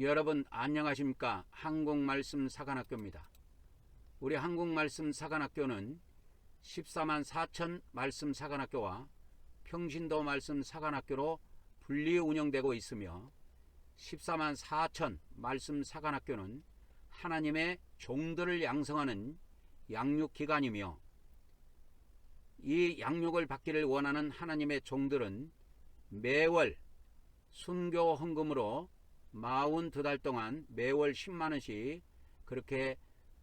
여러분 안녕하십니까? 한국말씀 사관학교입니다. 우리 한국말씀 사관학교는 14만 4천 말씀 사관학교와 평신도 말씀 사관학교로 분리 운영되고 있으며 14만 4천 말씀 사관학교는 하나님의 종들을 양성하는 양육기관이며 이 양육을 받기를 원하는 하나님의 종들은 매월 순교 헌금으로 42달 동안 매월 10만원씩 그렇게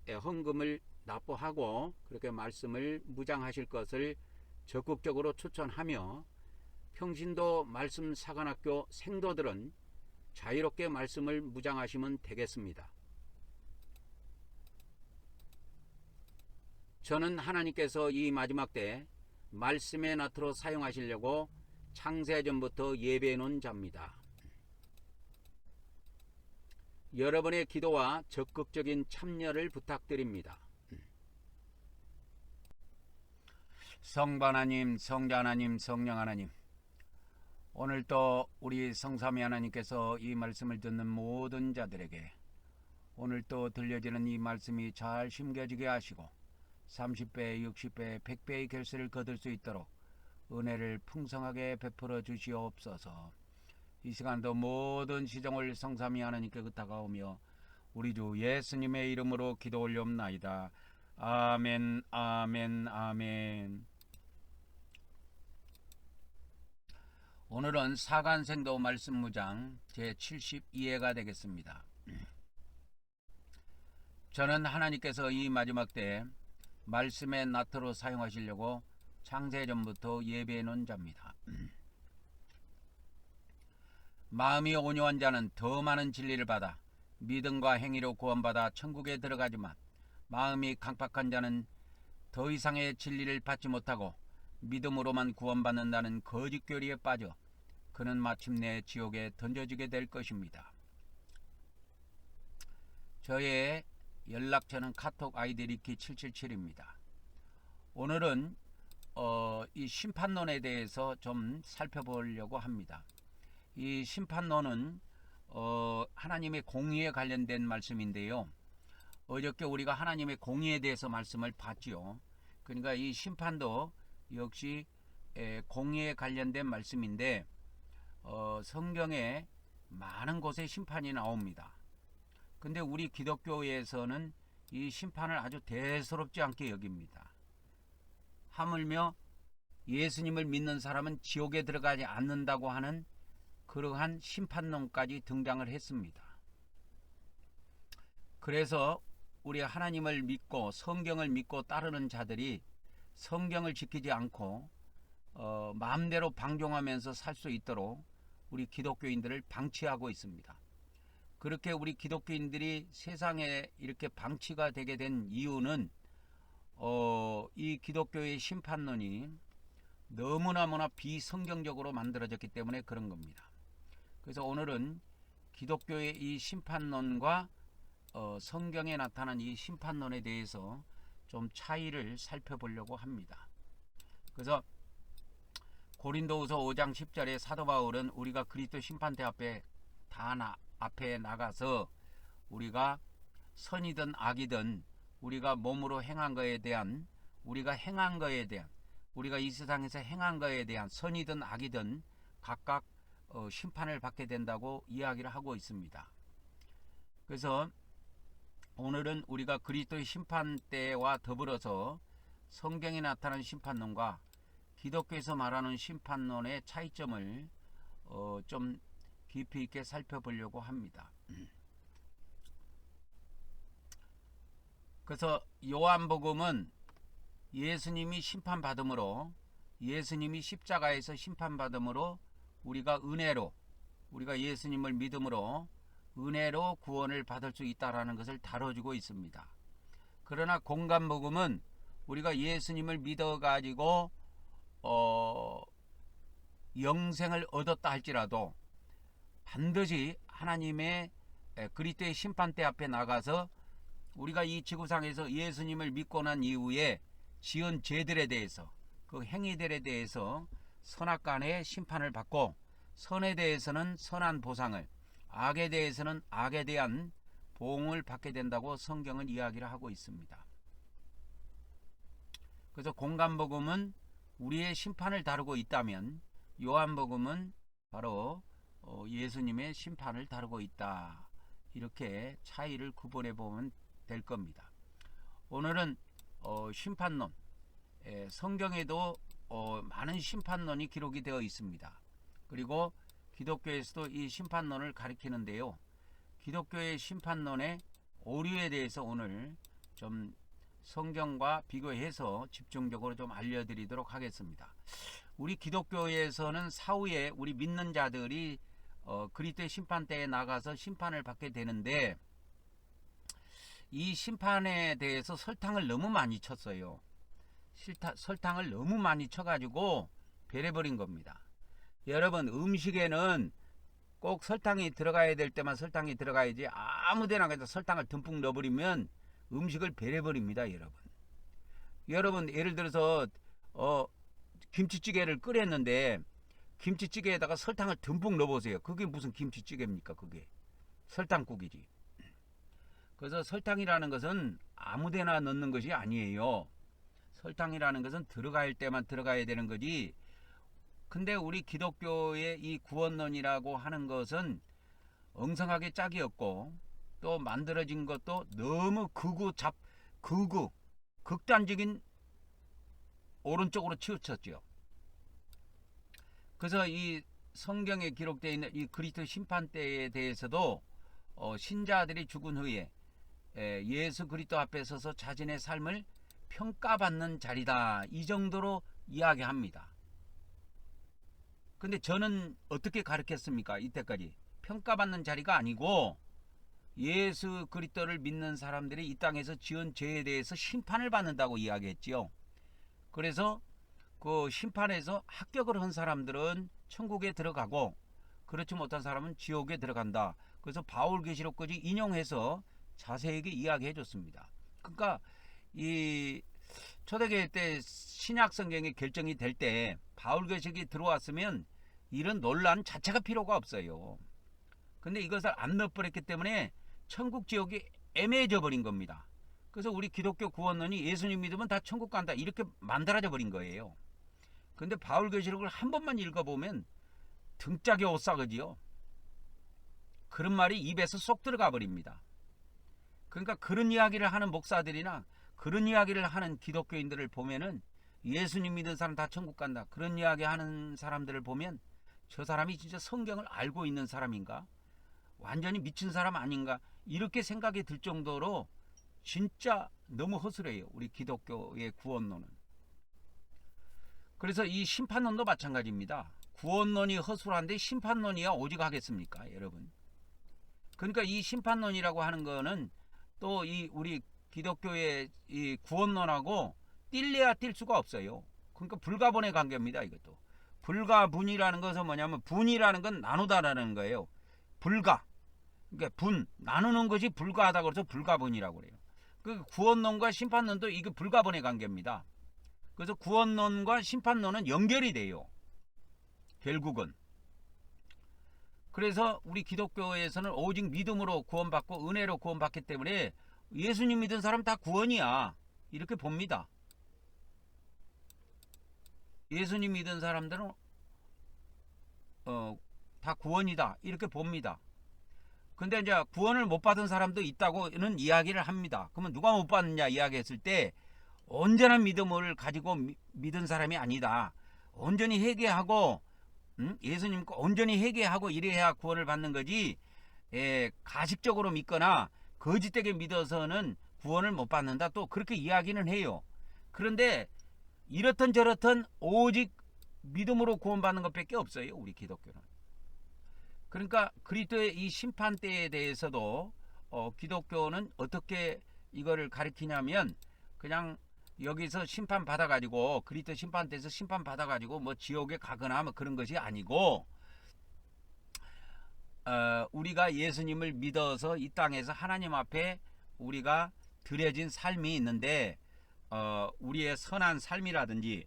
헌금을 납부하고 그렇게 말씀을 무장하실 것을 적극적으로 추천하며 평신도 말씀 사관학교 생도들은 자유롭게 말씀을 무장하시면 되겠습니다. 저는 하나님께서 이 마지막 때 말씀의 나트로 사용하시려고 창세전부터 예배해 놓은 자입니다. 여러분의 기도와 적극적인 참여를 부탁드립니다. 성부 하나님, 성자 하나님, 성령 하나님, 오늘 또 우리 성삼위 하나님께서 이 말씀을 듣는 모든 자들에게 오늘 또 들려지는 이 말씀이 잘 심겨지게 하시고 30배, 60배, 100배의 결실을 거둘 수 있도록 은혜를 풍성하게 베풀어 주시옵소서. 이 시간도 모든 시종을 성삼위 하나님께 다가오며 우리 주 예수님의 이름으로 기도 올려옵나이다. 아멘, 아멘, 아멘. 오늘은 사간생도 말씀무장 제72회가 되겠습니다. 저는 하나님께서 이 마지막 때 말씀의 나트로 사용하시려고 창세전부터 예배해 놓은 자입니다. 마음이 온유한 자는 더 많은 진리를 받아 믿음과 행위로 구원받아 천국에 들어가지만 마음이 강팍한 자는 더 이상의 진리를 받지 못하고 믿음으로만 구원받는다는 거짓 교리에 빠져 그는 마침내 지옥에 던져지게 될 것입니다. 저의 연락처는 카톡 아이디 리키777입니다. 오늘은 이 심판론에 대해서 좀 살펴보려고 합니다. 이 심판론은 하나님의 공의에 관련된 말씀인데요. 어저께 우리가 하나님의 공의에 대해서 말씀을 봤지요. 그러니까 이 심판도 역시 공의에 관련된 말씀인데 성경에 많은 곳에 심판이 나옵니다. 근데 우리 기독교에서는 이 심판을 아주 대수롭지 않게 여깁니다. 하물며 예수님을 믿는 사람은 지옥에 들어가지 않는다고 하는 그러한 심판론까지 등장을 했습니다. 그래서 우리 하나님을 믿고 성경을 믿고 따르는 자들이 성경을 지키지 않고 마음대로 방종하면서 살 수 있도록 우리 기독교인들을 방치하고 있습니다. 그렇게 우리 기독교인들이 세상에 이렇게 방치가 되게 된 이유는 이 기독교의 심판론이 너무나 비성경적으로 만들어졌기 때문에 그런 겁니다. 그래서 오늘은 기독교의 이 심판론과 성경에 나타난 이 심판론에 대해서 좀 차이를 살펴보려고 합니다. 그래서 고린도후서 5장 10절에 사도 바울은 우리가 그리스도 심판대 앞에 앞에 나가서 우리가 선이든 악이든 우리가 몸으로 행한 거에 대한 우리가 이 세상에서 행한 거에 대한 선이든 악이든 각각 심판을 받게 된다고 이야기를 하고 있습니다. 그래서 오늘은 우리가 그리스도의 심판대와 더불어서 성경에 나타난 심판론과 기독교에서 말하는 심판론의 차이점을 좀 깊이 있게 살펴보려고 합니다. 그래서 요한복음은 예수님이 심판받음으로 예수님이 십자가에서 심판받음으로 우리가 예수님을 믿음으로 은혜로 구원을 받을 수 있다라는 것을 다뤄주고 있습니다. 그러나 공간복음은 우리가 예수님을 믿어가지고 영생을 얻었다 할지라도 반드시 하나님의 그리스도의 심판대 앞에 나가서 우리가 이 지구상에서 예수님을 믿고 난 이후에 지은 죄들에 대해서 그 행위들에 대해서 선악간의 심판을 받고 선에 대해서는 선한 보상을 악에 대해서는 악에 대한 보응을 받게 된다고 성경은 이야기를 하고 있습니다. 그래서 공간복음은 우리의 심판을 다루고 있다면 요한복음은 바로 예수님의 심판을 다루고 있다. 이렇게 차이를 구분해 보면 될 겁니다. 오늘은 심판론, 성경에도 많은 심판론이 기록이 되어 있습니다. 그리고 기독교에서도 이 심판론을 가리키는데요. 기독교의 심판론의 오류에 대해서 오늘 좀 성경과 비교해서 집중적으로 좀 알려드리도록 하겠습니다. 우리 기독교에서는 사후에 우리 믿는 자들이 그리스도의 심판대에 나가서 심판을 받게 되는데 이 심판에 대해서 설탕을 너무 많이 쳤어요. 설탕을 너무 많이 쳐가지고 배려버린 겁니다. 여러분, 음식에는 꼭 설탕이 들어가야 될 때만 설탕이 들어가야지 아무데나 그냥 설탕을 듬뿍 넣어버리면 음식을 배려버립니다. 여러분 예를 들어서 김치찌개를 끓였는데 김치찌개에다가 설탕을 듬뿍 넣어보세요. 그게 무슨 김치찌개입니까? 그게 설탕국이지. 그래서 설탕이라는 것은 아무데나 넣는 것이 아니에요. 설탕이라는 것은 들어갈 때만 들어가야 되는 거지. 근데 우리 기독교의 이 구원론이라고 하는 것은 엉성하게 짝이었고 또 만들어진 것도 너무 극단적인 오른쪽으로 치우쳤죠. 그래서 이 성경에 기록되어 있는 이 그리스도 심판대에 대해서도 신자들이 죽은 후에 예수 그리스도 앞에 서서 자신의 삶을 평가받는 자리다, 이 정도로 이야기합니다. 근데 저는 어떻게 가르쳤습니까? 이때까지 평가받는 자리가 아니고 예수 그리스도를 믿는 사람들이 이 땅에서 지은 죄에 대해서 심판을 받는다고 이야기했지요. 그래서 그 심판에서 합격을 한 사람들은 천국에 들어가고 그렇지 못한 사람은 지옥에 들어간다. 그래서 바울계시록까지 인용해서 자세하게 이야기해 줬습니다. 그러니까 이 초대교회 때 신약 성경이 결정이 될 때 바울계시록이 들어왔으면 이런 논란 자체가 필요가 없어요. 근데 이것을 안 넣어버렸기 때문에 천국 지옥이 애매해져 버린 겁니다. 그래서 우리 기독교 구원론이 예수님 믿으면 다 천국 간다, 이렇게 만들어져 버린 거예요. 근데 바울계시록을 한 번만 읽어보면 등짝이 오싹하지요. 그런 말이 입에서 쏙 들어가 버립니다. 그러니까 그런 이야기를 하는 목사들이나 그런 이야기를 하는 기독교인들을 보면은 예수님 믿은 사람 다 천국 간다, 그런 이야기 하는 사람들을 보면 저 사람이 진짜 성경을 알고 있는 사람인가, 완전히 미친 사람 아닌가, 이렇게 생각이 들 정도로 진짜 너무 허술해요, 우리 기독교의 구원론은. 그래서 이 심판론도 마찬가지입니다. 구원론이 허술한데 심판론이야 오직 하겠습니까, 여러분? 그러니까 이 심판론이라고 하는 거는 또 이 우리 기독교의 이 구원론하고 뛸래야 뛸 수가 없어요. 그러니까 불가분의 관계입니다. 이것도 불가분이라는 것은 뭐냐면, 분이라는 건 나누다라는 거예요. 불가, 그러니까 분, 나누는 것이 불가하다, 그래서 불가분이라고 그래요. 그 구원론과 심판론도 이게 불가분의 관계입니다. 그래서 구원론과 심판론은 연결이 돼요, 결국은. 그래서 우리 기독교에서는 오직 믿음으로 구원받고 은혜로 구원받기 때문에 예수님 믿은 사람 다 구원이야, 이렇게 봅니다. 예수님 믿은 사람들은 다 구원이다, 이렇게 봅니다. 근데 이제 구원을 못 받은 사람도 있다고는 이야기를 합니다. 그러면 누가 못 받느냐 이야기했을 때, 온전한 믿음을 가지고 믿은 사람이 아니다, 온전히 회개하고 예수님과 온전히 회개하고 이래야 구원을 받는 거지, 가식적으로 믿거나 거짓되게 믿어서는 구원을 못 받는다, 또 그렇게 이야기는 해요. 그런데 이렇든 저렇든 오직 믿음으로 구원받는 것밖에 없어요, 우리 기독교는. 그러니까 그리스도의 이 심판대에 대해서도 기독교는 어떻게 이거를 가리키냐면, 그냥 여기서 심판 받아가지고 그리스도 심판대에서 심판 받아가지고 뭐 지옥에 가거나 뭐 그런 것이 아니고, 우리가 예수님을 믿어서 이 땅에서 하나님 앞에 우리가 드려진 삶이 있는데, 우리의 선한 삶이라든지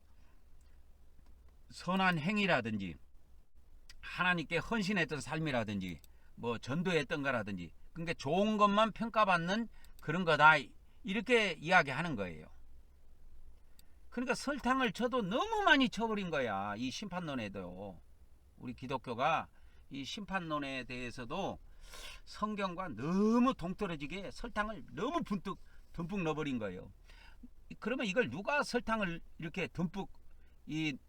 선한 행위라든지 하나님께 헌신했던 삶이라든지 뭐 전도했던 거라든지, 그러니까 좋은 것만 평가받는 그런 거다, 이렇게 이야기하는 거예요. 그러니까 설탕을 쳐도 너무 많이 쳐버린 거야, 이 심판론에도. 우리 기독교가 이 심판론에 대해서도 성경과 너무 동떨어지게 설탕을 너무 듬뿍 넣어버린 거예요. 그러면 이걸 누가 설탕을 이렇게 듬뿍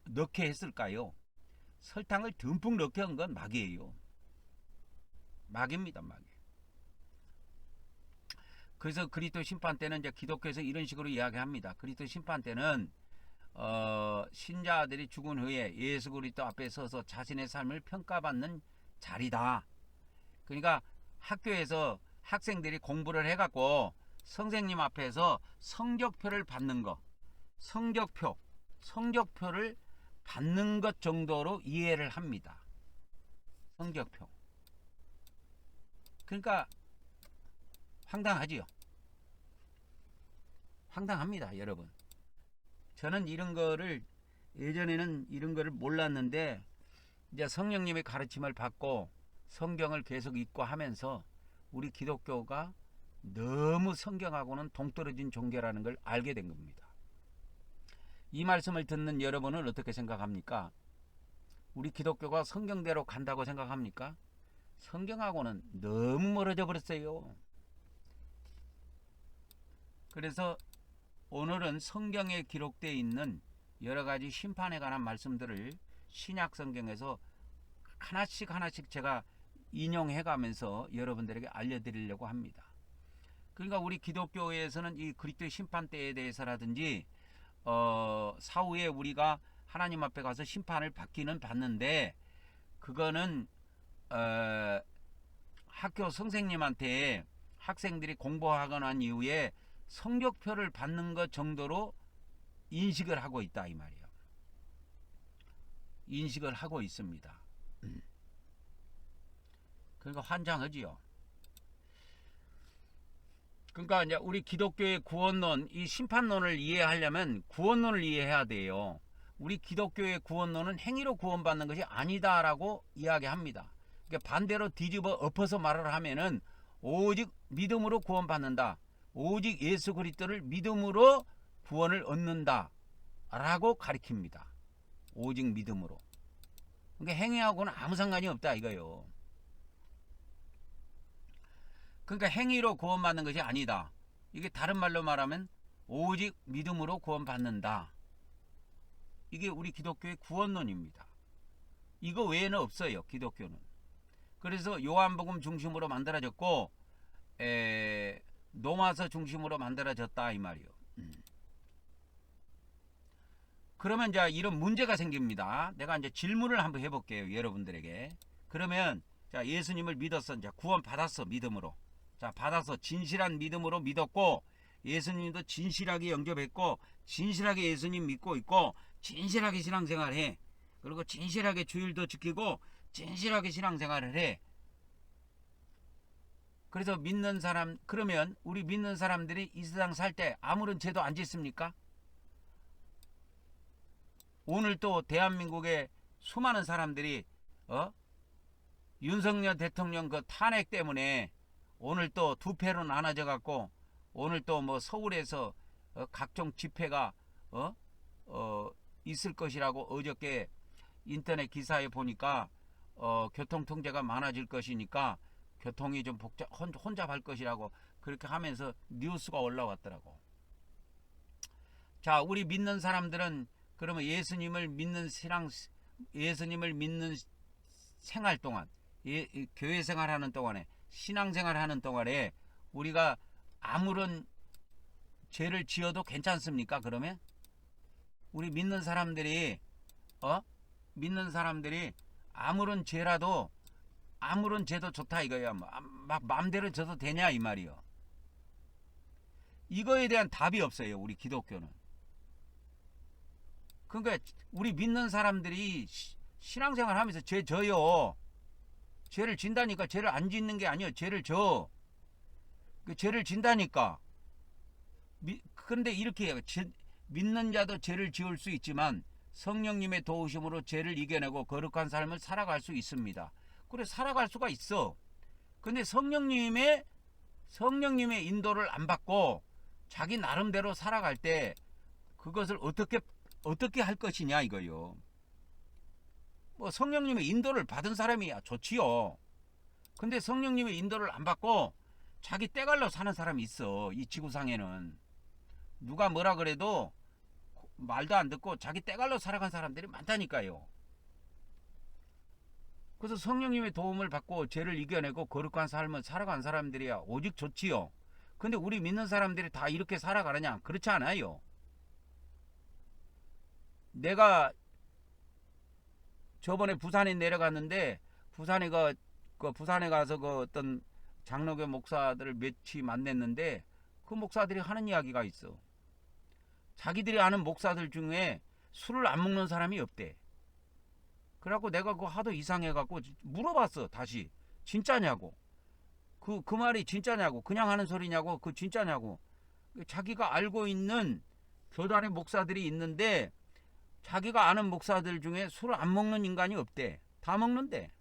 넣게 했을까요? 설탕을 듬뿍 넣게 한 건 마귀예요. 마귀입니다, 마귀. 그래서 그리스도 심판 때는 이제 기독교에서 이런 식으로 이야기합니다. 그리스도 심판 때는 신자들이 죽은 후에 예수 그리스도 앞에 서서 자신의 삶을 평가받는 자리다. 그러니까 학교에서 학생들이 공부를 해갖고 선생님 앞에서 성적표를 받는 거, 성적표를 받는 것 정도로 이해를 합니다. 성적표. 그러니까 황당하지요. 황당합니다, 여러분. 저는 이런 거를, 예전에는 이런 거를 몰랐는데 이제 성령님의 가르침을 받고 성경을 계속 읽고 하면서 우리 기독교가 너무 성경하고는 동떨어진 종교라는 걸 알게 된 겁니다. 이 말씀을 듣는 여러분은 어떻게 생각합니까? 우리 기독교가 성경대로 간다고 생각합니까? 성경하고는 너무 멀어져 버렸어요. 그래서 오늘은 성경에 기록되어 있는 여러 가지 심판에 관한 말씀들을 신약 성경에서 하나씩 제가 인용해 가면서 여러분들에게 알려드리려고 합니다. 그러니까 우리 기독교에서는 이 그리스도의 심판 때에 대해서라든지 사후에 우리가 하나님 앞에 가서 심판을 받기는 받는데, 그거는 학교 선생님한테 학생들이 공부하거나 한 이후에 성적표를 받는 것 정도로 인식을 하고 있다, 이 말이에요. 인식을 하고 있습니다. 그러니까 환장하지요. 그러니까 이제 우리 기독교의 구원론, 이 심판론을 이해하려면 구원론을 이해해야 돼요. 우리 기독교의 구원론은 행위로 구원받는 것이 아니다라고 이야기합니다. 그러니까 반대로 뒤집어 엎어서 말을 하면은 오직 믿음으로 구원받는다, 오직 예수 그리스도를 믿음으로 구원을 얻는다 라고 가리킵니다. 오직 믿음으로. 그러니까 행위하고는 아무 상관이 없다, 이거요. 그러니까 행위로 구원받는 것이 아니다. 이게 다른 말로 말하면 오직 믿음으로 구원받는다. 이게 우리 기독교의 구원론입니다. 이거 외에는 없어요, 기독교는. 그래서 요한복음 중심으로 만들어졌고 로마서 중심으로 만들어졌다, 이 말이요. 그러면 이제 이런 문제가 생깁니다. 내가 이제 질문을 한번 해볼게요, 여러분들에게. 그러면 자, 예수님을 믿었어, 이제 구원 받았어, 믿음으로. 자, 받아서 진실한 믿음으로 믿었고, 예수님도 진실하게 영접했고, 진실하게 예수님 믿고 있고, 진실하게 신앙생활해. 그리고 진실하게 주일도 지키고, 진실하게 신앙생활을 해. 그래서 믿는 사람, 그러면 우리 믿는 사람들이 이 세상 살 때 아무런 죄도 안 짓습니까? 오늘 또 대한민국의 수많은 사람들이 윤석열 대통령 그 탄핵 때문에 오늘 또 두 패로 나눠져 갖고 오늘 또 뭐 서울에서 각종 집회가 있을 것이라고 어저께 인터넷 기사에 보니까 교통 통제가 많아질 것이니까 교통이 좀 혼잡할 것이라고 그렇게 하면서 뉴스가 올라왔더라고. 자, 우리 믿는 사람들은 그러면 예수님을 믿는 생활 동안, 교회 생활하는 동안에, 신앙생활하는 동안에 우리가 아무런 죄를 지어도 괜찮습니까? 그러면 우리 믿는 사람들이 아무런 죄라도, 아무런 죄도 좋다 이거야. 막 마음대로 져도 되냐 이 말이요. 이거에 대한 답이 없어요, 우리 기독교는. 그러니까 우리 믿는 사람들이 신앙생활 하면서 죄 져요. 죄를 진다니까. 죄를 안 짓는 게 아니에요. 죄를 져. 죄를 진다니까. 그런데 이렇게 해요. 믿는 자도 죄를 지을 수 있지만 성령님의 도우심으로 죄를 이겨내고 거룩한 삶을 살아갈 수 있습니다. 그래, 살아갈 수가 있어. 근데 성령님의 인도를 안 받고 자기 나름대로 살아갈 때 그것을 어떻게 할 것이냐 이거요. 뭐 성령님의 인도를 받은 사람이야 좋지요. 근데 성령님의 인도를 안 받고 자기 때갈로 사는 사람이 있어. 이 지구상에는 누가 뭐라 그래도 말도 안 듣고 자기 때갈로 살아간 사람들이 많다니까요. 그래서 성령님의 도움을 받고 죄를 이겨내고 거룩한 삶을 살아간 사람들이야 오직 좋지요. 근데 우리 믿는 사람들이 다 이렇게 살아가느냐? 그렇지 않아요. 내가 저번에 부산에 내려갔는데 부산에 가서 그 어떤 장로교 목사들을 며칠 만났는데 그 목사들이 하는 이야기가 있어. 자기들이 아는 목사들 중에 술을 안 먹는 사람이 없대. 그래갖고 내가 그거 하도 이상해갖고 물어봤어. 다시 진짜냐고. 그 말이 진짜냐고. 그냥 하는 소리냐고. 그 진짜냐고. 자기가 알고 있는 교단의 목사들이 있는데 자기가 아는 목사들 중에 술을 안 먹는 인간이 없대. 다 먹는데.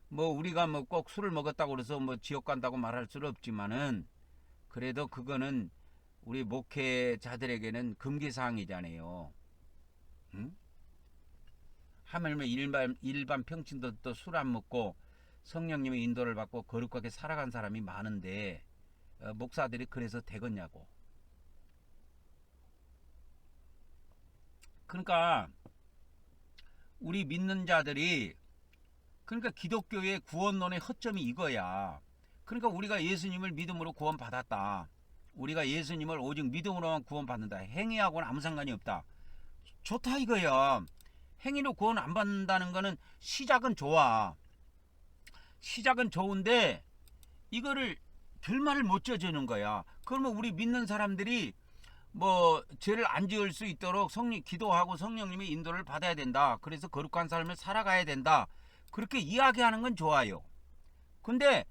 뭐 우리가 뭐 꼭 술을 먹었다고 그래서 뭐 지옥 간다고 말할 수는 없지만은 그래도 그거는 우리 목회자들에게는 금기사항이잖아요. 응? 하물며 일반 평신도도 술 안 먹고 성령님의 인도를 받고 거룩하게 살아간 사람이 많은데 목사들이 그래서 되겠냐고. 그러니까 우리 믿는 자들이 그러니까 기독교의 구원론의 허점이 이거야. 그러니까 우리가 예수님을 믿음으로 구원받았다. 우리가 예수님을 오직 믿음으로만 구원받는다. 행위하고는 아무 상관이 없다. 좋다 이거야. 행위로 구원 안 받는다는 거는 시작은 좋아. 시작은 좋은데 이거를 결말을 못 져주는 거야. 그러면 우리 믿는 사람들이 뭐 죄를 안 지을 수 있도록 기도하고 성령님의 인도를 받아야 된다. 그래서 거룩한 삶을 살아가야 된다. 그렇게 이야기하는 건 좋아요. 근데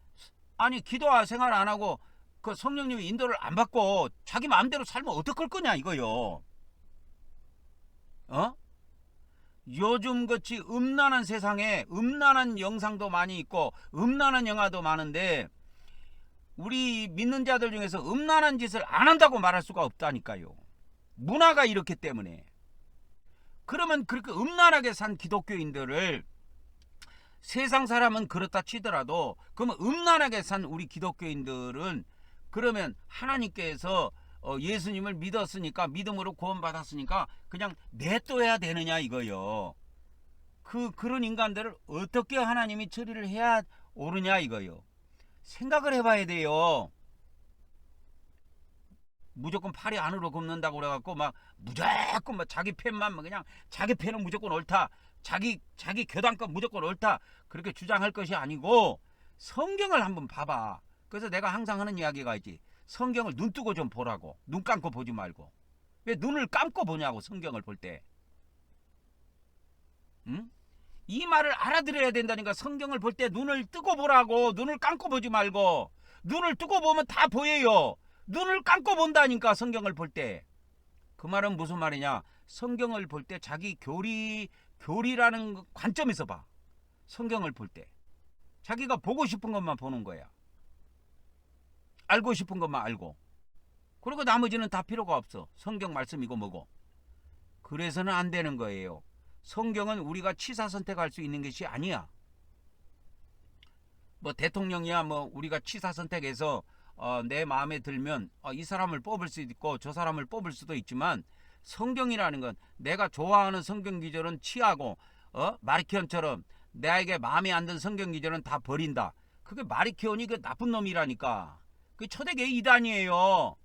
아니 기도와 생활 안 하고 그 성령님의 인도를 안 받고 자기 마음대로 살면 어떡할 거냐 이거요. 요즘 같이 음란한 세상에 음란한 영상도 많이 있고 음란한 영화도 많은데 우리 믿는 자들 중에서 음란한 짓을 안 한다고 말할 수가 없다니까요. 문화가 이렇기 때문에. 그러면 그렇게 음란하게 산 기독교인들을 세상 사람은 그렇다 치더라도 그러면 음란하게 산 우리 기독교인들은 그러면 하나님께서 예수님을 믿었으니까 믿음으로 구원받았으니까 그냥 내둬야 되느냐 이거요. 그런 인간들을 어떻게 하나님이 처리를 해야 옳으냐 이거요. 생각을 해봐야 돼요. 무조건 팔이 안으로 굽는다고 그래갖고 막 무조건 막 자기 편만 그냥 자기 편은 무조건 옳다. 자기 교단권 무조건 옳다. 그렇게 주장할 것이 아니고 성경을 한번 봐봐. 그래서 내가 항상 하는 이야기가 있지. 성경을 눈 뜨고 좀 보라고. 눈 감고 보지 말고. 왜 눈을 감고 보냐고 성경을 볼 때. 응? 이 말을 알아들어야 된다니까. 성경을 볼 때 눈을 뜨고 보라고. 눈을 감고 보지 말고. 눈을 뜨고 보면 다 보여요. 눈을 감고 본다니까 성경을 볼 때. 그 말은 무슨 말이냐. 성경을 볼 때 자기 교리라는 관점에서 봐. 성경을 볼 때. 자기가 보고 싶은 것만 보는 거야. 알고 싶은 것만 알고. 그리고 나머지는 다 필요가 없어. 성경 말씀이고 뭐고. 그래서는 안 되는 거예요. 성경은 우리가 취사 선택할 수 있는 것이 아니야. 뭐 대통령이야 뭐 우리가 취사 선택해서 내 마음에 들면 이 사람을 뽑을 수도 있고 저 사람을 뽑을 수도 있지만 성경이라는 건 내가 좋아하는 성경 기절은 취하고 마리키온처럼 나에게 마음에 안 든 성경 기절은 다 버린다. 그게 마리키온이 그 나쁜 놈이라니까. 그 초대교회 이단이에요.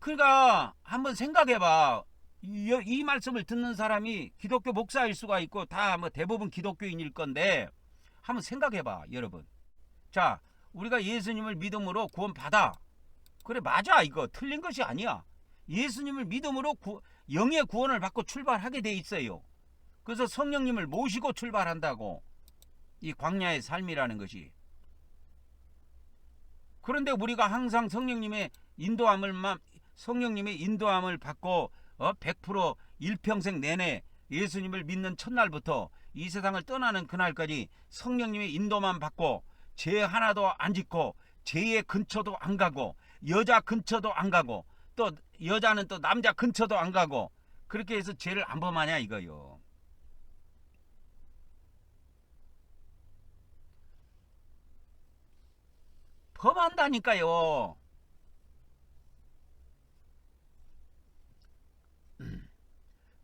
그러니까 한번 생각해봐. 이 말씀을 듣는 사람이 기독교 목사일 수가 있고 다 뭐 대부분 기독교인일 건데 한번 생각해봐 여러분. 자, 우리가 예수님을 믿음으로 구원받아. 그래 맞아. 이거 틀린 것이 아니야. 예수님을 믿음으로 영의 구원을 받고 출발하게 돼 있어요. 그래서 성령님을 모시고 출발한다고. 이 광야의 삶이라는 것이. 그런데 우리가 항상 성령님의 인도함을 받고 100% 일평생 내내 예수님을 믿는 첫날부터 이 세상을 떠나는 그날까지 성령님의 인도만 받고 죄 하나도 안 짓고 죄의 근처도 안 가고 여자 근처도 안 가고 또 여자는 또 남자 근처도 안 가고 그렇게 해서 죄를 안 범하냐 이거요. 범한다니까요.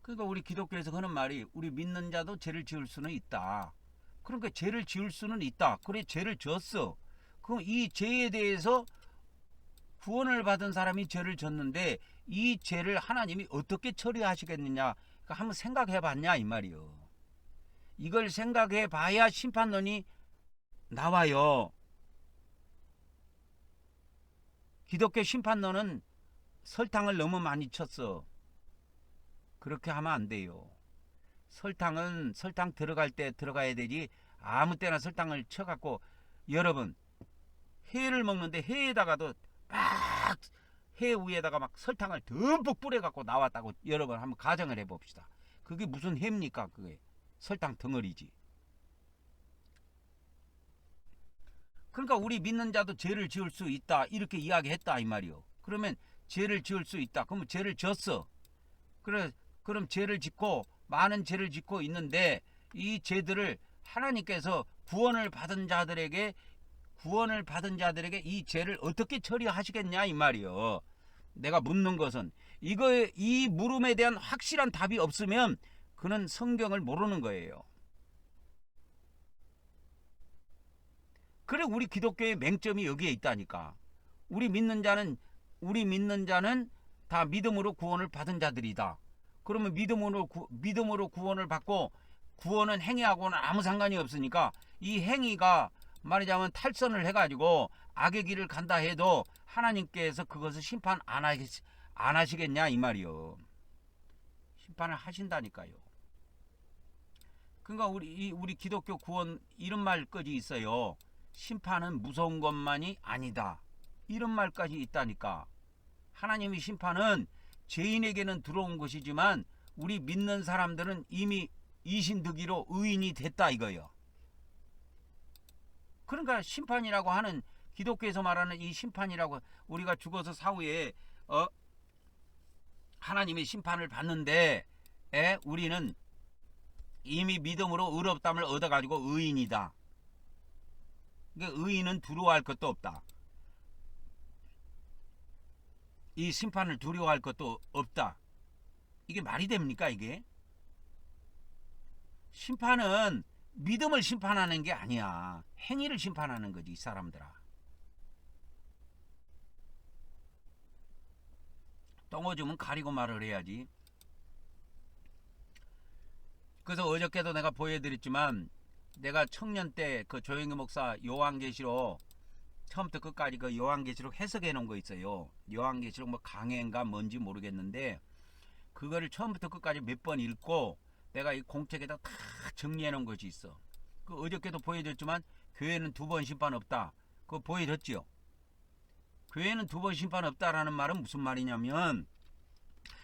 그러니까 우리 기독교에서 하는 말이 우리 믿는 자도 죄를 지을 수는 있다. 그러니까 죄를 지을 수는 있다. 그래 죄를 졌어. 그럼 이 죄에 대해서 구원을 받은 사람이 죄를 졌는데 이 죄를 하나님이 어떻게 처리하시겠느냐. 그러니까 한번 생각해 봤냐 이 말이요. 이걸 생각해 봐야 심판론이 나와요. 기독교 심판론은 설탕을 너무 많이 쳤어. 그렇게 하면 안 돼요. 설탕은 설탕 들어갈 때 들어가야 되지 아무 때나 설탕을 쳐갖고 여러분 회를 먹는데 회에다가도 막 회 위에다가 막 설탕을 듬뿍 뿌려갖고 나왔다고 여러분 한번 가정을 해봅시다. 그게 무슨 회입니까? 그게 설탕 덩어리지. 그러니까 우리 믿는 자도 죄를 지을 수 있다 이렇게 이야기했다 이 말이요. 그러면 죄를 지을 수 있다. 그러면 죄를 졌어. 그래 그럼 죄를 짓고 많은 죄를 짓고 있는데 이 죄들을 하나님께서 구원을 받은 자들에게 이 죄를 어떻게 처리하시겠냐 이 말이요. 내가 묻는 것은 이 물음에 대한 확실한 답이 없으면 그는 성경을 모르는 거예요. 그래 우리 기독교의 맹점이 여기에 있다니까. 우리 믿는 자는 다 믿음으로 구원을 받은 자들이다. 그러면 믿음으로 구원을 받고 구원은 행위하고는 아무 상관이 없으니까 이 행위가 말하자면 탈선을 해가지고 악의 길을 간다 해도 하나님께서 그것을 심판 안 하시겠냐 이 말이요. 심판을 하신다니까요. 그러니까 우리 기독교 구원 이런 말까지 있어요. 심판은 무서운 것만이 아니다. 이런 말까지 있다니까. 하나님의 심판은 죄인에게는 들어온 것이지만 우리 믿는 사람들은 이미 이신득이로 의인이 됐다 이거예요. 그러니까 심판이라고 하는 기독교에서 말하는 이 심판이라고 우리가 죽어서 사후에 하나님의 심판을 받는데 우리는 이미 믿음으로 의롭다함을 얻어가지고 의인이다. 그러니까 의인은 두려워할 것도 없다. 이 심판을 두려워할 것도 없다. 이게 말이 됩니까 이게? 심판은 믿음을 심판하는 게 아니야. 행위를 심판하는 거지 이 사람들아. 똥오줌은 가리고 말을 해야지. 그래서 어저께도 내가 보여드렸지만 내가 청년 때 그 조영기 목사 요한계시록 처음부터 끝까지 그 요한계시록 해석해 놓은 거 있어요. 요한계시록 뭐 강해인가 뭔지 모르겠는데 그거를 처음부터 끝까지 몇 번 읽고 내가 이 공책에다 다 정리해 놓은 것이 있어. 그 어저께도 보여줬지만 교회는 두 번 심판 없다. 그거 보여줬지요. 교회는 두 번 심판 없다라는 말은 무슨 말이냐면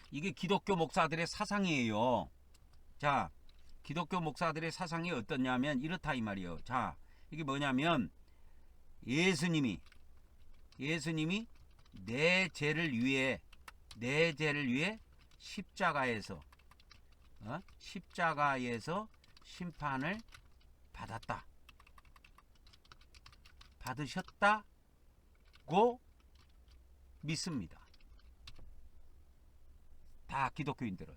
이게 기독교 목사들의 사상이에요. 자, 기독교 목사들의 사상이 어떻냐면 이렇다 이 말이에요. 자, 이게 뭐냐면 예수님이 내 죄를 위해 십자가에서 심판을 받으셨다고 믿습니다. 다 기독교인들은.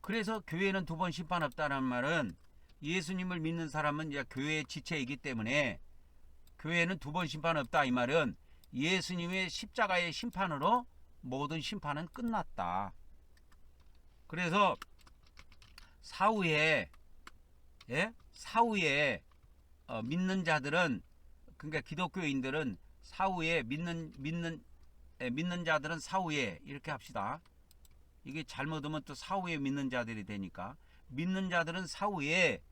그래서 교회는 두 번 심판 없다는 말은 예수님을 믿는 사람은 이제 교회의 지체이기 때문에 교회는 두 번 심판 없다 이 말은 예수님의 십자가의 심판으로 모든 심판은 끝났다. 그래서 사후에 믿는 자들은 그러니까 기독교인들은 사후에 믿는 자들은 사후에 이렇게 합시다. 이게 잘못하면 또 사후에 믿는 자들이 되니까 믿는 자들은 사후에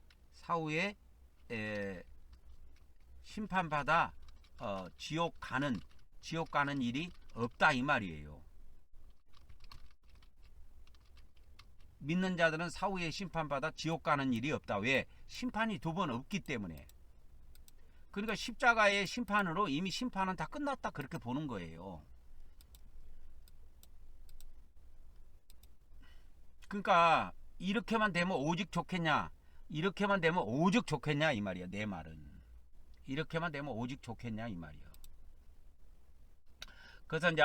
심판받아 지옥 가는 일이 없다 이 말이에요. 믿는 자들은 사후에 심판받아 지옥 가는 일이 없다. 왜? 심판이 두 번 없기 때문에. 그러니까 십자가의 심판으로 이미 심판은 다 끝났다 그렇게 보는 거예요. 그러니까 이렇게만 되면 오직 좋겠냐, 이렇게만 되면 오직 좋겠냐 이 말이야. 내 말은 이렇게만 되면 오직 좋겠냐 이 말이야. 그래서 이제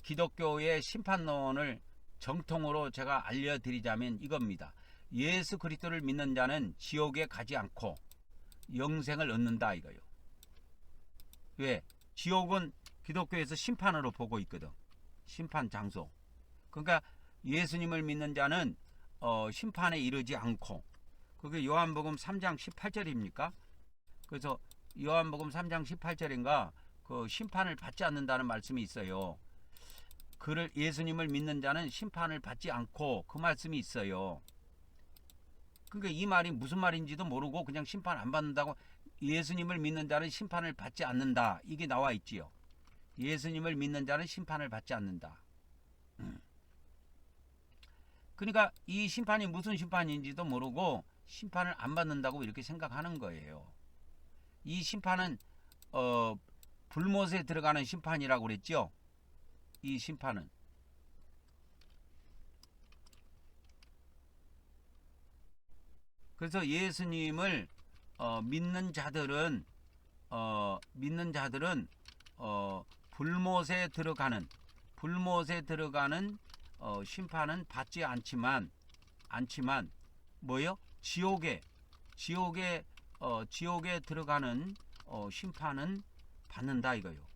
기독교의 심판론을 정통으로 제가 알려드리자면 이겁니다. 예수 그리스도를 믿는 자는 지옥에 가지 않고 영생을 얻는다 이거요. 왜? 지옥은 기독교에서 심판으로 보고 있거든. 심판 장소. 그러니까 예수님을 믿는 자는 심판에 이르지 않고, 그게 요한복음 3장 18절입니까? 그래서 요한복음 3장 18절인가 그 심판을 받지 않는다는 말씀이 있어요. 그를 예수님을 믿는 자는 심판을 받지 않고 그 말씀이 있어요. 그러니까 이 말이 무슨 말인지도 모르고 그냥 심판 안 받는다고, 예수님을 믿는 자는 심판을 받지 않는다 이게 나와 있지요. 예수님을 믿는 자는 심판을 받지 않는다. 그러니까 이 심판이 무슨 심판인지도 모르고 심판을 안 받는다고 이렇게 생각하는 거예요. 이 심판은 불못에 들어가는 심판이라고 그랬죠. 이 심판은 그래서 예수님을 믿는 자들은 불못에 들어가는 심판은 받지 않지만 뭐요? 지옥에 들어가는 심판은 받는다 이거요.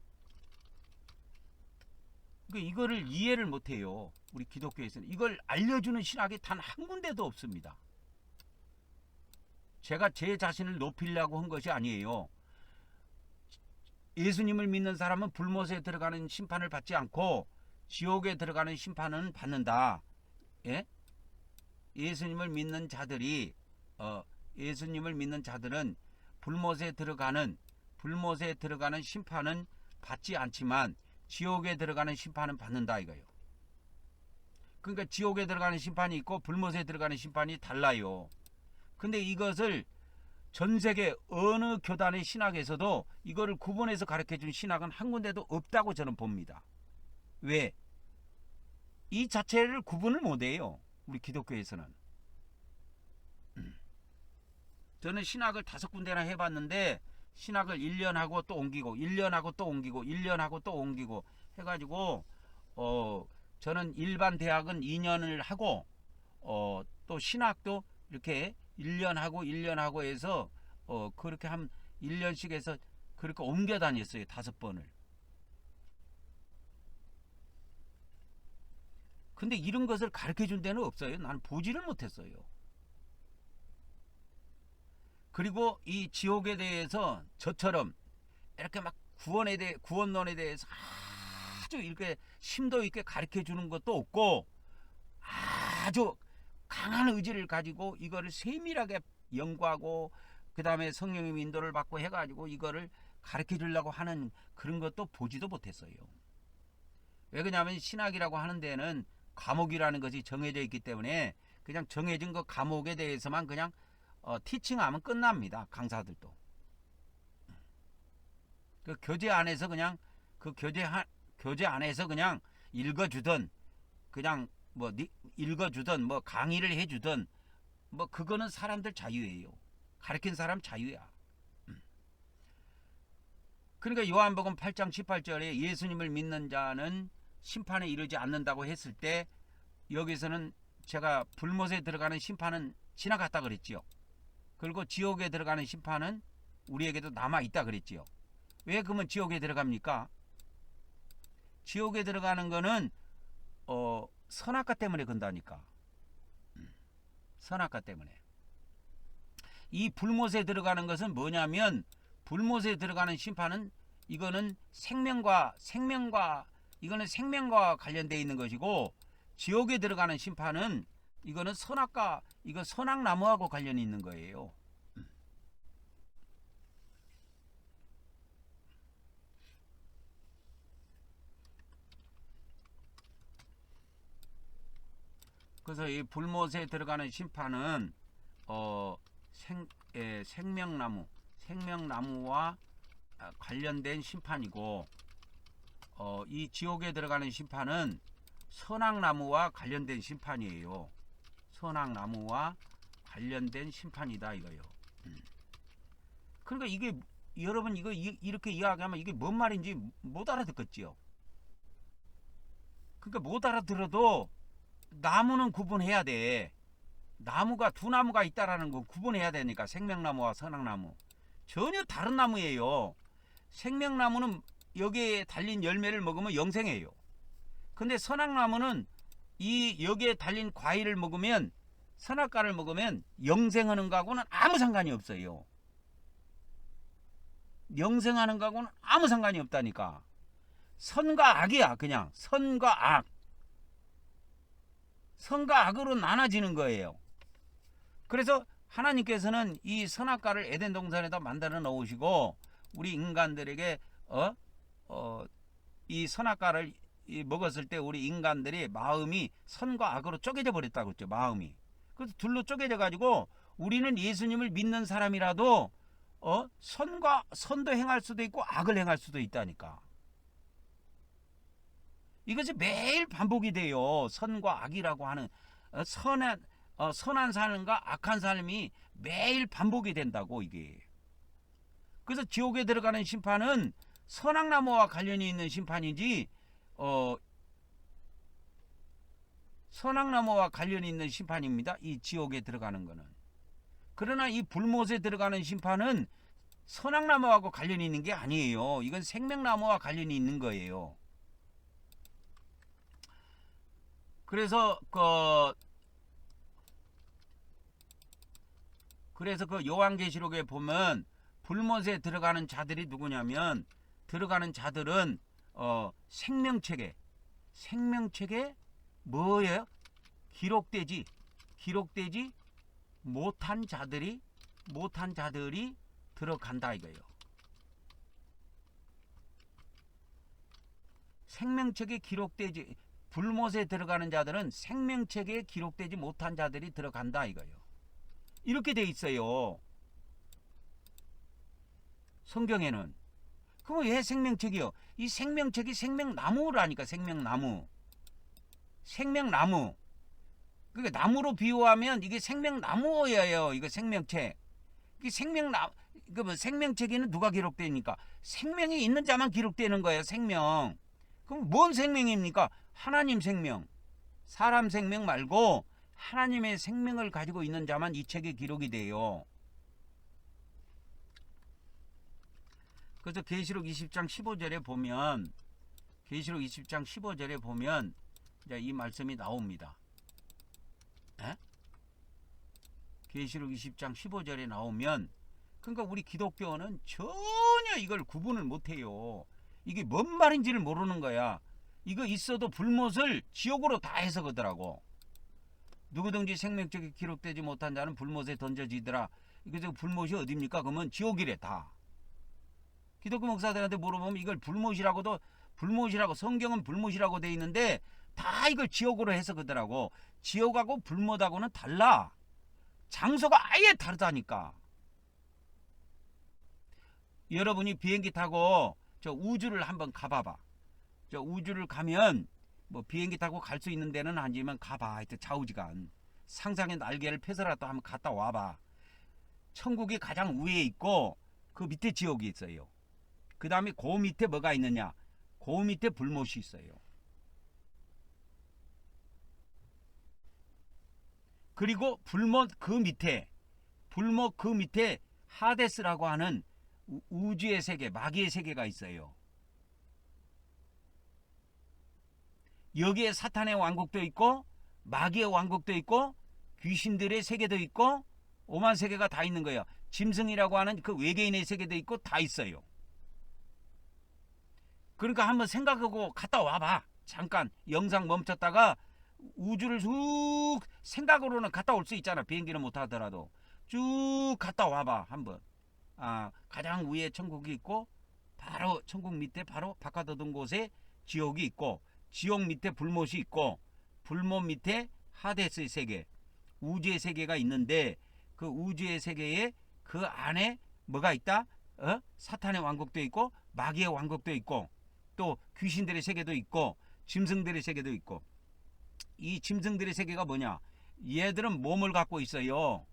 그러니까 이거를 이해를 못해요. 우리 기독교에서는 이걸 알려주는 신학이 단 한 군데도 없습니다. 제가 제 자신을 높이려고 한 것이 아니에요. 예수님을 믿는 사람은 불못에 들어가는 심판을 받지 않고 지옥에 들어가는 심판은 받는다. 예? 예수님을 믿는 자들은 불못에 들어가는 심판은 받지 않지만 지옥에 들어가는 심판은 받는다 이거예요. 그러니까 지옥에 들어가는 심판이 있고 불못에 들어가는 심판이 달라요. 근데 이것을 전 세계 어느 교단의 신학에서도 이거를 구분해서 가르쳐준 신학은 한 군데도 없다고 저는 봅니다. 왜? 이 자체를 구분을 못해요. 우리 기독교에서는. 저는 신학을 5군데나 해봤는데 신학을 1년 하고 또 옮기고 1년 하고 또 옮기고 1년 하고 또 옮기고 해가지고 저는 일반 대학은 2년을 하고 또 신학도 이렇게 1년 하고 해서 그렇게 한 1년씩 해서 그렇게 옮겨 다녔어요. 5번을. 근데 이런 것을 가르쳐 준 데는 없어요. 나는 보지를 못했어요. 그리고 이 지옥에 대해서 저처럼 이렇게 막 구원론에 대해서 아주 이렇게 심도 있게 가르쳐 주는 것도 없고, 아주 강한 의지를 가지고 이거를 세밀하게 연구하고 그 다음에 성령의 인도를 받고 해가지고 이거를 가르쳐 주려고 하는 그런 것도 보지도 못했어요. 왜 그러냐면 신학이라고 하는 데는 과목이라는 것이 정해져 있기 때문에 그냥 정해진 그 과목에 대해서만 그냥 티칭하면 끝납니다. 강사들도. 그 교재 안에서 그냥 교재 안에서 그냥 읽어주든 그냥 뭐 읽어주든 뭐 강의를 해주든 뭐 그거는 사람들 자유예요. 가르친 사람 자유야. 그러니까 요한복음 8장 18절에 예수님을 믿는 자는 심판에 이르지 않는다고 했을 때 여기서는 제가 불못에 들어가는 심판은 지나갔다 그랬지요. 그리고 지옥에 들어가는 심판은 우리에게도 남아있다 그랬지요. 왜 그러면 지옥에 들어갑니까? 지옥에 들어가는 거는 선악과 때문에 건다니까. 선악과 때문에. 이 불못에 들어가는 것은 뭐냐면 불못에 들어가는 심판은 이거는 생명과 관련되어 있는 것이고, 지옥에 들어가는 심판은 이거는 선악나무하고 관련이 있는 거예요. 그래서 이 불못에 들어가는 심판은 생명나무와 관련된 심판이고, 이 지옥에 들어가는 심판은 선악나무와 관련된 심판이에요. 선악나무와 관련된 심판이다 이거요. 그러니까 이게 여러분 이거 이렇게 이야기하면 이게 뭔 말인지 못 알아듣겠지요. 그러니까 못 알아들어도 나무는 구분해야 돼. 나무가 두 나무가 있다라는 거 구분해야 되니까. 생명나무와 선악나무 전혀 다른 나무예요. 생명나무는 여기에 달린 열매를 먹으면 영생해요. 근데 선악나무는 이 여기에 달린 과일을 먹으면, 선악과를 먹으면 영생하는 거하고는 아무 상관이 없어요. 영생하는 거하고는 아무 상관이 없다니까. 선과 악이야. 그냥 선과 악, 선과 악으로 나눠지는 거예요. 그래서 하나님께서는 이 선악과를 에덴 동산에다 만들어 놓으시고 우리 인간들에게 이 선악과를 먹었을 때 우리 인간들이 마음이 선과 악으로 쪼개져 버렸다고 했죠. 마음이. 그래서 둘로 쪼개져 가지고 우리는 예수님을 믿는 사람이라도 선도 행할 수도 있고 악을 행할 수도 있다니까. 이것이 매일 반복이 돼요. 선과 악이라고 하는 선한 삶과 악한 삶이 매일 반복이 된다고 이게. 그래서 지옥에 들어가는 심판은 선악나무와 관련이 있는 심판이지 선악나무와 관련이 있는 심판입니다. 이 지옥에 들어가는 거는. 그러나 이 불못에 들어가는 심판은 선악나무하고 관련이 있는 게 아니에요. 이건 생명나무와 관련이 있는 거예요. 그래서 그 요한계시록에 보면 불못에 들어가는 자들이 누구냐면, 들어가는 자들은 생명책에 뭐예요? 기록되지 못한 자들이 들어간다 이거예요. 생명책에 기록되지, 불못에 들어가는 자들은 생명책에 기록되지 못한 자들이 들어간다 이거예요. 이렇게 돼 있어요. 성경에는. 그럼 왜 생명책이요? 이 생명책이 생명나무라니까. 생명나무. 그러니까 나무로 비유하면 이게 생명나무예요. 이거 생명책. 이게 생명책에는 누가 기록되니까? 생명이 있는 자만 기록되는 거예요. 생명. 그럼 뭔 생명입니까? 하나님 생명. 사람 생명 말고 하나님의 생명을 가지고 있는 자만 이 책에 기록이 돼요. 그래서 계시록 20장 15절에 보면, 이제 이 말씀이 나옵니다. 계시록 20장 15절에 나오면, 그러니까 우리 기독교는 전혀 이걸 구분을 못해요. 이게 뭔 말인지를 모르는 거야. 이거 있어도 불못을 지옥으로 다 해석하더라고. 누구든지 생명책에 기록되지 못한 자는 불못에 던져지더라. 이거 불못이 어디입니까? 그러면 지옥이래 다. 기독교 목사들한테 물어보면 이걸 불못이라고, 성경은 불못이라고 돼 있는데 다 이걸 지옥으로 해석하더라고. 지옥하고 불못하고는 달라. 장소가 아예 다르다니까. 여러분이 비행기 타고 저 우주를 한번 가봐봐. 저 우주를 가면 뭐 비행기 타고 갈 수 있는 데는 아니지만 가봐. 하여튼 좌우지간 상상의 날개를 펴서라도 한번 갔다 와봐. 천국이 가장 위에 있고 그 밑에 지옥이 있어요. 그 다음에 그 밑에 뭐가 있느냐? 그 밑에 불못이 있어요. 그리고 불못 그 밑에 하데스라고 하는 우주의 세계, 마귀의 세계가 있어요. 여기에 사탄의 왕국도 있고 마귀의 왕국도 있고 귀신들의 세계도 있고 오만 세계가 다 있는 거예요. 짐승이라고 하는 그 외계인의 세계도 있고 다 있어요. 그러니까 한번 생각하고 갔다 와봐. 잠깐 영상 멈췄다가 우주를 쭉 생각으로는 갔다 올 수 있잖아. 비행기는 못 하더라도 쭉 갔다 와봐 한번. 가장 위에 천국이 있고 바로 천국 밑에 바로 바깥 어두운 곳에 지옥이 있고 지옥 밑에 불못이 있고 불못 밑에 하데스의 세계, 우주의 세계가 있는데 그 우주의 세계에 그 안에 뭐가 있다? 사탄의 왕국도 있고 마귀의 왕국도 있고 또 귀신들의 세계도 있고 짐승들의 세계도 있고. 이 짐승들의 세계가 뭐냐? 얘들은 몸을 갖고 있어요.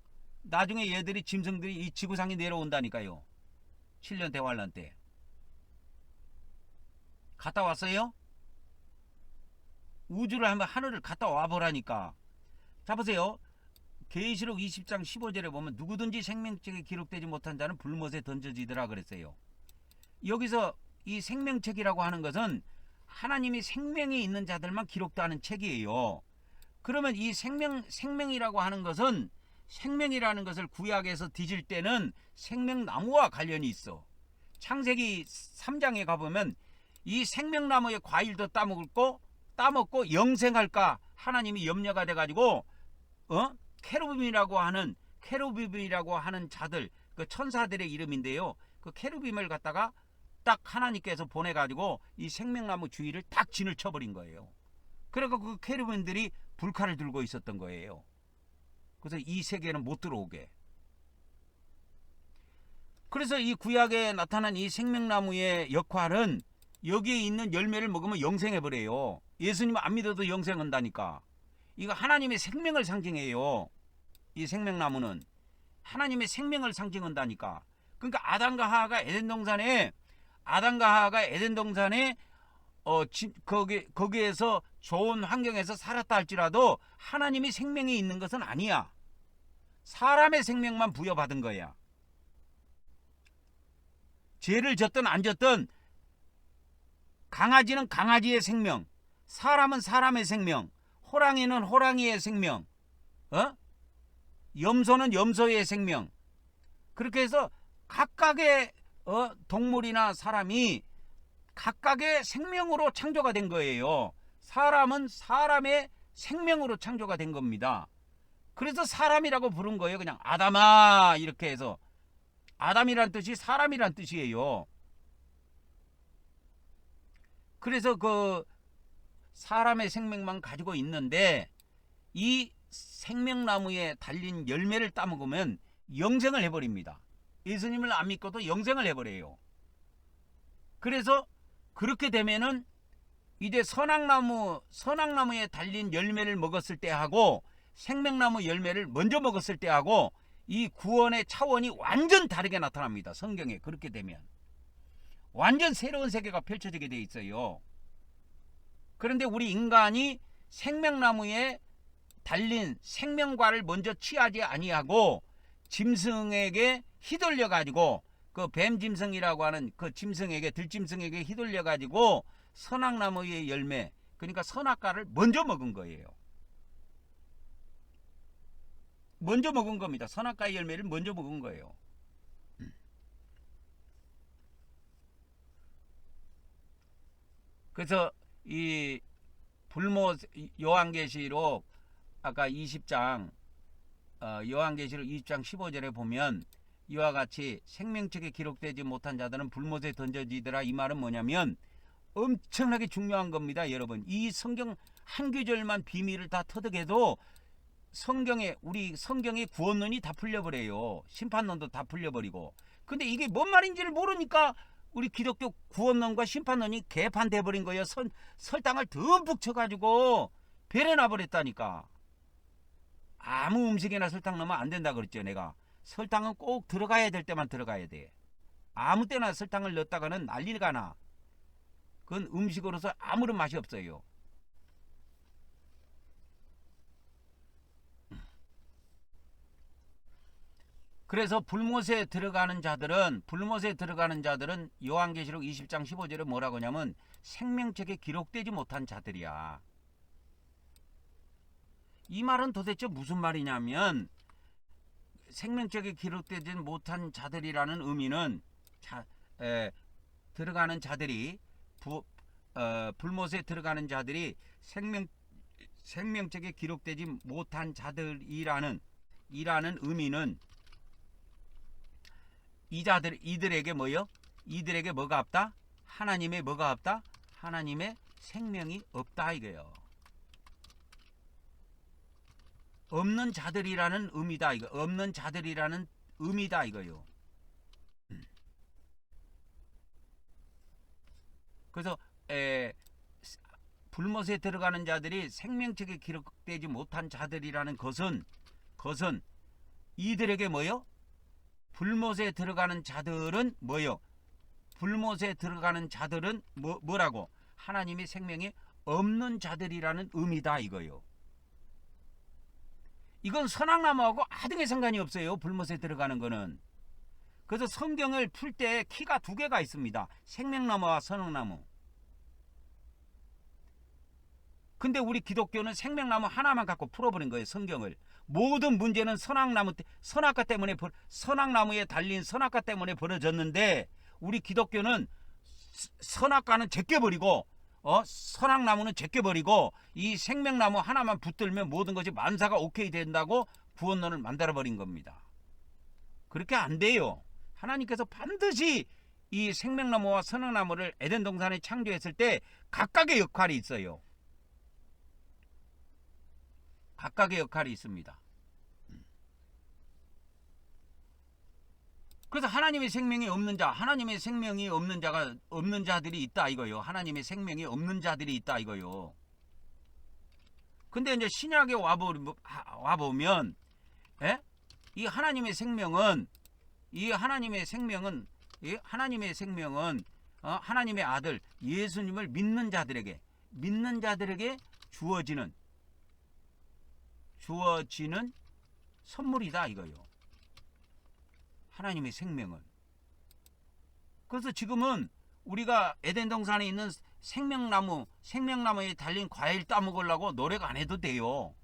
나중에 얘들이 짐승들이 이 지구상에 내려온다니까요. 7년 대환란 때. 갔다 왔어요? 우주를 한번 하늘을 갔다 와보라니까. 자 보세요. 계시록 20장 15절에 보면 누구든지 생명책에 기록되지 못한 자는 불못에 던져지더라 그랬어요. 여기서 이 생명책이라고 하는 것은 하나님이 생명이 있는 자들만 기록되는 책이에요. 그러면 이 생명이라고 하는 것은 생명이라는 것을 구약에서 뒤질 때는 생명나무와 관련이 있어. 창세기 3장에 가보면 이 생명나무의 과일도 따먹고 영생할까 하나님이 염려가 돼가지고 케루빔이라고 하는 자들, 그 천사들의 이름인데요. 그 케루빔을 갖다가 딱 하나님께서 보내가지고 이 생명나무 주위를 딱 진을 쳐버린 거예요. 그래서 그 케루빔들이 불칼을 들고 있었던 거예요. 그래서 이 세계는 못 들어오게. 그래서 이 구약에 나타난 이 생명나무의 역할은 여기에 있는 열매를 먹으면 영생해버려요. 예수님 안 믿어도 영생한다니까. 이거 하나님의 생명을 상징해요. 이 생명나무는 하나님의 생명을 상징한다니까. 그러니까 아담과 하하가 에덴 동산에 거기에서 좋은 환경에서 살았다 할지라도 하나님이 생명이 있는 것은 아니야. 사람의 생명만 부여받은 거야. 죄를 졌든 안 졌든 강아지는 강아지의 생명, 사람은 사람의 생명, 호랑이는 호랑이의 생명, 염소는 염소의 생명. 그렇게 해서 각각의 동물이나 사람이 각각의 생명으로 창조가 된 거예요. 사람은 사람의 생명으로 창조가 된 겁니다. 그래서 사람이라고 부른 거예요. 그냥 아담아 이렇게 해서. 아담이란 뜻이 사람이란 뜻이에요. 그래서 그 사람의 생명만 가지고 있는데 이 생명나무에 달린 열매를 따먹으면 영생을 해버립니다. 예수님을 안 믿고도 영생을 해버려요. 그래서 그렇게 되면은 이제 선악나무에 달린 열매를 먹었을 때하고 생명나무 열매를 먼저 먹었을 때하고 이 구원의 차원이 완전 다르게 나타납니다. 성경에 그렇게 되면 완전 새로운 세계가 펼쳐지게 돼 있어요. 그런데 우리 인간이 생명나무에 달린 생명과를 먼저 취하지 아니하고 짐승에게 휘둘려 가지고 그 뱀짐승이라고 하는 그 짐승에게 들짐승에게 휘둘려 가지고 선악나무의 열매, 그러니까 선악과를 먼저 먹은 거예요. 먼저 먹은 겁니다. 선악과의 열매를 먼저 먹은 거예요. 그래서 이 요한계시록 아까 20장 요한계시록 20장 15절에 보면 이와 같이 생명책에 기록되지 못한 자들은 불못에 던져지더라. 이 말은 뭐냐면 엄청나게 중요한 겁니다. 여러분, 이 성경 한 구절만 비밀을 다 터득해도 우리 성경의 구원론이 다 풀려버려요. 심판론도 다 풀려버리고. 근데 이게 뭔 말인지를 모르니까 우리 기독교 구원론과 심판론이 개판돼 버린 거예요. 설탕을 듬뿍 쳐가지고 배려놔 버렸다니까. 아무 음식에나 설탕 넣으면 안 된다 그랬죠. 내가 설탕은 꼭 들어가야 될 때만 들어가야 돼. 아무 때나 설탕을 넣었다가는 난리가 나. 그건 음식으로서 아무런 맛이 없어요. 그래서 불못에 들어가는 자들은 요한계시록 20장 15절에 뭐라고 하냐면 생명책에 기록되지 못한 자들이야. 이 말은 도대체 무슨 말이냐면 생명책에 기록되지 못한 자들이라는 의미는 들어가는 자들이 불못에 들어가는 자들이 생명책에 기록되지 못한 자들이라는 의미는 이들에게 뭐요? 이들에게 뭐가 없다? 하나님의 뭐가 없다? 하나님의 생명이 없다 이거예요. 없는 자들이라는 의미다. 이거 없는 자들이라는 의미다 이거요. 그래서 불못에 들어가는 자들이 생명책에 기록되지 못한 자들이라는 것은 이들에게 뭐요? 불못에 들어가는 자들은 뭐요? 불못에 들어가는 자들은 뭐라고? 하나님의 생명이 없는 자들이라는 의미다 이거요. 이건 선악나무하고 아등의 상관이 없어요. 불못에 들어가는 거는. 그래서 성경을 풀 때 키가 두 개가 있습니다. 생명나무와 선악나무. 근데 우리 기독교는 생명나무 하나만 갖고 풀어버린 거예요. 성경을. 모든 문제는 선악과 때문에 선악나무에 달린 선악과 때문에 벌어졌는데 우리 기독교는 선악과는 제껴버리고 선악나무는 제껴버리고 이 생명나무 하나만 붙들면 모든 것이 만사가 오케이 된다고 구원론을 만들어버린 겁니다. 그렇게 안 돼요. 하나님께서 반드시 이 생명나무와 선악나무를 에덴 동산에 창조했을 때 각각의 역할이 있어요. 각각의 역할이 있습니다. 그래서 하나님의 생명이 없는 자, 하나님의 생명이 없는 자들이 있다 이거요. 하나님의 생명이 없는 자들이 있다 이거요. 근데 이제 신약에 와보면, 이 하나님의 생명은 하나님의 아들 예수님을 믿는 자들에게 주어지는 선물이다 이거요. 하나님의 생명은. 그래서 지금은 우리가 에덴 동산에 있는 생명나무에 달린 과일 따먹으려고 노력 안 해도 돼요.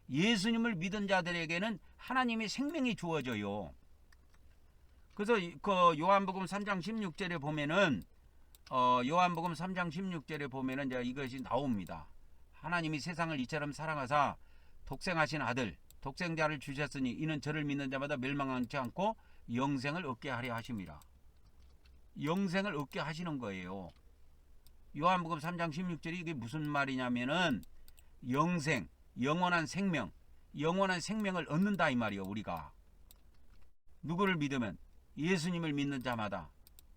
예수님을 믿은 자들에게는 하나님의 생명이 주어져요. 그래서 그 요한복음 3장 16절에 보면은 요한복음 3장 16절에 보면은 이제 이것이 나옵니다. 하나님이 세상을 이처럼 사랑하사 독생하신 아들 독생자를 주셨으니 이는 저를 믿는 자마다 멸망하지 않고 영생을 얻게 하려 하심이라. 영생을 얻게 하시는 거예요. 요한복음 3장 16절이 이게 무슨 말이냐면은 영생, 영원한 생명을 얻는다 이 말이요. 우리가 누구를 믿으면 예수님을 믿는 자마다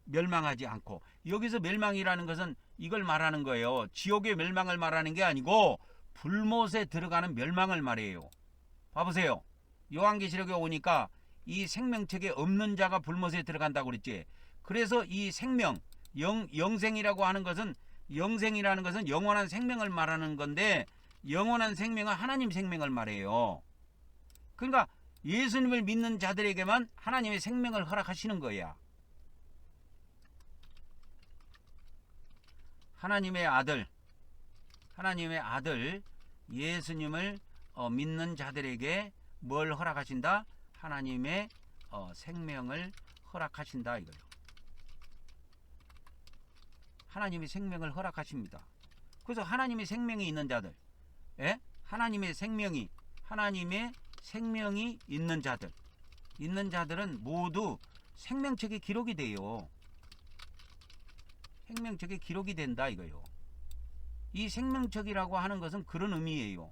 멸망하지 않고, 여기서 멸망이라는 것은 이걸 말하는 거예요. 지옥의 멸망을 말하는 게 아니고 불못에 들어가는 멸망을 말해요. 봐보세요. 요한계시록에 오니까 이 생명책에 없는 자가 불못에 들어간다고 그랬지. 그래서 이 생명, 영생이라고 하는 것은, 영생이라는 것은 영원한 생명을 말하는 건데, 영원한 생명은 하나님 생명을 말해요. 그러니까 예수님을 믿는 자들에게만 하나님의 생명을 허락하시는 거야. 하나님의 아들 예수님을 믿는 자들에게 뭘 허락하신다? 하나님의 생명을 허락하신다 이거예요. 하나님의 생명을 허락하십니다. 그래서 하나님의 생명이 있는 자들, 하나님의 생명이 있는 자들은 모두 생명책에 기록이 돼요. 생명책에 기록이 된다 이거예요. 이 생명책이라고 하는 것은 그런 의미예요.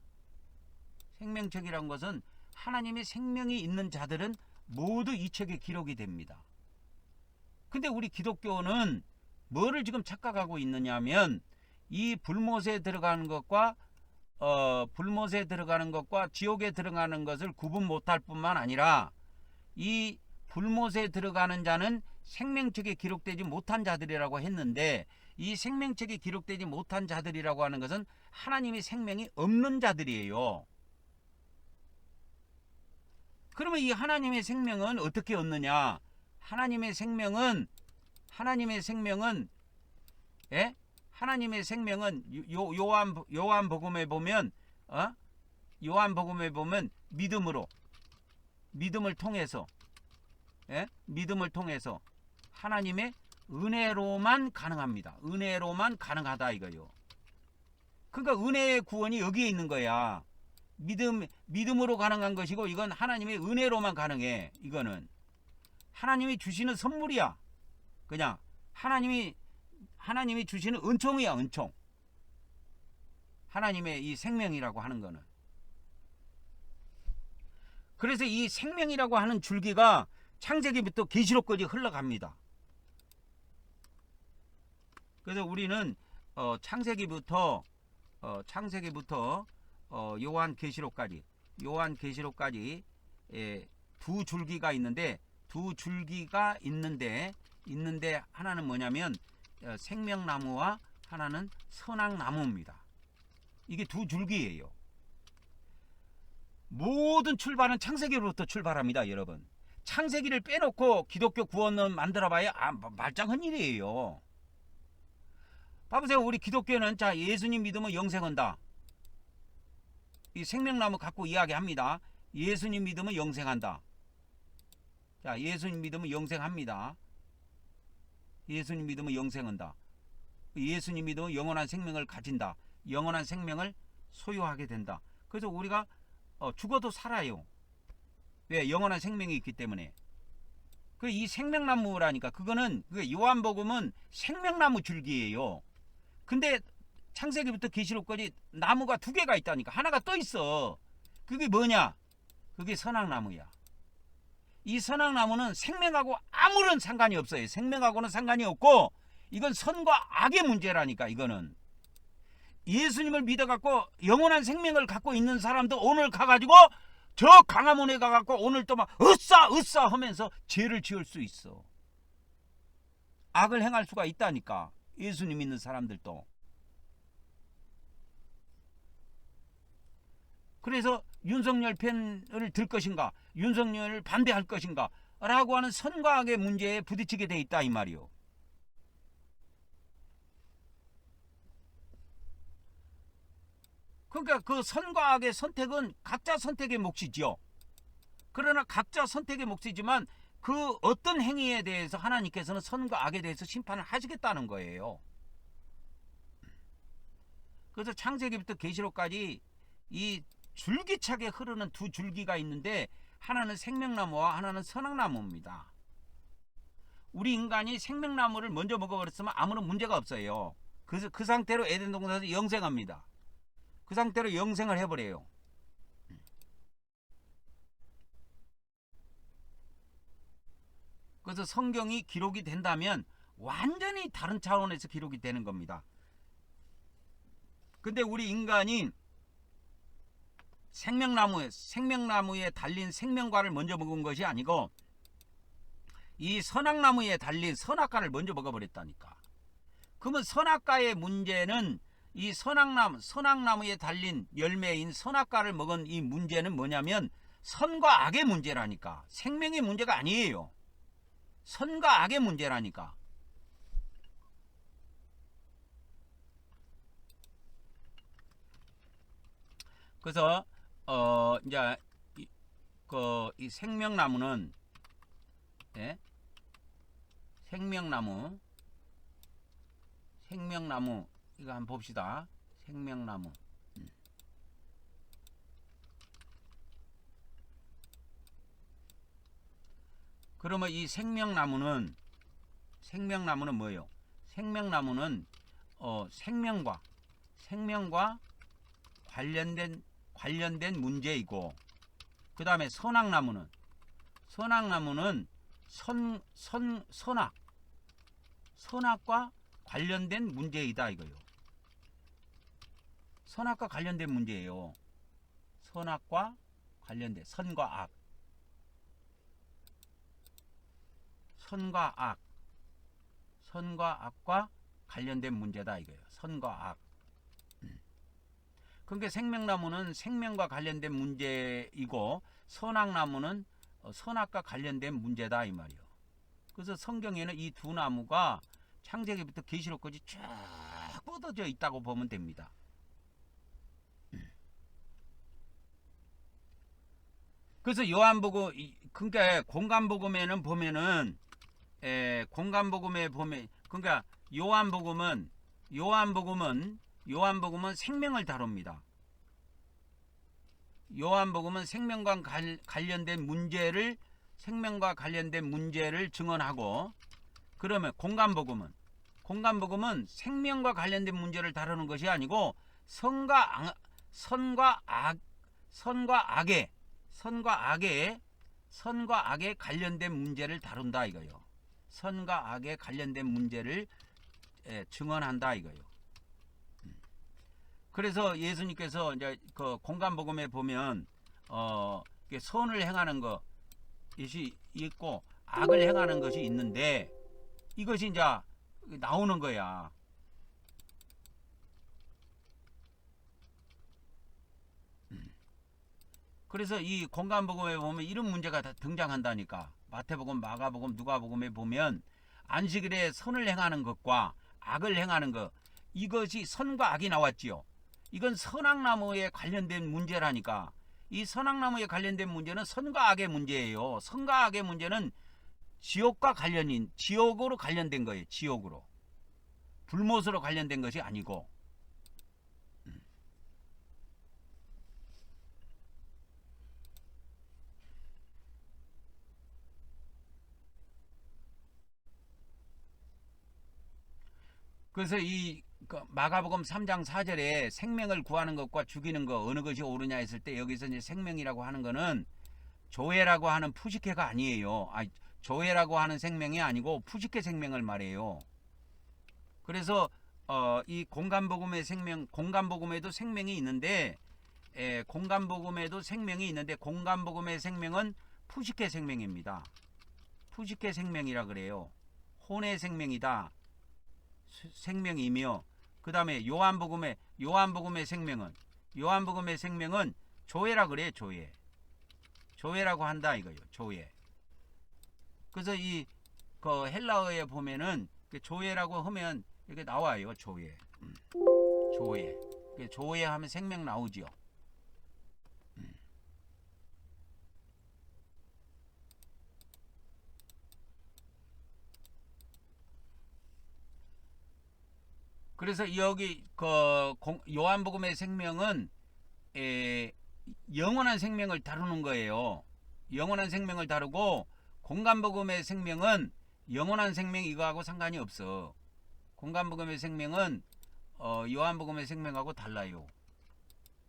생명책이라는 것은 하나님의 생명이 있는 자들은 모두 이 책에 기록이 됩니다. 근데 우리 기독교는 뭐를 지금 착각하고 있느냐면, 이 불못에 들어가는 것과 지옥에 들어가는 것을 구분 못할 뿐만 아니라, 이 불못에 들어가는 자는 생명책에 기록되지 못한 자들이라고 했는데, 이 생명책에 기록되지 못한 자들이라고 하는 것은 하나님의 생명이 없는 자들이에요. 그러면 이 하나님의 생명은 어떻게 얻느냐? 하나님의 생명은 요한복음에 보면 믿음을 통해서 하나님의 은혜로만 가능합니다. 은혜로만 가능하다 이거요. 그러니까 은혜의 구원이 여기에 있는 거야. 믿음으로 가능한 것이고, 이건 하나님의 은혜로만 가능해. 이거는 하나님이 주시는 선물이야. 그냥 하나님이 주시는 은총이야. 은총. 하나님의 이 생명이라고 하는 거는. 그래서 이 생명이라고 하는 줄기가 창세기부터 계시록까지 흘러갑니다. 그래서 우리는 창세기부터 요한계시록까지 두 줄기가 있는데 하나는 뭐냐면 생명나무와 하나는 선악나무입니다. 이게 두 줄기예요. 모든 출발은 창세기로부터 출발합니다, 여러분. 창세기를 빼놓고 기독교 구원론 만들어봐야 말짱한 일이에요. 봐보세요. 우리 기독교는 자 예수님 믿으면 영생한다. 이 생명나무 갖고 이야기합니다. 예수님 믿으면 영생한다. 자, 예수님 믿으면 영생합니다. 예수님 믿으면 영생한다. 예수님 믿으면 영원한 생명을 가진다. 영원한 생명을 소유하게 된다. 그래서 우리가 죽어도 살아요. 왜? 영원한 생명이 있기 때문에. 그 이 생명나무라니까 그거는 요한복음은 생명나무 줄기예요. 근데 창세기부터 계시록까지 나무가 두 개가 있다니까. 하나가 또 있어. 그게 뭐냐? 그게 선악나무야. 이 선악나무는 생명하고 아무런 상관이 없어요. 생명하고는 상관이 없고 이건 선과 악의 문제라니까. 이거는 예수님을 믿어갖고 영원한 생명을 갖고 있는 사람도 오늘 가가지고 저 강화문에 가갖고 오늘 또 막 으싸 하면서 죄를 지을 수 있어. 악을 행할 수가 있다니까. 예수님 믿는 사람들도. 그래서 윤석열 편을 들 것인가, 윤석열을 반대할 것인가 라고 하는 선과 악의 문제에 부딪히게 돼 있다 이 말이요. 그러니까 그 선과 악의 선택은 각자 선택의 몫이지요. 그러나 각자 선택의 몫이지만 그 어떤 행위에 대해서 하나님께서는 선과 악에 대해서 심판을 하시겠다는 거예요. 그래서 창세기부터 계시록까지 이 줄기차게 흐르는 두 줄기가 있는데 하나는 생명나무와 하나는 선악나무입니다. 우리 인간이 생명나무를 먼저 먹어버렸으면 아무런 문제가 없어요. 그래서 그 상태로 에덴 동산에서 영생합니다. 그 상태로 영생을 해버려요. 그래서 성경이 기록이 된다면 완전히 다른 차원에서 기록이 되는 겁니다. 근데 우리 인간이 생명나무에 달린 생명과를 먼저 먹은 것이 아니고 이 선악나무에 달린 선악과를 먼저 먹어버렸다니까. 그러면 선악과의 문제는 이 선악나무에 달린 열매인 선악과를 먹은 이 문제는 뭐냐면 선과 악의 문제라니까. 생명의 문제가 아니에요. 선과 악의 문제라니까. 그래서 이제 이 생명나무는 생명나무 이거 한번 봅시다. 생명나무. 그러면 이 생명나무는 뭐예요? 생명나무는 생명과 관련된 문제이고, 그 다음에 선악과 관련된 문제이다 이거요. 선악과 관련된 문제예요. 선악과 관련된 선과 악과 관련된 문제다 이거예요. 선과 악. 그러니까 생명나무는 생명과 관련된 문제이고 선악나무는 선악과 관련된 문제다 이 말이요. 그래서 성경에는 이 두 나무가 창세기부터 계시록까지 쫙 뻗어져 있다고 보면 됩니다. 그래서 요한복음, 그러니까 공간복음에는 보면은 공간복음에 보면, 그러니까 요한복음은 생명을 다룹니다. 요한복음은 생명과 관련된 문제를 증언하고, 그러면 공간복음은 생명과 관련된 문제를 다루는 것이 아니고 선과 선과 악에 관련된 문제를 다룬다 이거요. 선과 악에 관련된 문제를 증언한다 이거요. 그래서 예수님께서 이제 그 공간복음에 보면 선을 행하는 것이 있고 악을 행하는 것이 있는데 이것이 이제 나오는 거야. 그래서 이 공간복음에 보면 이런 문제가 다 등장한다니까. 마태복음, 마가복음, 누가복음에 보면 안식일에 선을 행하는 것과 악을 행하는 것, 이것이 선과 악이 나왔지요. 이건 선악나무에 관련된 문제라니까. 이 선악나무에 관련된 문제는 선과 악의 문제예요. 선과 악의 문제는 지옥으로 관련된 거예요. 지옥으로. 불못으로 관련된 것이 아니고. 그래서 이 마가복음 3장 4절에 생명을 구하는 것과 죽이는 것 어느 것이 옳으냐 했을 때 여기서 이제 생명이라고 하는 거는 조회라고 하는 푸시케가 아니에요. 조회라고 하는 생명이 아니고 푸시케 생명을 말해요. 그래서 이 공간복음의 생명, 공간복음에도 생명이 있는데 공간복음의 생명은 푸시케 생명입니다. 푸시케 생명이라 그래요. 혼의 생명이다. 생명이며 그 다음에 요한복음의 생명은 조회라 그래. 조회라고 한다 이거요. 조회. 그래서 이 헬라어에 보면은 조회라고 하면 이렇게 나와요. 조회. 조회하면 생명 나오죠. 그래서 여기 요한복음의 생명은 영원한 생명을 다루는 거예요. 영원한 생명을 다루고 공간복음의 생명은 영원한 생명 이거하고 상관이 없어. 공간복음의 생명은 요한복음의 생명하고 달라요.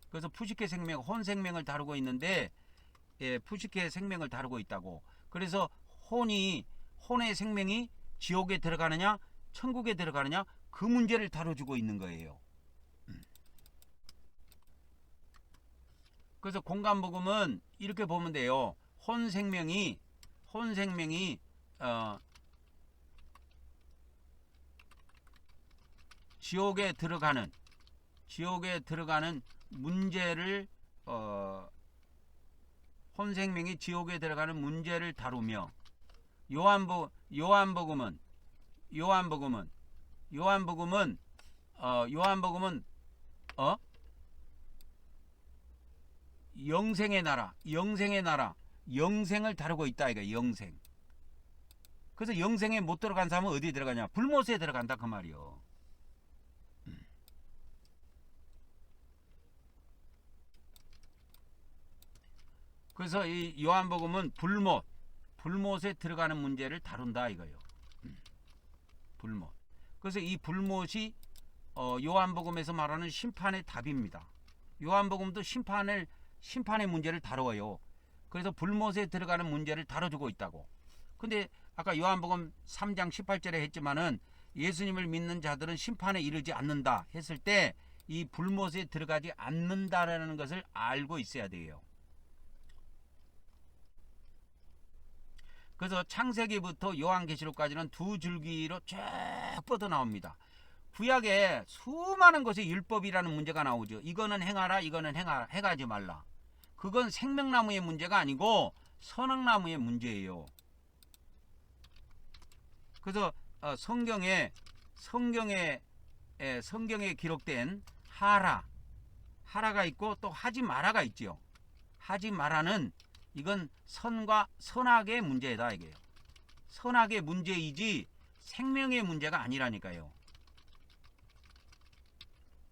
그래서 푸시케 생명, 혼 생명을 다루고 있는데 푸시케 생명을 다루고 있다고. 그래서 혼의 생명이 지옥에 들어가느냐 천국에 들어가느냐 그 문제를 다뤄주고 있는 거예요. 그래서 공간복음은 이렇게 보면 돼요. 혼 생명이 지옥에 들어가는 문제를 혼 생명이 지옥에 들어가는 문제를 다루며 요한복음은 영생의 나라, 영생을 다루고 있다 이거. 영생. 그래서 영생에 못 들어간 사람은 어디에 들어가냐? 불못에 들어간다 그 말이요. 그래서 이 요한복음은 불못에 들어가는 문제를 다룬다 이거요. 불못. 그래서 이 불못이 요한복음에서 말하는 심판의 답입니다. 요한복음도 심판의 문제를 다루어요. 그래서 불못에 들어가는 문제를 다뤄주고 있다고. 근데 아까 요한복음 3장 18절에 했지만은 예수님을 믿는 자들은 심판에 이르지 않는다 했을 때 이 불못에 들어가지 않는다라는 것을 알고 있어야 돼요. 그래서 창세기부터 요한계시록까지는 두 줄기로 쫙 뻗어 나옵니다. 구약에 수많은 것이 율법이라는 문제가 나오죠. 이거는 행하라, 이거는 행하지 말라. 그건 생명나무의 문제가 아니고 선악나무의 문제예요. 그래서 성경에 기록된 하라가 있고 또 하지 마라가 있죠. 하지 마라는 이건 선악의 문제다 이게요. 선악의 문제이지 생명의 문제가 아니라니까요.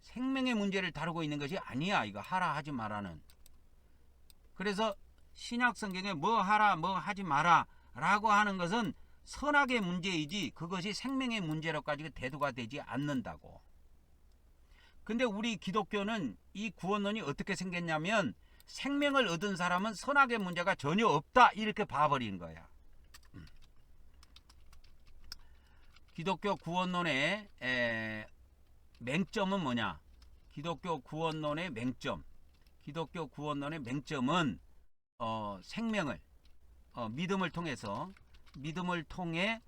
생명의 문제를 다루고 있는 것이 아니야. 이거 하라 하지 마라는. 그래서 신약 성경에 뭐 하라 뭐 하지 마라 라고 하는 것은 선악의 문제이지 그것이 생명의 문제로까지 대두가 되지 않는다고. 근데 우리 기독교는 이 구원론이 어떻게 생겼냐면 생명을 얻은 사람은 선악의 문제가 전혀 없다 이렇게 봐버린 거야. 기독교 구원론의 맹점은 뭐냐? 기독교 구원론의 맹점. 기독교 구원론의 맹점은 생명을 믿음을 통해서 믿음을 통해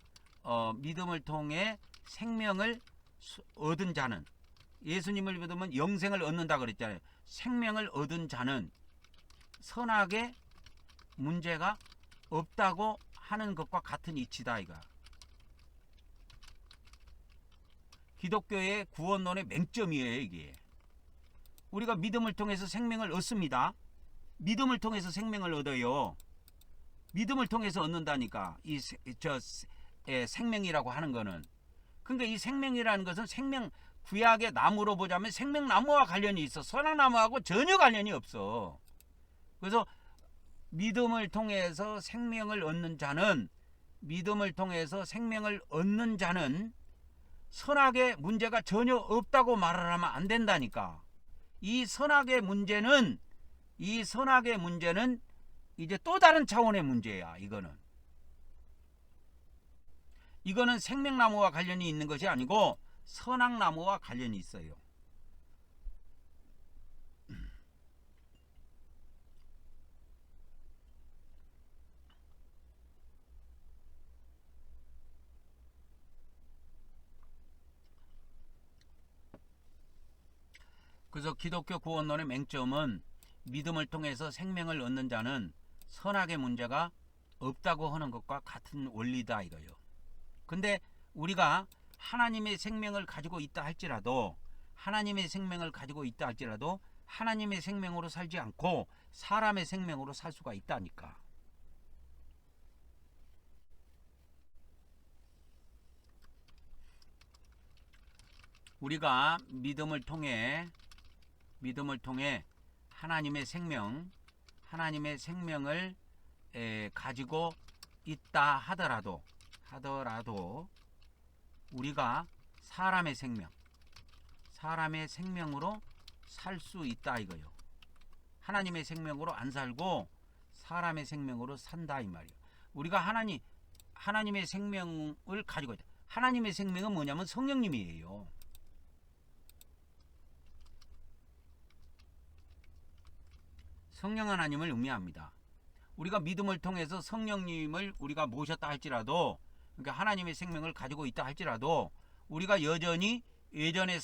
생명을 얻은 자는, 예수님을 믿으면 영생을 얻는다 그랬잖아요. 생명을 얻은 자는 선악의 문제가 없다고 하는 것과 같은 이치다 이가. 기독교의 구원론의 맹점이에요 이게. 우리가 믿음을 통해서 생명을 얻습니다. 믿음을 통해서 생명을 얻어요. 믿음을 통해서 얻는다니까. 생명이라고 하는 거는. 그러니까 이 생명이라는 것은 생명, 구약의 나무로 보자면 생명나무와 관련이 있어. 선악나무하고 전혀 관련이 없어. 그래서 믿음을 통해서 생명을 얻는 자는, 믿음을 통해서 생명을 얻는 자는 선악의 문제가 전혀 없다고 말을 하면 안 된다니까. 이 선악의 문제는 이제 또 다른 차원의 문제야. 이거는 생명나무와 관련이 있는 것이 아니고 선악나무와 관련이 있어요. 그래서 기독교 구원론의 맹점은 믿음을 통해서 생명을 얻는 자는 선악의 문제가 없다고 하는 것과 같은 원리다 이거요. 근데 우리가 하나님의 생명을 가지고 있다 할지라도 하나님의 생명으로 살지 않고 사람의 생명으로 살 수가 있다니까. 우리가 믿음을 통해 하나님의 생명을 가지고 있다 하더라도 우리가 사람의 생명으로 살 수 있다 이거요. 하나님의 생명으로 안 살고 사람의 생명으로 산다 이 말이에요. 우리가 하나님의 생명을 가지고 있다. 하나님의 생명은 뭐냐면 성령님이에요. 성령 하나님을 의미합니다. 우리가 믿음을 통해서 성령님을 우리가 모셨다 할지라도, 그러니까 하나님의 생명을 가지고 있다 할지라도 우리가 여전히 예전에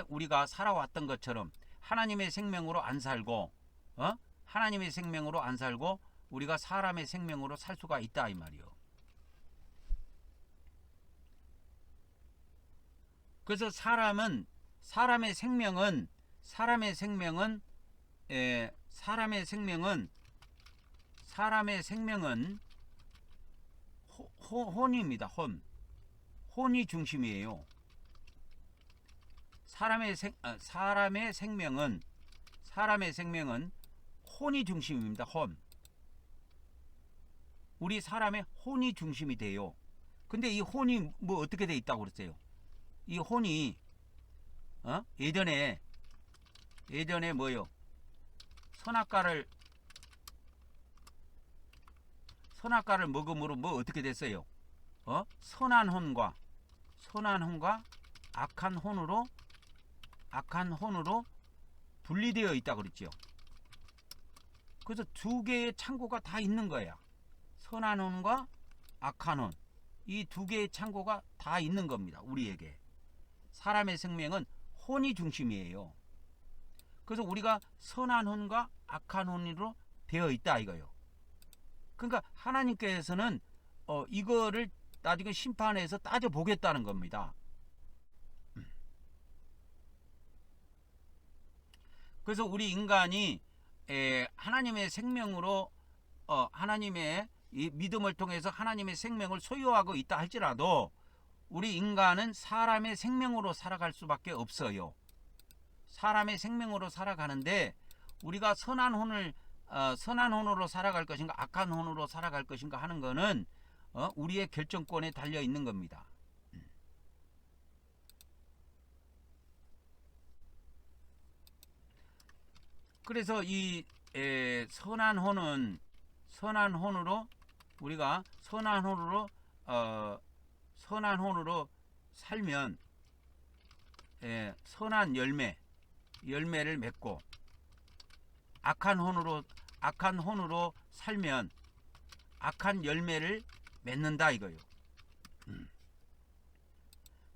우리가 살아왔던 것처럼 하나님의 생명으로 안 살고 우리가 사람의 생명으로 살 수가 있다 이 말이요. 그래서 사람의 생명은 혼입니다. 혼이 중심이에요. 사람의 생명은 혼이 중심입니다. 우리 사람의 혼이 중심이 돼요. 근데 이 혼이 뭐 어떻게 돼 있다고 그랬어요? 이 혼이 예전에 뭐요? 선악과를 먹음으로 뭐 어떻게 됐어요? 선한 혼과 악한 혼으로 분리되어 있다 그랬죠. 그래서 두 개의 창고가 다 있는 거야. 선한 혼과 악한 혼, 이 두 개의 창고가 다 있는 겁니다. 우리에게. 사람의 생명은 혼이 중심이에요. 그래서 우리가 선한 혼과 악한 혼으로 되어 있다 이거요. 그러니까 하나님께서는 이거를 나중에 심판에서 따져보겠다는 겁니다. 그래서 우리 인간이 하나님의 생명으로 하나님의 이 믿음을 통해서 하나님의 생명을 소유하고 있다 할지라도 우리 인간은 사람의 생명으로 살아갈 수밖에 없어요. 사람의 생명으로 살아가는데 우리가 선한 혼으로 살아갈 것인가 악한 혼으로 살아갈 것인가 하는 거는 우리의 결정권에 달려 있는 겁니다. 그래서 이 선한 혼으로 우리가 선한 혼으로 살면 선한 열매를 맺고, 악한 혼으로 살면 악한 열매를 맺는다 이거요.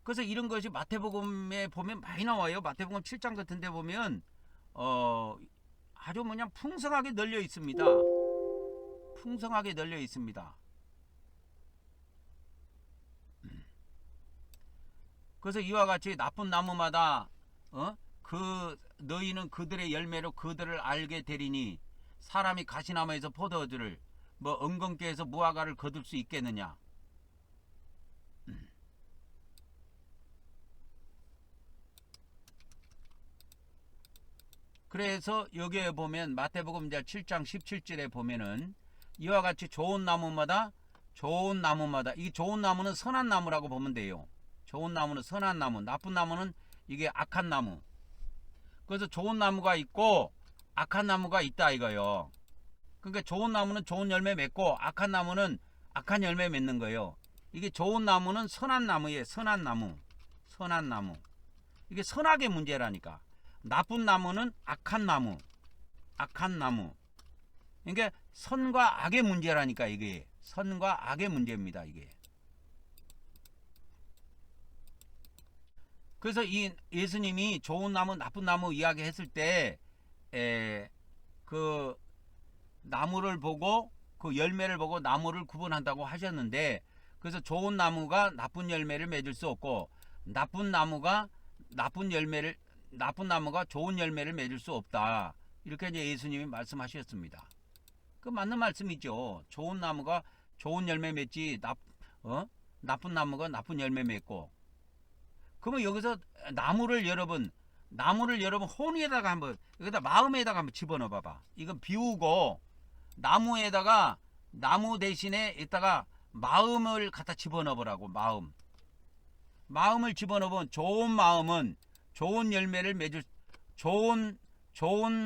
그래서 이런 것이 마태복음에 보면 많이 나와요. 마태복음 7장 같은 데 보면 아주 그냥 풍성하게 널려 있습니다. 풍성하게 널려 있습니다. 그래서 이와 같이 나쁜 나무마다 너희는 그들의 열매로 그들을 알게 되리니, 사람이 가시나무에서 포도주를 엉겅퀴에서 무화과를 거둘 수 있겠느냐. 그래서 여기에 보면 마태복음 7장 17절에 보면은 이와 같이 좋은 나무마다 이 좋은 나무는 선한 나무라고 보면 돼요. 좋은 나무는 선한 나무, 나쁜 나무는 이게 악한 나무. 그래서 좋은 나무가 있고 악한 나무가 있다 이거요. 그러니까 좋은 나무는 좋은 열매 맺고 악한 나무는 악한 열매 맺는 거예요. 이게 좋은 나무는 선한 나무예요. 선한 나무. 이게 선악의 문제라니까. 나쁜 나무는 악한 나무. 그러니까 선과 악의 문제라니까. 이게 선과 악의 문제입니다. 이게. 그래서 이 예수님이 좋은 나무 나쁜 나무 이야기했을 때 그 나무를 보고 그 열매를 보고 나무를 구분한다고 하셨는데, 그래서 좋은 나무가 나쁜 열매를 맺을 수 없고 나쁜 나무가 좋은 열매를 맺을 수 없다. 이렇게 이제 예수님이 말씀하셨습니다. 그 맞는 말씀이죠. 좋은 나무가 좋은 열매 맺지 나쁜 나무가 나쁜 열매 맺고. 그러면 여기서 나무를 여러분 혼에다가 한번, 여기다 마음에다가 한번 집어넣어 봐봐. 이건 비우고 나무 대신에 이따가 마음을 갖다 집어넣어 보라고. 마음을 집어넣으면 좋은 마음은 좋은 열매를 맺을, 좋은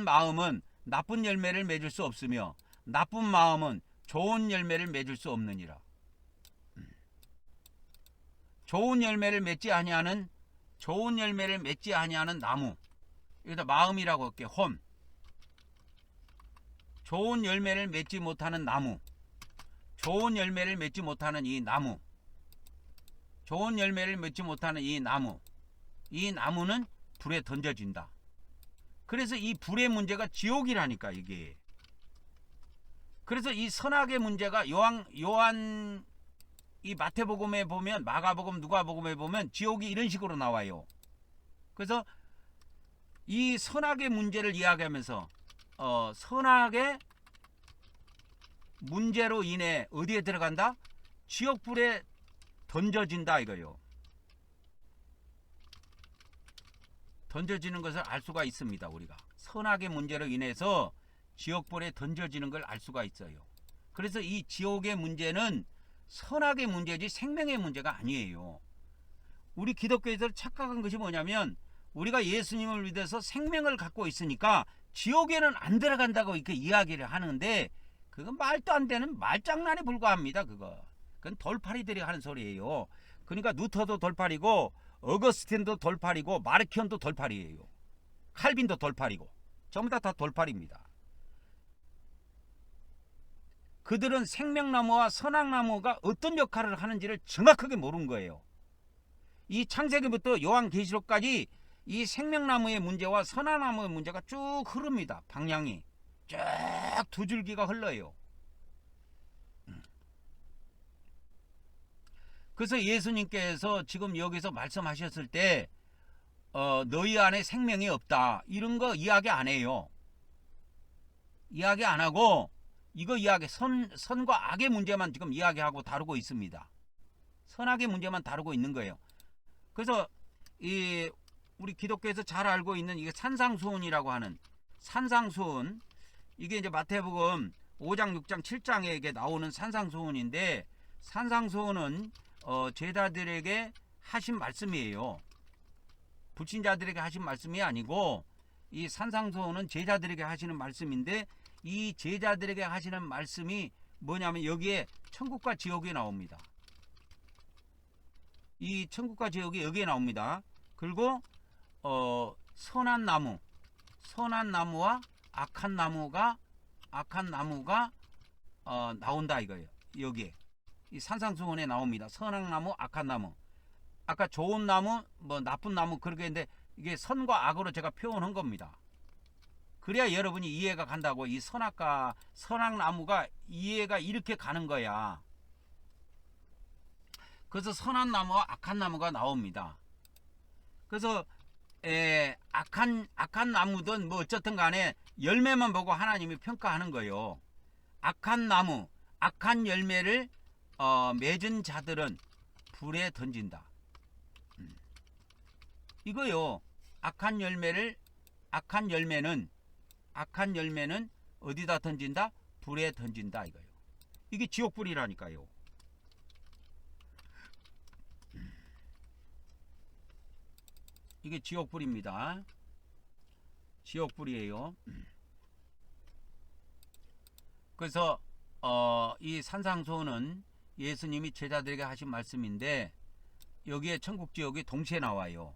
마음은 나쁜 열매를 맺을 수 없으며 나쁜 마음은 좋은 열매를 맺을 수 없느니라. 좋은 열매를 맺지 아니하는 나무, 여기다 마음이라고 할게. 혼. 좋은 열매를 맺지 못하는 나무, 좋은 열매를 맺지 못하는 이 나무, 이 나무는 불에 던져진다. 그래서 이 불의 문제가 지옥이라니까 이게. 그래서 이 선악의 문제가 요한 이 마태복음에 보면, 마가복음, 누가복음에 보면 지옥이 이런 식으로 나와요. 그래서 이 선악의 문제를 이야기하면서 선악의 문제로 인해 어디에 들어간다? 지옥불에 던져진다 이거요. 던져지는 것을 알 수가 있습니다. 우리가 선악의 문제로 인해서 지옥불에 던져지는 걸 알 수가 있어요. 그래서 이 지옥의 문제는 선악의 문제지 생명의 문제가 아니에요. 우리 기독교에서 착각한 것이 뭐냐면, 우리가 예수님을 믿어서 생명을 갖고 있으니까 지옥에는 안 들어간다고 이렇게 이야기를 하는데, 그건 말도 안 되는 말장난에 불과합니다. 그건 돌팔이들이 하는 소리예요. 그러니까 루터도 돌팔이고 어거스틴도 돌팔이고 마르키온도 돌팔이에요. 칼빈도 돌팔이고 전부 다 돌팔입니다. 그들은 생명나무와 선악나무가 어떤 역할을 하는지를 정확하게 모르는 거예요. 이 창세기부터 요한계시록까지 이 생명나무의 문제와 선악나무의 문제가 쭉 흐릅니다. 방향이 쫙 두 줄기가 흘러요. 그래서 예수님께서 지금 여기서 말씀하셨을 때 너희 안에 생명이 없다, 이런 거 이야기 안 해요. 이야기 안 하고 이거 이야기 선과 악의 문제만 지금 이야기하고 다루고 있습니다. 선악의 문제만 다루고 있는 거예요. 그래서 이 우리 기독교에서 잘 알고 있는 이게 산상수훈이라고 하는 산상수훈, 이게 이제 마태복음 5장, 6장, 7장에 나오는 산상수훈인데, 산상수훈은 제자들에게 하신 말씀이에요. 불신자들에게 하신 말씀이 아니고 이 산상수훈은 제자들에게 하시는 말씀인데 이 제자들에게 하시는 말씀이 뭐냐면 여기에 천국과 지옥이 나옵니다. 이 천국과 지옥이 여기에 나옵니다. 그리고 선한 나무와 악한 나무가 나온다 이거예요. 여기에 이 산상수훈에 나옵니다. 선한 나무, 악한 나무. 아까 좋은 나무, 뭐 나쁜 나무 그렇게 했는데 이게 선과 악으로 제가 표현한 겁니다. 그래야 여러분이 이해가 간다고. 이 선악과 선악나무가 이해가 이렇게 가는 거야. 그래서 선한 나무와 악한 나무가 나옵니다. 그래서 악한 나무든 뭐 어쨌든 간에 열매만 보고 하나님이 평가하는 거예요. 악한 나무, 악한 열매를 맺은 자들은 불에 던진다. 이거요. 악한 열매는 어디다 던진다? 불에 던진다 이거요. 이게 지옥불이라니까요. 이게 지옥불입니다. 지옥불이에요. 그래서 이 산상수훈은 예수님이 제자들에게 하신 말씀인데 여기에 천국 지옥이 동시에 나와요.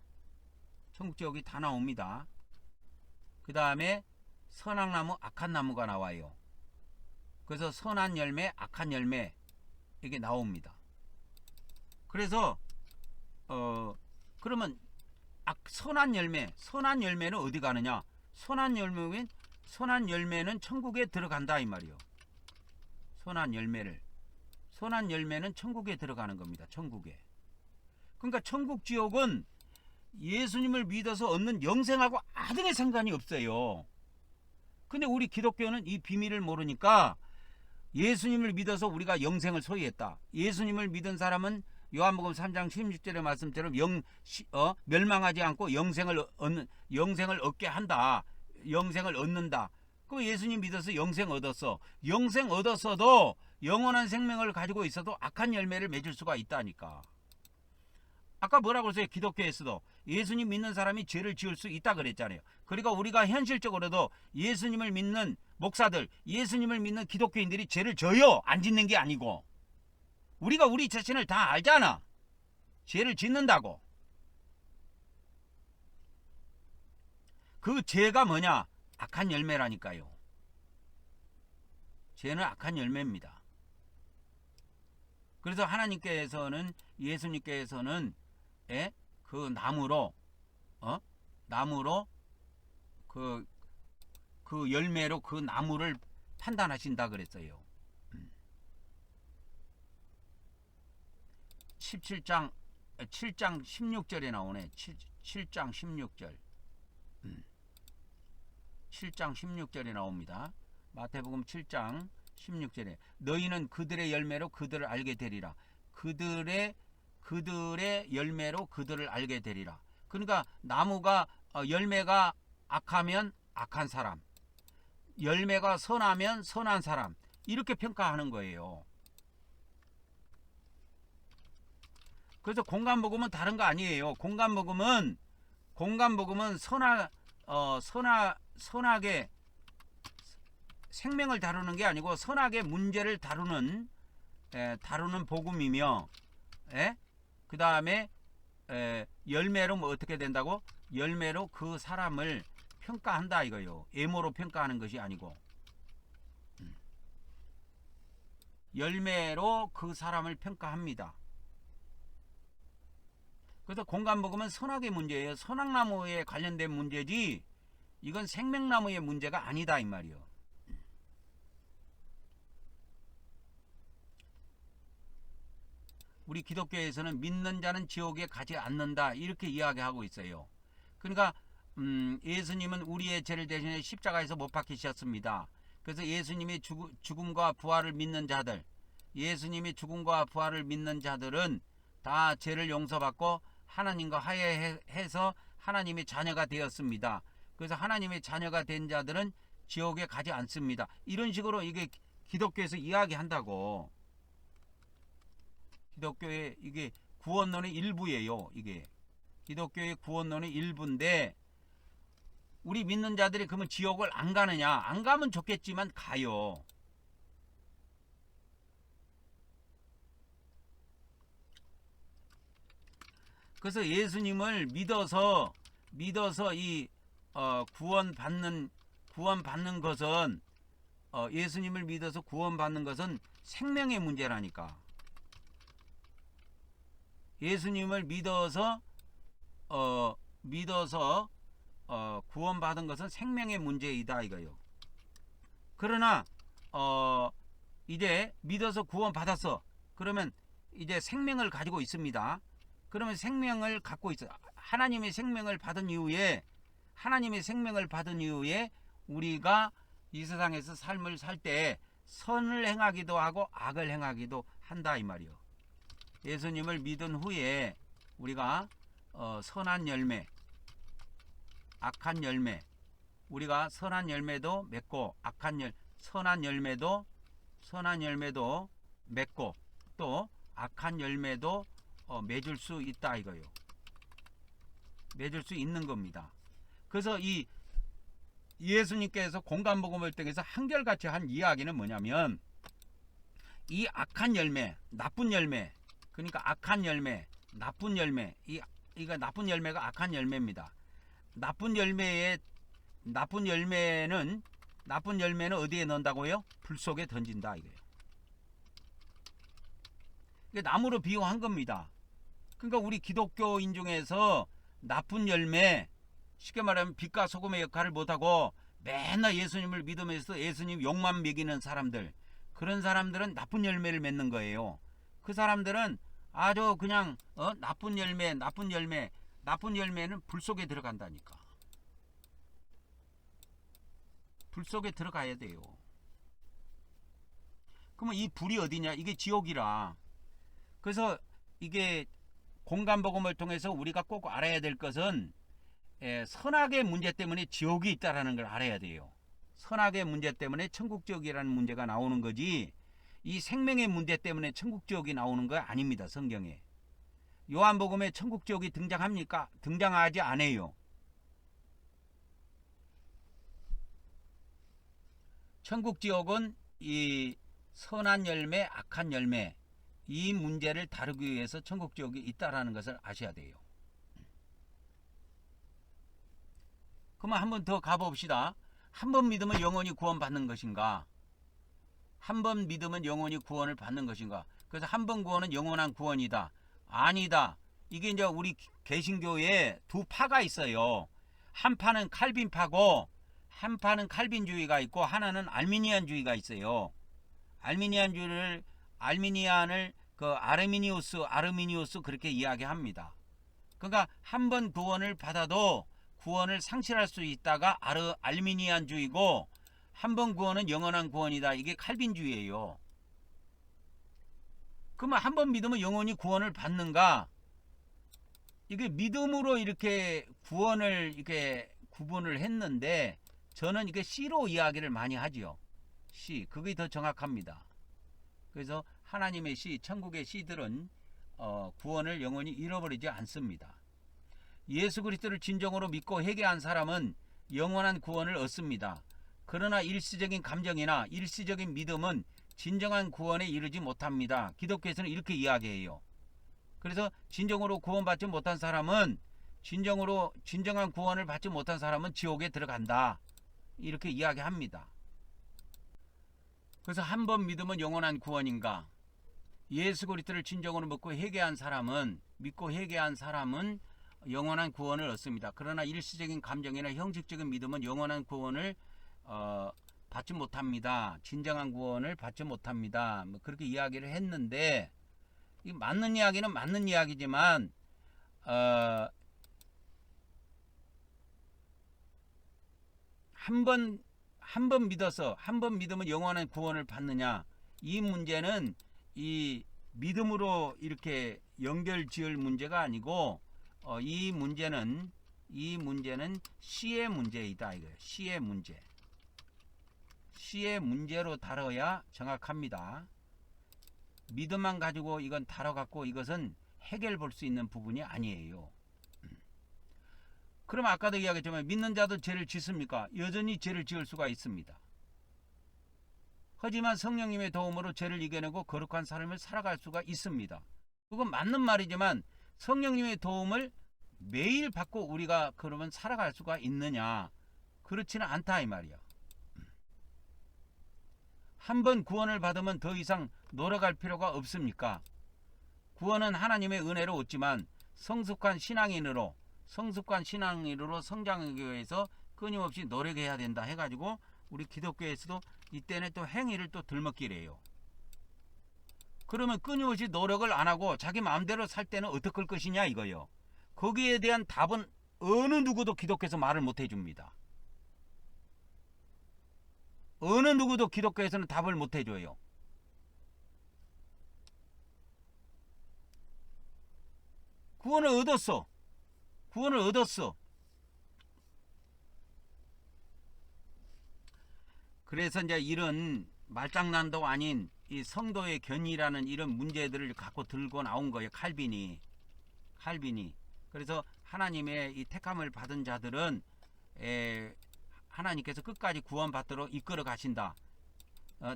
천국 지옥이 다 나옵니다. 그 다음에 선악나무 악한 나무가 나와요. 그래서 선한 열매 악한 열매 이게 나옵니다. 그래서 그러면 선한 열매는 어디 가느냐? 선한 열매는 천국에 들어간다 이 말이요. 선한 열매는 천국에 들어가는 겁니다. 천국에. 그러니까 천국 지옥은 예수님을 믿어서 얻는 영생하고 아등의 상관이 없어요. 근데 우리 기독교는 이 비밀을 모르니까 예수님을 믿어서 우리가 영생을 소유했다. 예수님을 믿은 사람은 요한복음 3장 16절의 말씀처럼 멸망하지 않고 영생을 얻게 한다. 영생을 얻는다. 그 예수님 믿어서 영생 얻었어. 영생 얻었어도 영원한 생명을 가지고 있어도 악한 열매를 맺을 수가 있다니까. 아까 뭐라고 했어요? 기독교에서도 예수님 믿는 사람이 죄를 지을 수 있다 그랬잖아요. 그러니까 우리가 현실적으로도 예수님을 믿는 목사들, 예수님을 믿는 기독교인들이 죄를 져요. 안 짓는 게 아니고. 우리가 우리 자신을 다 알잖아. 죄를 짓는다고. 그 죄가 뭐냐? 악한 열매라니까요. 죄는 악한 열매입니다. 그래서 하나님께서는 예수님께서는 그 나무로 그 열매로 그 나무를 판단하신다 그랬어요. 7장 16절에 나오네. 7장 16절. 7장 16절에 나옵니다. 마태복음 7장 16절에 너희는 그들의 열매로 그들을 알게 되리라. 그들의 열매로 그들을 알게 되리라. 그러니까 나무가 열매가 악하면 악한 사람, 열매가 선하면 선한 사람 이렇게 평가하는 거예요. 그래서 공간복음은 다른 거 아니에요. 공간복음은 선하게 생명을 다루는 게 아니고 선악의 문제를 다루는 복음이며, 그 다음에 열매로 뭐 어떻게 된다고? 열매로 그 사람을 평가한다 이거요. 외모로 평가하는 것이 아니고 열매로 그 사람을 평가합니다. 그래서 공간복음은 선악의 문제예요. 선악나무에 관련된 문제지 이건 생명나무의 문제가 아니다 이 말이요. 우리 기독교에서는 믿는 자는 지옥에 가지 않는다 이렇게 이야기하고 있어요. 그러니까 예수님은 우리의 죄를 대신해 십자가에서 못 박히셨습니다. 그래서 예수님의 죽음과 부활을 믿는 자들, 예수님의 죽음과 부활을 믿는 자들은 다 죄를 용서받고 하나님과 화해해서 하나님의 자녀가 되었습니다. 그래서 하나님의 자녀가 된 자들은 지옥에 가지 않습니다. 이런 식으로 이게 기독교에서 이야기한다고. 기독교의 이게 구원론의 일부예요. 이게 기독교의 구원론의 일부인데 우리 믿는 자들이 그러면 지옥을 안 가느냐? 안 가면 좋겠지만 가요. 그래서 예수님을 믿어서 이 구원받는 것은 예수님을 믿어서 구원받는 것은 생명의 문제라니까. 예수님을 믿어서 구원받은 것은 생명의 문제이다 이거요. 그러나 이제 믿어서 구원받았어. 그러면 이제 생명을 가지고 있습니다. 그러면 생명을 갖고 있어. 하나님의 생명을 받은 이후에 우리가 이 세상에서 삶을 살 때 선을 행하기도 하고 악을 행하기도 한다 이 말이요. 예수님을 믿은 후에 우리가 선한 열매, 악한 열매, 우리가 선한 열매도 맺고 선한 열매도 맺고 또 악한 열매도 맺을 수 있다 이거요. 맺을 수 있는 겁니다. 그래서 이 예수님께서 공간복음을 통해서 한결같이 한 이야기는 뭐냐면 이 악한 열매, 나쁜 열매, 그러니까 악한 열매, 나쁜 열매, 이거 나쁜 열매가 악한 열매입니다. 나쁜 열매는 어디에 넣는다고요? 불 속에 던진다 이거예요. 이게 나무로 비유한 겁니다. 그러니까 우리 기독교인 중에서 나쁜 열매, 쉽게 말하면 빛과 소금의 역할을 못하고 맨날 예수님을 믿으면서 예수님 욕만 먹이는 사람들, 그런 사람들은 나쁜 열매를 맺는 거예요. 그 사람들은 아주 그냥 나쁜 열매는 불 속에 들어간다니까. 불 속에 들어가야 돼요. 그러면 이 불이 어디냐? 이게 지옥이라. 그래서 이게 공간복음을 통해서 우리가 꼭 알아야 될 것은 선악의 문제 때문에 지옥이 있다라는 걸 알아야 돼요. 선악의 문제 때문에 천국 지옥이라는 문제가 나오는 거지, 이 생명의 문제 때문에 천국 지옥이 나오는 거 아닙니다. 성경에 요한복음에 천국 지옥이 등장합니까? 등장하지 않아요. 천국 지옥은 이 선한 열매, 악한 열매, 이 문제를 다루기 위해서 천국 지옥이 있다라는 것을 아셔야 돼요. 그러면 한번 더 가봅시다. 한 번 믿으면 영원히 구원받는 것인가? 한 번 믿으면 영원히 구원을 받는 것인가? 그래서 한 번 구원은 영원한 구원이다. 아니다. 이게 이제 우리 개신교에 두 파가 있어요. 한 파는 칼빈파고 한 파는 칼빈주의가 있고 하나는 알미니안주의가 있어요. 알미니안을 그 아르미니우스 그렇게 이야기합니다. 그러니까 한 번 구원을 받아도 구원을 상실할 수 있다가 알미니안주의고, 한 번 구원은 영원한 구원이다. 이게 칼빈주의예요. 그러면 한 번 믿으면 영원히 구원을 받는가? 이게 믿음으로 이렇게 구원을 이렇게 구분을 했는데, 저는 이게 C로 이야기를 많이 하지요. C, 그게 더 정확합니다. 그래서 하나님의 C, 천국의 C들은 구원을 영원히 잃어버리지 않습니다. 예수 그리스도를 진정으로 믿고 회개한 사람은 영원한 구원을 얻습니다. 그러나 일시적인 감정이나 일시적인 믿음은 진정한 구원에 이르지 못합니다. 기독교에서는 이렇게 이야기해요. 그래서 진정으로 구원받지 못한 사람은 진정한 구원을 받지 못한 사람은 지옥에 들어간다. 이렇게 이야기합니다. 그래서 한 번 믿으면 영원한 구원인가? 예수 그리스도를 진정으로 믿고 회개한 사람은 영원한 구원을 얻습니다. 그러나 일시적인 감정이나 형식적인 믿음은 영원한 구원을 받지 못합니다. 진정한 구원을 받지 못합니다. 뭐 그렇게 이야기를 했는데, 이 맞는 이야기는 맞는 이야기지만 한 번 믿으면 영원한 구원을 받느냐, 이 문제는 이 믿음으로 이렇게 연결 지을 문제가 아니고 이 문제는 C의 문제이다 이거예요. C의 문제로 다뤄야 정확합니다. 믿음만 가지고 이건 다뤄갖고 이것은 해결 볼 수 있는 부분이 아니에요. 그럼 아까도 이야기했지만 믿는 자도 죄를 짓습니까? 여전히 죄를 지을 수가 있습니다. 하지만 성령님의 도움으로 죄를 이겨내고 거룩한 삶을 살아갈 수가 있습니다. 그건 맞는 말이지만 성령님의 도움을 매일 받고 우리가 그러면 살아갈 수가 있느냐? 그렇지는 않다 이 말이야. 한 번 구원을 받으면 더 이상 노력할 필요가 없습니까? 구원은 하나님의 은혜로 얻지만 성숙한 신앙인으로 성장하기 위해서 끊임없이 노력해야 된다 해가지고 우리 기독교에서도 이때는 또 행위를 또 들먹기래요. 그러면 끊임없이 노력을 안 하고 자기 마음대로 살 때는 어떻게 할 것이냐 이거요. 거기에 대한 답은 어느 누구도 기독교에서 말을 못 해줍니다. 어느 누구도 기독교에서는 답을 못 해줘요. 구원을 얻었어. 구원을 얻었어. 그래서 이제 이런 말장난도 아닌 이 성도의 견이라는 이런 문제들을 갖고 들고 나온 거예요. 칼빈이. 그래서 하나님의 이 택함을 받은 자들은 하나님께서 끝까지 구원받도록 이끌어 가신다.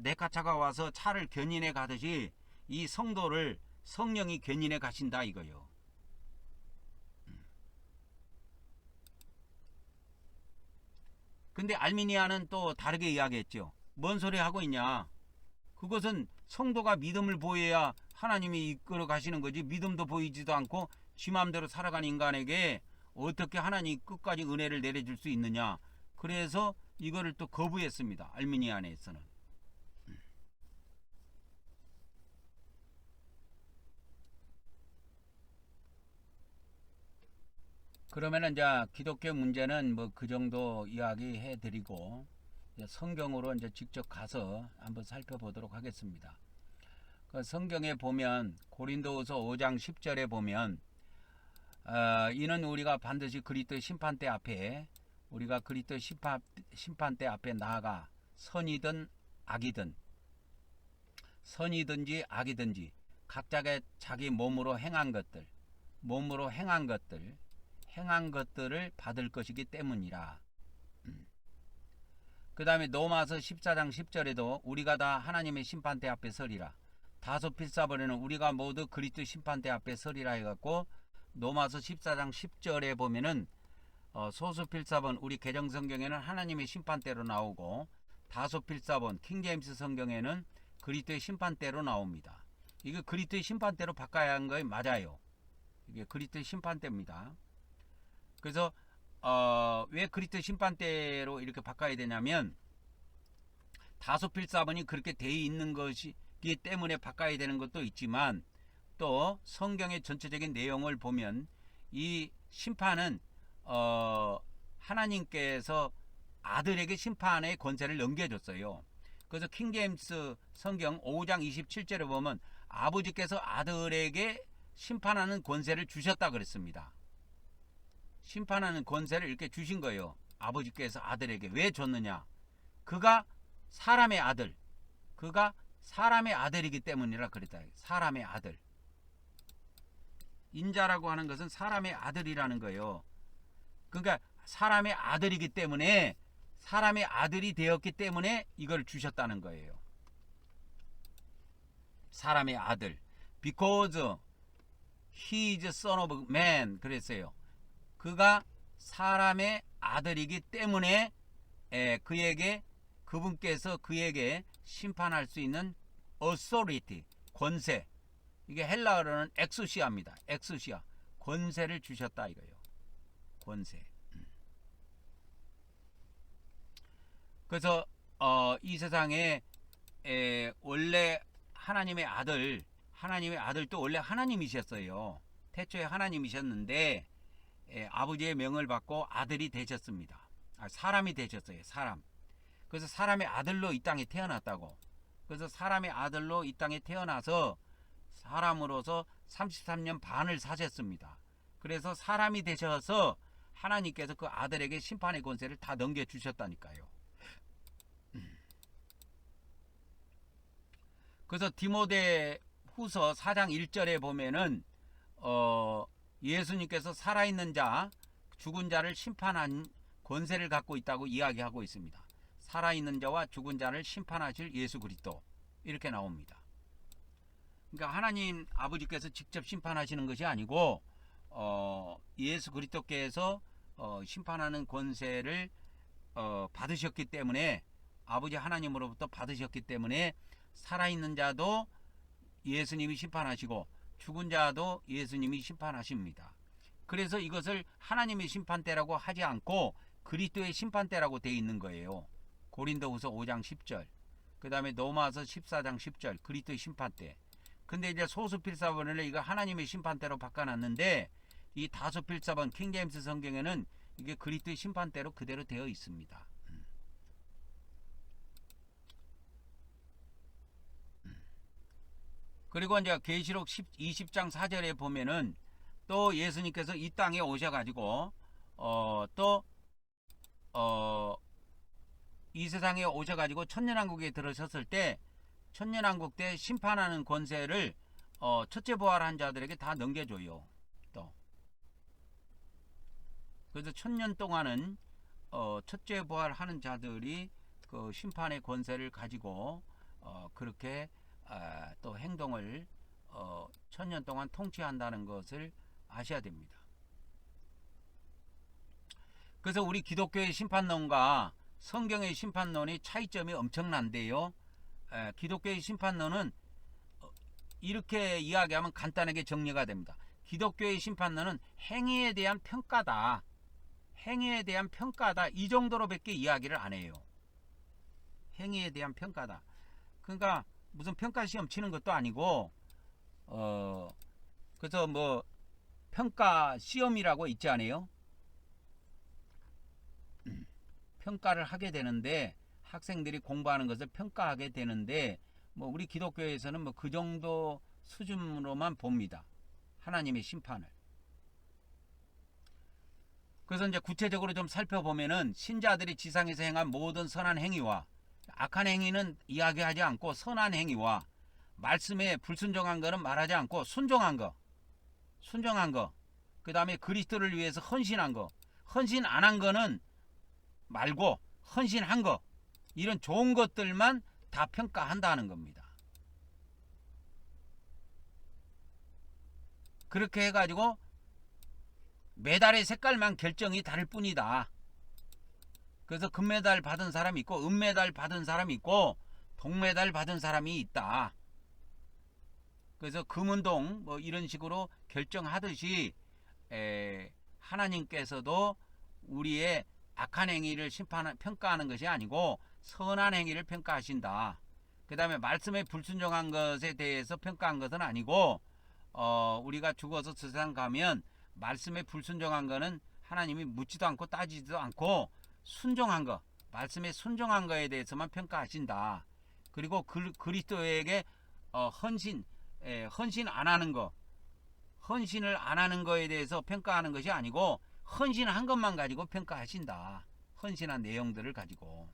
내가 차가 와서 차를 견인해 가듯이 이 성도를 성령이 견인해 가신다 이거요. 근데 알미니아는 또 다르게 이야기했죠. 뭔 소리 하고 있냐? 그것은 성도가 믿음을 보여야 하나님이 이끌어 가시는 거지. 믿음도 보이지도 않고 지 마음대로 살아가는 인간에게 어떻게 하나님이 끝까지 은혜를 내려줄 수 있느냐? 그래서 이거를 또 거부했습니다. 알미니안에서는. 그러면은 이제 기독교 문제는 뭐 그 정도 이야기해 드리고 성경으로 이제 직접 가서 한번 살펴보도록 하겠습니다. 그 성경에 보면 고린도후서 5장 10절에 보면 이는 우리가 반드시 그리스도 심판대 앞에 우리가 그리스도 심판대 앞에 나아가 선이든 악이든 선이든지 악이든지 각자가 자기 몸으로 행한 것들을 받을 것이기 때문이라. 그 다음에 로마서 14장 10절에도 우리가 다 하나님의 심판대 앞에 서리라. 다소 필사버리는 우리가 모두 그리스도 심판대 앞에 서리라 해갖고 로마서 14장 10절에 보면은 소수 필사본 우리 개정 성경에는 하나님의 심판대로 나오고 다소 필사본 킹제임스 성경에는 그리스도의 심판대로 나옵니다. 이게 그리스도의 심판대로 바꿔야 하는 거에 맞아요. 이게 그리스도의 심판대입니다. 그래서 왜 그리스도 심판대로 이렇게 바꿔야 되냐면 다소 필사본이 그렇게 돼 있는 것이기 때문에 바꿔야 되는 것도 있지만 또 성경의 전체적인 내용을 보면 이 심판은 하나님께서 아들에게 심판의 권세를 넘겨줬어요. 그래서 킹제임스 성경 5장 27절에 보면 아버지께서 아들에게 심판하는 권세를 주셨다 그랬습니다. 심판하는 권세를 이렇게 주신 거예요. 아버지께서 아들에게. 왜 줬느냐? 그가 사람의 아들이기 때문이라 그랬다. 사람의 아들. 인자라고 하는 것은 사람의 아들이라는 거예요. 그러니까 사람의 아들이기 때문에 사람의 아들이 되었기 때문에 이걸 주셨다는 거예요. 사람의 아들. Because he is son of man 그랬어요. 그가 사람의 아들이기 때문에 그분께서 그에게 심판할 수 있는 authority, 권세. 이게 헬라어로는 엑수시아입니다. 엑수시아. 권세를 주셨다 이거예요. 권세. 그래서 이 세상에 원래 하나님의 아들도 원래 하나님이셨어요. 태초에 하나님이셨는데 아버지의 명을 받고 아들이 되셨습니다. 사람이 되셨어요. 사람. 그래서 사람의 아들로 이 땅에 태어났다고. 그래서 사람의 아들로 이 땅에 태어나서 사람으로서 33년 반을 사셨습니다. 그래서 사람이 되셔서 하나님께서 그 아들에게 심판의 권세를 다 넘겨주셨다니까요. 그래서 디모데 후서 4장 1절에 보면은 예수님께서 살아있는 자 죽은 자를 심판한 권세를 갖고 있다고 이야기하고 있습니다. 살아있는 자와 죽은 자를 심판하실 예수 그리스도, 이렇게 나옵니다. 그러니까 하나님 아버지께서 직접 심판하시는 것이 아니고 예수 그리스도께서 심판하는 권세를 받으셨기 때문에, 아버지 하나님으로부터 받으셨기 때문에 살아있는 자도 예수님이 심판하시고 죽은 자도 예수님이 심판하십니다. 그래서 이것을 하나님의 심판대라고 하지 않고 그리스도의 심판대라고 되어 있는 거예요. 고린도후서 5장 10절, 그 다음에 로마서 14장 10절, 그리스도의 심판대. 근데 이제 소수필사본을 이거 하나님의 심판대로 바꿔놨는데, 이 다수필사본 킹제임스 성경에는 이게 그리스도의 심판대로 그대로 되어 있습니다. 그리고 이제 계시록 20장 4절에 보면은 또 예수님께서 이 땅에 오셔가지고 이 세상에 오셔가지고 천년왕국에 들어섰을 때, 천년왕국 때 심판하는 권세를 첫째 부활한 자들에게 다 넘겨줘요. 또 그래서 천년 동안은 첫째 부활하는 자들이 그 심판의 권세를 가지고 그렇게 또 행동을 천년 동안 통치한다는 것을 아셔야 됩니다. 그래서 우리 기독교의 심판론과 성경의 심판론이 차이점이 엄청난데요. 기독교의 심판론은 이렇게 이야기하면 간단하게 정리가 됩니다. 기독교의 심판론은 행위에 대한 평가다. 행위에 대한 평가다. 이 정도로밖에 이야기를 안 해요. 행위에 대한 평가다. 그러니까 무슨 평가 시험 치는 것도 아니고 그래서 뭐 평가 시험이라고 있지 않아요? 평가를 하게 되는데, 학생들이 공부하는 것을 평가하게 되는데, 뭐 우리 기독교에서는 뭐 그 정도 수준으로만 봅니다. 하나님의 심판을. 그래서 이제 구체적으로 좀 살펴보면은, 신자들이 지상에서 행한 모든 선한 행위와 악한 행위는 이야기하지 않고, 선한 행위와 말씀에 불순종한 거는 말하지 않고 순종한 거, 그 다음에 그리스도를 위해서 헌신한 거, 헌신 안 한 거는 말고 헌신한 거, 이런 좋은 것들만 다 평가한다는 겁니다. 그렇게 해가지고 메달의 색깔만 결정이 다를 뿐이다. 그래서 금메달 받은 사람이 있고, 은메달 받은 사람이 있고, 동메달 받은 사람이 있다. 그래서 금운동 뭐 이런 식으로 결정하듯이 하나님께서도 우리의 악한 행위를 평가하는 것이 아니고 선한 행위를 평가하신다. 그 다음에 말씀에 불순종한 것에 대해서 평가한 것은 아니고, 우리가 죽어서 세상 가면 말씀에 불순종한 거는 하나님이 묻지도 않고 따지지도 않고 순종한 거, 말씀에 순종한 거에 대해서만 평가하신다. 그리고 그리스도에게 헌신 안 하는 거, 헌신을 안 하는 거에 대해서 평가하는 것이 아니고 헌신한 것만 가지고 평가하신다. 헌신한 내용들을 가지고.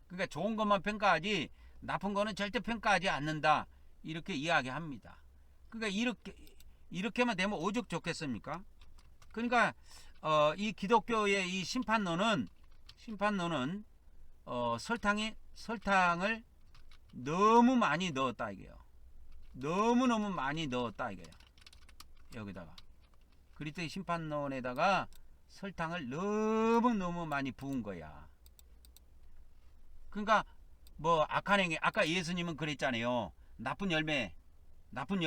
그러니까 좋은 것만 평가하지 나쁜 거는 절대 평가하지 않는다. 이렇게 이야기합니다. 그러니까 이렇게만 되면 오죽 좋겠습니까? 그러니까 이 기독교의 이 심판론은 설탕을 너무 많이 넣었다 이게요. 너무너무 많이 넣었다 이거야. 여기다가 그리스도의 심판론에다가 설탕을 너무너무 많이 부은 거야. 그러니까 뭐 악한 행위, 아까 예수님은 그랬잖아요. 나쁜 열매, 악한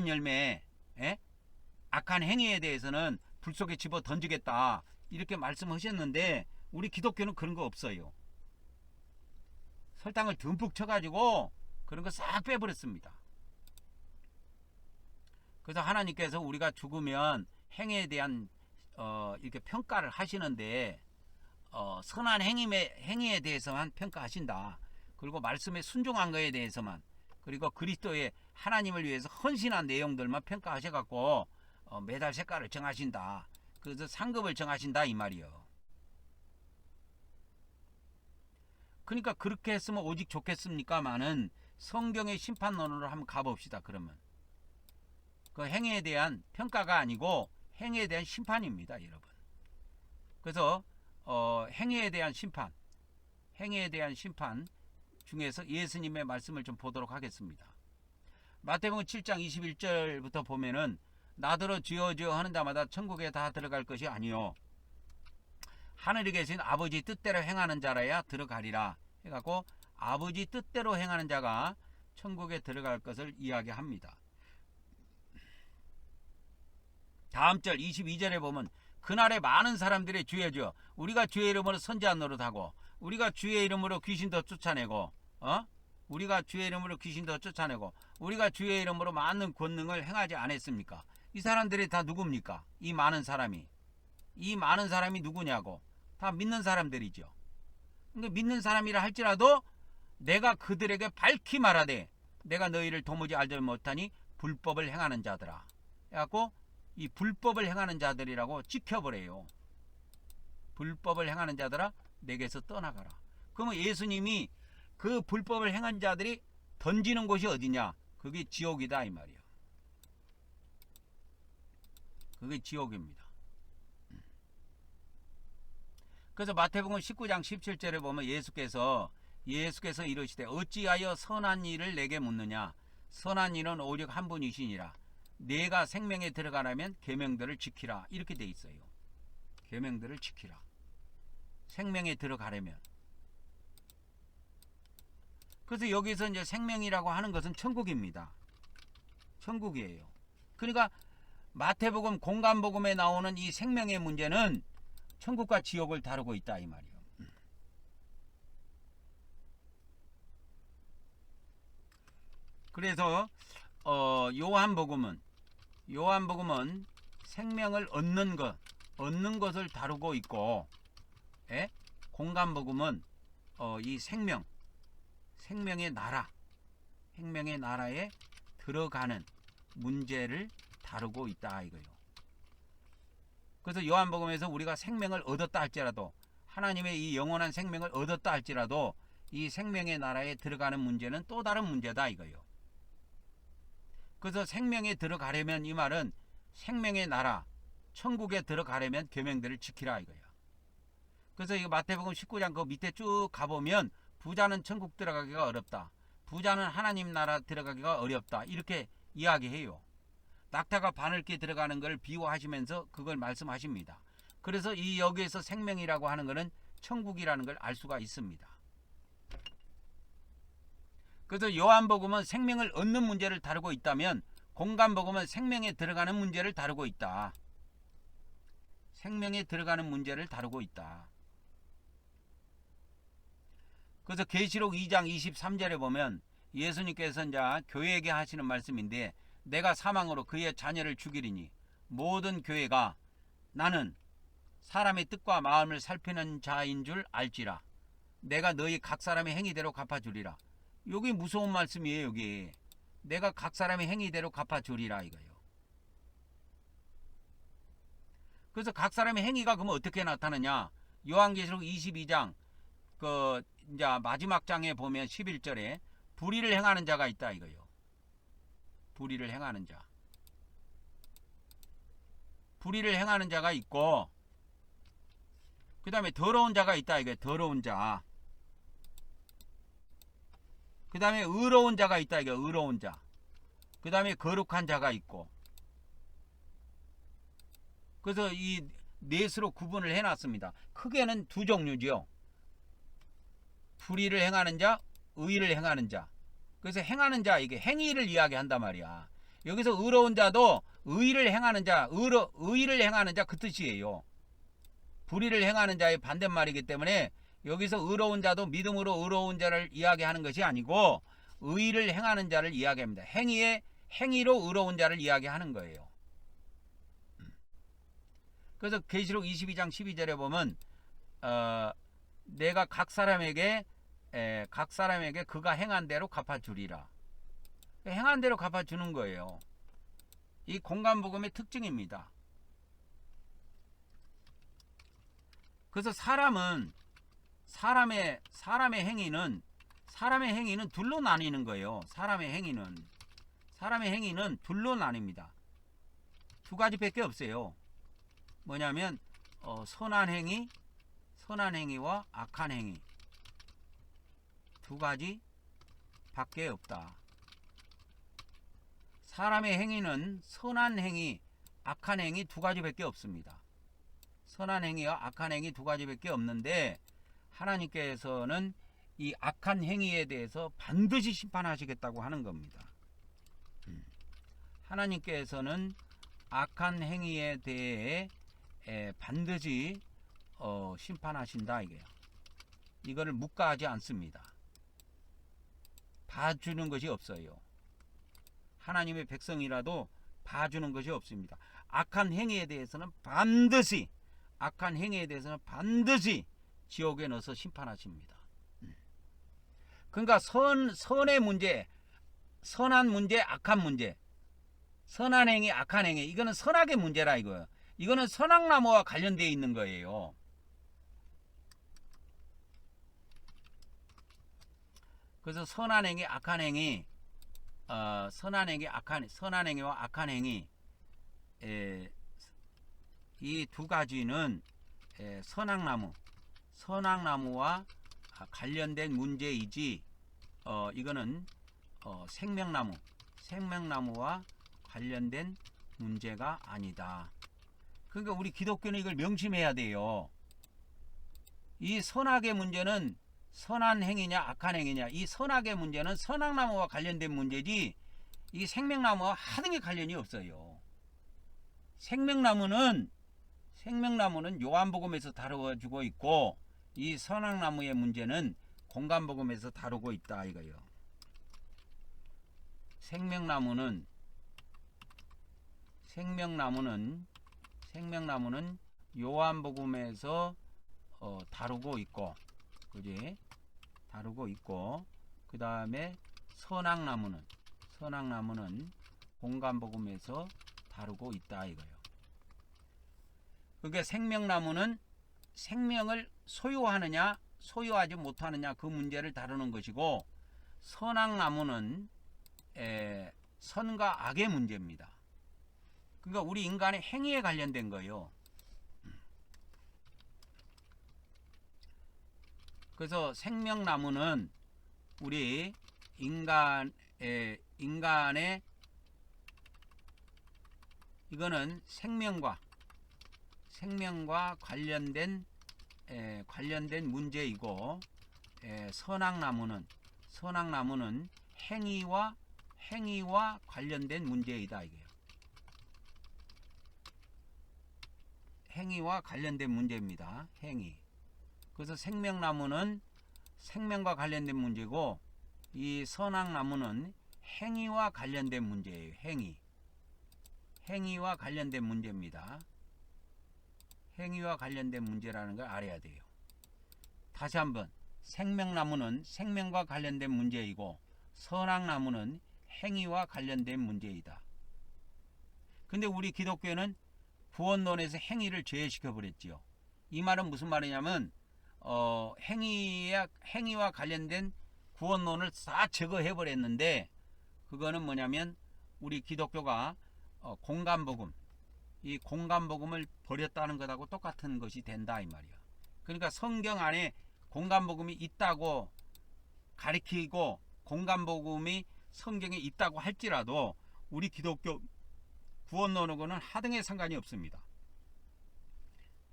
열매, 악한 행위에 대해서는 불 속에 집어 던지겠다, 이렇게 말씀하셨는데, 우리 기독교는 그런 거 없어요. 설탕을 듬뿍 쳐가지고 그런 거 싹 빼버렸습니다. 그래서 하나님께서 우리가 죽으면 행위에 대한 이렇게 평가를 하시는데, 선한 행위에 대해서만 평가하신다. 그리고 말씀에 순종한 거에 대해서만, 그리고 그리스도의 하나님을 위해서 헌신한 내용들만 평가하셔갖고 메달 색깔을 정하신다. 그래서 상급을 정하신다 이 말이요. 그러니까 그렇게 했으면 오직 좋겠습니까마는, 성경의 심판론으로 한번 가봅시다. 그러면 그 행위에 대한 평가가 아니고 행위에 대한 심판입니다, 여러분. 그래서 행위에 대한 심판 중에서 예수님의 말씀을 좀 보도록 하겠습니다. 마태복음 7장 21절부터 보면은 나더러 주여 주여 하는 자마다 천국에 다 들어갈 것이 아니요 하늘에 계신 아버지 뜻대로 행하는 자라야 들어가리라 해갖고 아버지 뜻대로 행하는 자가 천국에 들어갈 것을 이야기합니다. 다음 절 22절에 보면 그날에 많은 사람들이 주여 주여 우리가 주의 이름으로 선지한 노릇하고 우리가 주의 이름으로 귀신도 쫓아내고 우리가 주의 이름으로 귀신도 쫓아내고 우리가 주의 이름으로 많은 권능을 행하지 않았습니까? 이 사람들이 다 누굽니까? 이 많은 사람이 누구냐고? 다 믿는 사람들이죠. 그러니까 믿는 사람이라 할지라도 내가 그들에게 밝히 말하되 내가 너희를 도무지 알지 못하니 불법을 행하는 자들아 해갖고 이 불법을 행하는 자들이라고 지켜버려요. 불법을 행하는 자들아 내게서 떠나가라. 그러면 예수님이 그 불법을 행한 자들이 던지는 곳이 어디냐? 그게 지옥이다 이 말이에요. 그게 지옥입니다. 그래서 마태복음 19장 17절에 보면 예수께서 이르시되 어찌하여 선한 일을 내게 묻느냐? 선한 일은 오직 한 분이시니라. 내가 생명에 들어가려면 계명들을 지키라. 이렇게 돼 있어요. 계명들을 지키라. 생명에 들어가려면. 그래서 여기서 이제 생명이라고 하는 것은 천국입니다. 천국이에요. 그러니까 마태복음 공간복음에 나오는 이 생명의 문제는 천국과 지옥을 다루고 있다 이 말이에요. 그래서 요한복음은 생명을 얻는 것을 다루고 있고, 공간복음은 이 생명의 나라에 들어가는 문제를 다루고 있다 이거요. 그래서 요한복음에서 우리가 생명을 얻었다 할지라도 하나님의 이 영원한 생명을 얻었다 할지라도 이 생명의 나라에 들어가는 문제는 또 다른 문제다 이거요. 그래서 생명에 들어가려면 이 말은 생명의 나라 천국에 들어가려면 계명들을 지키라 이거야. 그래서 이 마태복음 19장 그 밑에 쭉 가보면 부자는 천국 들어가기가 어렵다. 부자는 하나님 나라 들어가기가 어렵다. 이렇게 이야기해요. 낙타가 바늘귀 들어가는 걸 비유하시면서 그걸 말씀하십니다. 그래서 이 여기에서 생명이라고 하는 것은 천국이라는 걸 알 수가 있습니다. 그래서 요한복음은 생명을 얻는 문제를 다루고 있다면 공간복음은 생명에 들어가는 문제를 다루고 있다. 생명에 들어가는 문제를 다루고 있다. 그래서 계시록 2장 23절에 보면 예수님께서 이제 교회에게 하시는 말씀인데 내가 사망으로 그의 자녀를 죽이리니 모든 교회가 나는 사람의 뜻과 마음을 살피는 자인 줄 알지라. 내가 너희 각 사람의 행위대로 갚아주리라. 여기 무서운 말씀이에요. 여기 내가 각 사람의 행위대로 갚아주리라 이거예요. 그래서 각 사람의 행위가 그러면 어떻게 나타나냐? 요한계시록 22장 그 이제 마지막 장에 보면 11절에 불의를 행하는 자가 있다 이거예요. 불의를 행하는 자. 불의를 행하는 자가 있고 그 다음에 더러운 자가 있다 이거예요. 더러운 자. 그 다음에 의로운 자가 있다 이거예요. 의로운 자. 그 다음에 거룩한 자가 있고. 그래서 이 넷으로 구분을 해놨습니다. 크게는 두 종류죠. 불의를 행하는 자, 의를 행하는 자. 그래서 행하는 자, 이게 행위를 이야기한단 말이야. 여기서 의로운 자도 의를 행하는 자, 의를 행하는 자 그 뜻이에요. 불의를 행하는 자의 반대말이기 때문에 여기서 의로운 자도 믿음으로 의로운 자를 이야기하는 것이 아니고 의를 행하는 자를 이야기합니다. 행위로 의로운 자를 이야기하는 거예요. 그래서 계시록 22장 12절에 보면 내가 각 사람에게 그가 행한 대로 갚아주리라. 행한 대로 갚아주는 거예요. 이 공간복음의 특징입니다. 그래서 사람의 행위는 둘로 나뉘는 거예요. 사람의 행위는 둘로 나뉩니다. 두 가지밖에 없어요. 뭐냐면 선한 행위와 악한 행위 두 가지 밖에 없다. 사람의 행위는 선한 행위, 악한 행위 두 가지밖에 없습니다. 선한 행위와 악한 행위 두 가지밖에 없는데 하나님께서는 이 악한 행위에 대해서 반드시 심판하시겠다고 하는 겁니다. 하나님께서는 악한 행위에 대해 반드시 심판하신다 이게요. 이거를 묵과하지 않습니다. 봐주는 것이 없어요. 하나님의 백성이라도 봐주는 것이 없습니다. 악한 행위에 대해서는 반드시 지옥에 넣어서 심판하십니다. 그러니까 선의 문제, 선한 문제, 악한 문제, 선한 행위, 악한 행위, 이거는 선악의 문제라 이거예요. 이거는 선악나무와 관련되어 있는 거예요. 그래서 선한 행위, 악한 행위, 선한 행위와 악한 행위, 이 두 가지는 선악나무와 관련된 문제이지, 이거는 생명나무와 관련된 문제가 아니다. 그러니까 우리 기독교는 이걸 명심해야 돼요. 이 선악의 문제는 선한 행위냐 악한 행위냐, 이 선악의 문제는 선악나무와 관련된 문제지 이 생명나무와 하등의 관련이 없어요. 생명나무는 요한복음에서 다루어지고 있고, 이 선악나무의 문제는 공간복음에서 다루고 있다 이거예요. 생명나무는 요한복음에서 다루고 있고, 그지? 다루고 있고, 그 다음에 선악나무는 공간복음에서 다루고 있다 이거예요. 그게 생명나무는 생명을 소유하느냐 소유하지 못하느냐 그 문제를 다루는 것이고, 선악나무는 선과 악의 문제입니다. 그러니까 우리 인간의 행위에 관련된 거예요. 그래서 생명나무는 우리 인간의 이거는 생명과 관련된 문제이고, 선악나무는 행위와 관련된 문제이다 이게요. 행위와 관련된 문제입니다. 행위. 그래서 생명나무는 생명과 관련된 문제고, 이 선악나무는 행위와 관련된 문제예요. 행위와 관련된 문제입니다. 행위와 관련된 문제라는 걸 알아야 돼요. 다시 한번, 생명나무는 생명과 관련된 문제이고, 선악나무는 행위와 관련된 문제이다. 근데 우리 기독교는 구원론에서 행위를 제외시켜 버렸지요. 이 말은 무슨 말이냐면 행위와 관련된 구원론을 다 제거해 버렸는데, 그거는 뭐냐면 우리 기독교가 이 공간복음을 버렸다는 것하고 똑같은 것이 된다 이 말이야. 그러니까 성경 안에 공간복음이 있다고 가리키고, 공간복음이 성경에 있다고 할지라도 우리 기독교 구원론하고는 하등의 상관이 없습니다.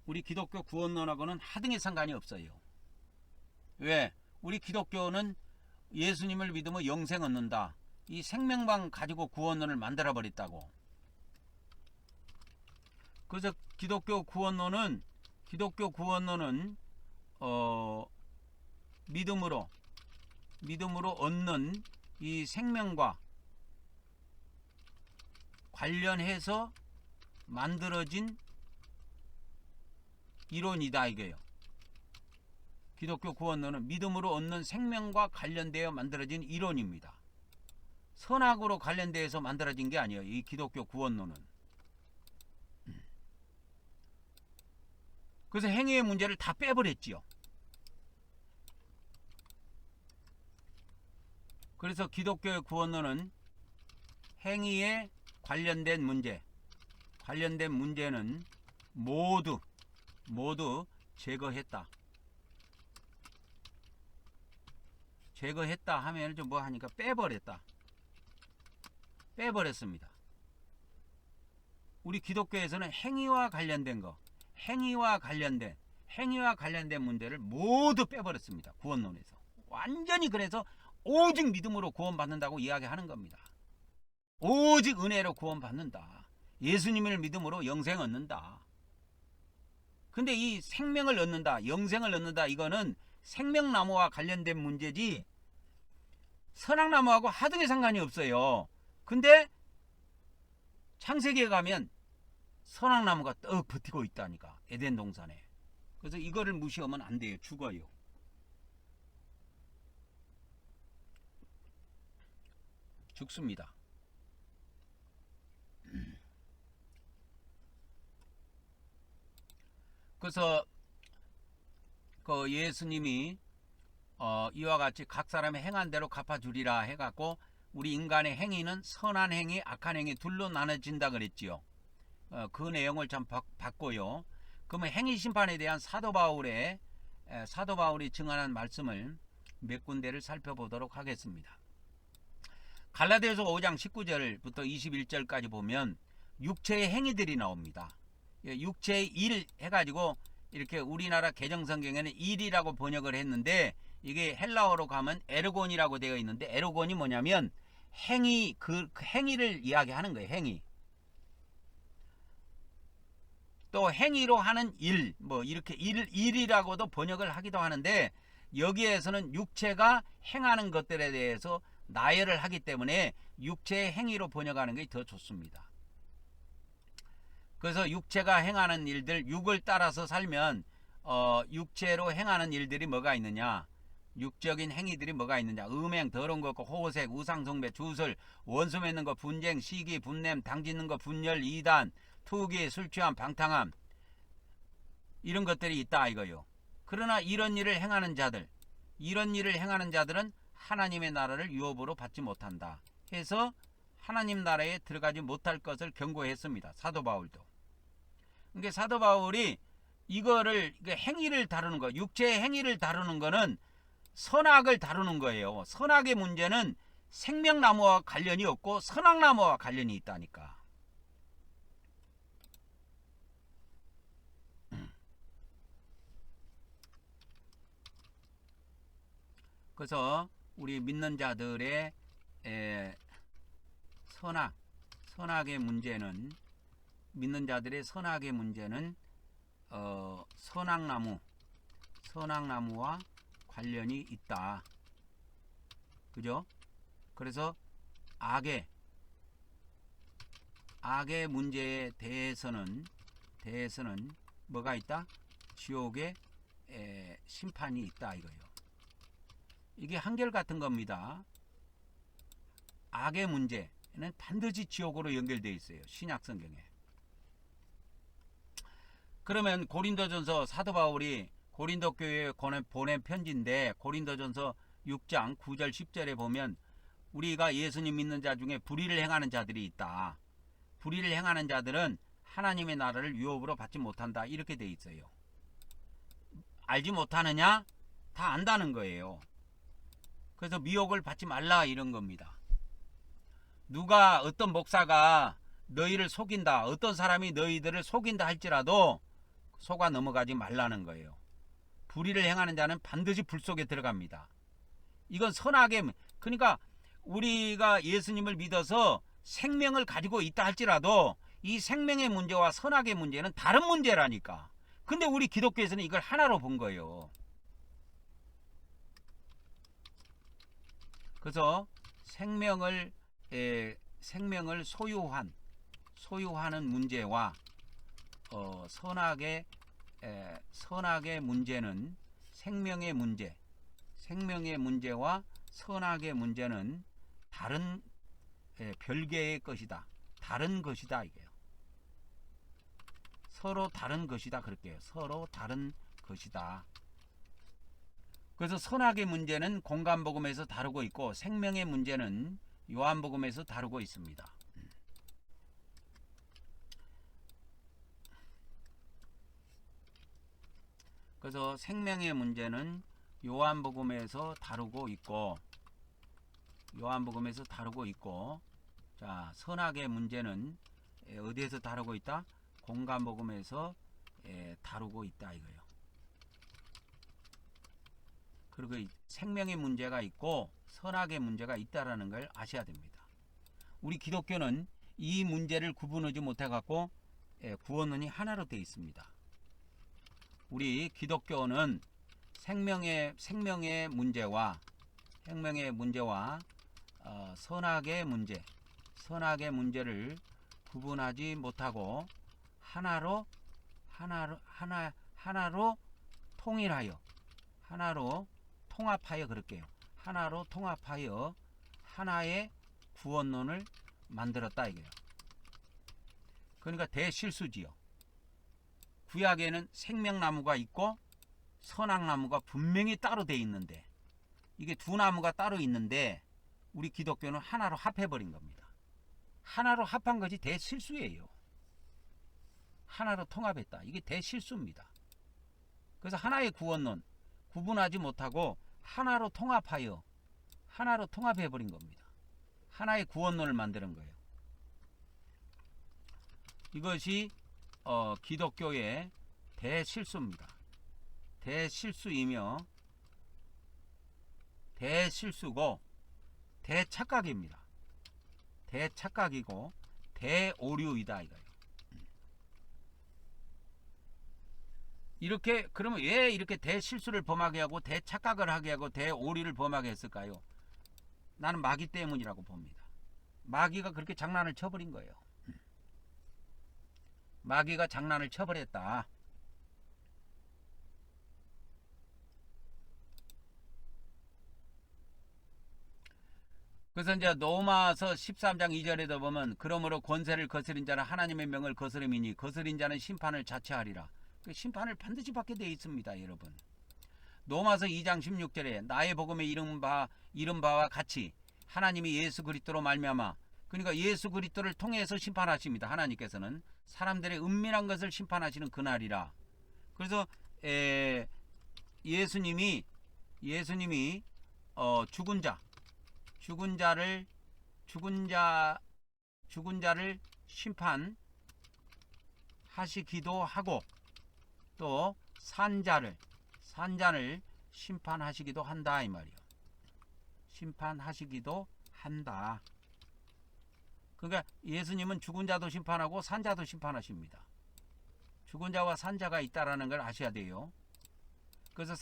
우리 기독교 구원론하고는 하등의 상관이 없어요. 왜? 우리 기독교는 예수님을 믿으면 영생 얻는다, 이 생명방 가지고 구원론을 만들어 버렸다고. 그래서 기독교 구원론은 믿음으로 얻는 이 생명과 관련해서 만들어진 이론이다 이게요. 기독교 구원론은 믿음으로 얻는 생명과 관련되어 만들어진 이론입니다. 선악으로 관련되어서 만들어진 게 아니에요. 이 기독교 구원론은. 그래서 행위의 문제를 다 빼버렸지요. 그래서 기독교의 구원론은 행위에 관련된 문제는 모두 제거했다. 제거했다 하면 좀 뭐 하니까 빼버렸다. 빼버렸습니다. 우리 기독교에서는 행위와 관련된 거, 행위와 관련된 문제를 모두 빼버렸습니다. 구원론에서. 완전히. 그래서 오직 믿음으로 구원받는다고 이야기하는 겁니다. 오직 은혜로 구원받는다. 예수님을 믿음으로 영생 얻는다. 근데 이 생명을 얻는다, 영생을 얻는다, 이거는 생명나무와 관련된 문제지 선악나무하고 하등의 상관이 없어요. 근데 창세기에 가면 선악나무가 떡 버티고 있다니까, 에덴 동산에. 그래서 이거를 무시하면 안 돼요. 죽어요. 죽습니다. 그래서 그 예수님이 이와 같이 각 사람의 행한 대로 갚아주리라 해갖고 우리 인간의 행위는 선한 행위, 악한 행위 둘로 나눠진다 그랬지요. 그 내용을 참 봤고요. 그러면 행위 심판에 대한 사도 바울이 증언한 말씀을 몇 군데를 살펴보도록 하겠습니다. 갈라디아서 5장 19절부터 21절까지 보면 육체의 행위들이 나옵니다. 육체의 일 해가지고 이렇게 우리나라 개정성경에는 일이라고 번역을 했는데 이게 헬라어로 가면 에르곤이라고 되어 있는데, 에르곤이 뭐냐면 행위, 그 행위를 이야기하는 거예요. 행위. 또 행위로 하는 일, 뭐 이렇게 일이라고도 번역을 하기도 하는데, 여기에서는 육체가 행하는 것들에 대해서 나열을 하기 때문에 육체의 행위로 번역하는 게 더 좋습니다. 그래서 육체가 행하는 일들, 육을 따라서 살면 육체로 행하는 일들이 뭐가 있느냐, 육적인 행위들이 뭐가 있느냐, 음행, 더러운 것, 호색, 우상숭배, 주술, 원수 맺는 것, 분쟁, 시기, 분냄, 당짓는 것, 분열, 이단, 투기, 술취함, 방탕함, 이런 것들이 있다 이거요. 그러나 이런 일을 행하는 자들은 하나님의 나라를 유업으로 받지 못한다 해서 하나님 나라에 들어가지 못할 것을 경고했습니다. 사도 바울도. 그러니까 사도 바울이 이거를, 행위를 다루는 거, 육체의 행위를 다루는 거는 선악을 다루는 거예요. 선악의 문제는 생명나무와 관련이 없고 선악나무와 관련이 있다니까. 그래서 우리 믿는 자들의 선악의 문제는, 믿는 자들의 선악의 문제는 선악나무와 관련이 있다. 그죠? 그래서 악의 문제에 대해서는 뭐가 있다? 지옥의 심판이 있다 이거예요. 이게 한결같은 겁니다. 악의 문제는 반드시 지옥으로 연결되어 있어요. 신약 성경에. 그러면 고린도전서, 사도 바울이 고린도 교회에 보낸 편지인데 고린도전서 6장 9절 10절에 보면 우리가 예수님 믿는 자 중에 불의를 행하는 자들이 있다. 불의를 행하는 자들은 하나님의 나라를 유업으로 받지 못한다. 이렇게 돼 있어요. 알지 못하느냐? 다 안다는 거예요. 그래서 미혹을 받지 말라 이런 겁니다. 누가, 어떤 목사가 너희를 속인다, 어떤 사람이 너희들을 속인다 할지라도 속아 넘어가지 말라는 거예요. 불의를 행하는 자는 반드시 불 속에 들어갑니다. 이건 선악의, 그러니까 우리가 예수님을 믿어서 생명을 가지고 있다 할지라도 이 생명의 문제와 선악의 문제는 다른 문제라니까. 근데 우리 기독교에서는 이걸 하나로 본 거예요. 그래서 생명을 소유하는 문제와 선악의 문제는, 생명의 문제와 선악의 문제는 다른, 별개의 것이다. 다른 것이다 이게요. 서로 다른 것이다 그럴게요. 서로 다른 것이다. 그래서 선악의 문제는 공간복음에서 다루고 있고 생명의 문제는 요한복음에서 다루고 있습니다. 그래서 생명의 문제는 요한복음에서 다루고 있고, 자, 선악의 문제는 어디에서 다루고 있다? 공간복음에서 다루고 있다 이거예요. 그리고 생명의 문제가 있고 선악의 문제가 있다라는 걸 아셔야 됩니다. 우리 기독교는 이 문제를 구분하지 못해 갖고 구원론이 하나로 되어 있습니다. 우리 기독교는 생명의 문제와 선악의 문제를 구분하지 못하고 하나로 통일하여, 하나로 통합하여, 그럴게요. 하나로 통합하여 하나의 구원론을 만들었다 이거예요. 그러니까 대실수지요. 구약에는 생명나무가 있고 선악나무가 분명히 따로 돼 있는데, 이게 두 나무가 따로 있는데 우리 기독교는 하나로 합해버린 겁니다. 하나로 합한 것이 대실수예요. 하나로 통합했다. 이게 대실수입니다. 그래서 하나의 구원론 구분하지 못하고 하나로 통합해버린 겁니다. 하나의 구원론을 만드는 거예요. 이것이 기독교의 대실수입니다. 대실수고 대착각입니다. 대착각이고 대오류이다 이거예요. 이렇게 그러면 왜 이렇게 대실수를 범하게 하고 대착각을 하게 하고 대오류를 범하게 했을까요? 나는 마귀 때문이라고 봅니다. 마귀가 그렇게 장난을 쳐버린 거예요. 마귀가 장난을 쳐버렸다. 그래서 이제 로마서 13장 2절에도 보면 그러므로 권세를 거스린 자는 하나님의 명을 거스름이니 거스린 자는 심판을 자처하리라. 그 심판을 반드시 받게 되어 있습니다, 여러분. 로마서 2장 16절에 나의 복음에 이른 바와 같이 하나님이 예수 그리스도로 말미암아, 그러니까 예수 그리스도를 통해서 심판하십니다. 하나님께서는 사람들의 은밀한 것을 심판하시는 그날이라. 그래서 예수님이 죽은 자를 심판하시기도 하고 또 산자를 심판하시기도 한다 이 말이요. 심판하시기도 한다. 그러니까 예수님은 죽은 자도 심판하고 산자도 심판하십니다. 죽은 자와 산자가 있다라는 걸 아셔야 돼요. 그래서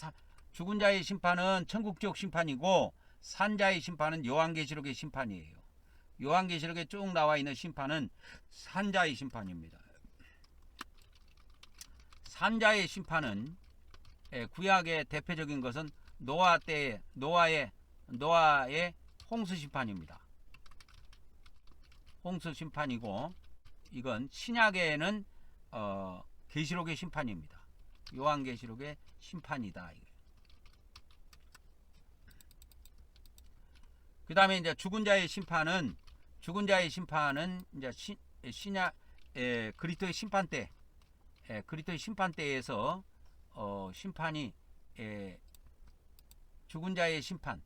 죽은 자의 심판은 천국지옥 심판이고 산자의 심판은 요한계시록의 심판이에요. 요한계시록에 쭉 나와 있는 심판은 산자의 심판입니다. 산자의 심판은 구약의 대표적인 것은 노아의 홍수 심판입니다. 홍수 심판이고, 이건 신약에는 계시록의 심판입니다. 요한계시록의 심판이다. 그 다음에 이제 죽은 자의 심판은 이제 신약 그리스도의 심판 때에서 심판이 죽은 자의 심판,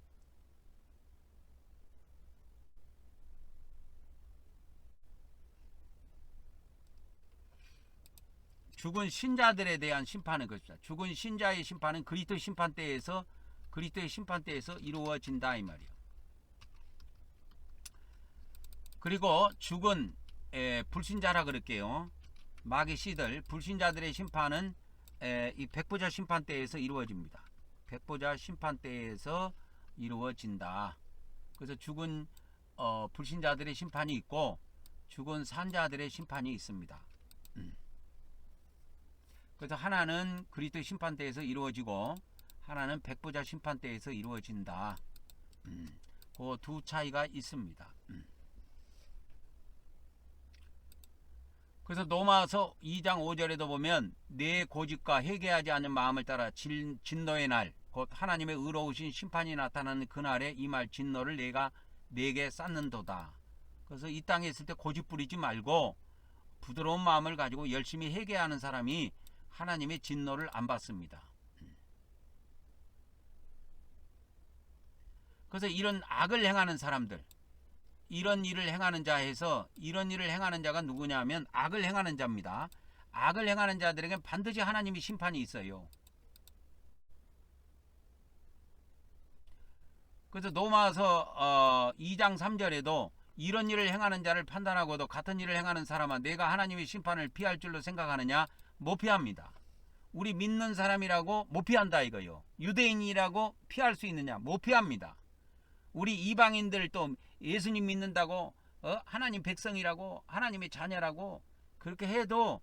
죽은 신자들에 대한 심판은 것이다. 죽은 신자의 심판은 그리스도의 심판 때에서 이루어진다 이 말이에요. 그리고 죽은 불신자라 그럴게요. 마귀 씨들 불신자들의 심판은 이 백보자 심판 때에서 이루어집니다. 백보자 심판 때에서 이루어진다. 그래서 죽은 불신자들의 심판이 있고 죽은 산자들의 심판이 있습니다. 그래서 하나는 그리스도의 심판 때에서 이루어지고 하나는 백보자 심판 때에서 이루어진다. 그 두 차이가 있습니다. 그래서 로마서 2장 5절에도 보면 내 고집과 회개하지 않는 마음을 따라 진노의 날, 곧 하나님의 의로우신 심판이 나타나는 그날에 이 말 진노를 내게 쌓는도다. 그래서 이 땅에 있을 때 고집 부리지 말고 부드러운 마음을 가지고 열심히 회개하는 사람이 하나님의 진노를 안 받습니다. 그래서 이런 악을 행하는 사람들, 이런 일을 행하는 자 해서 이런 일을 행하는 자가 누구냐 하면 악을 행하는 자입니다. 악을 행하는 자들에게 반드시 하나님의 심판이 있어요. 그래서 로마서 2장 3절에도 이런 일을 행하는 자를 판단하고도 같은 일을 행하는 사람아 내가 하나님의 심판을 피할 줄로 생각하느냐? 못 피합니다. 우리 믿는 사람이라고 못 피한다 이거요. 유대인이라고 피할 수 있느냐? 못 피합니다. 우리 이방인들 또 예수님 믿는다고 하나님 백성이라고 하나님의 자녀라고 그렇게 해도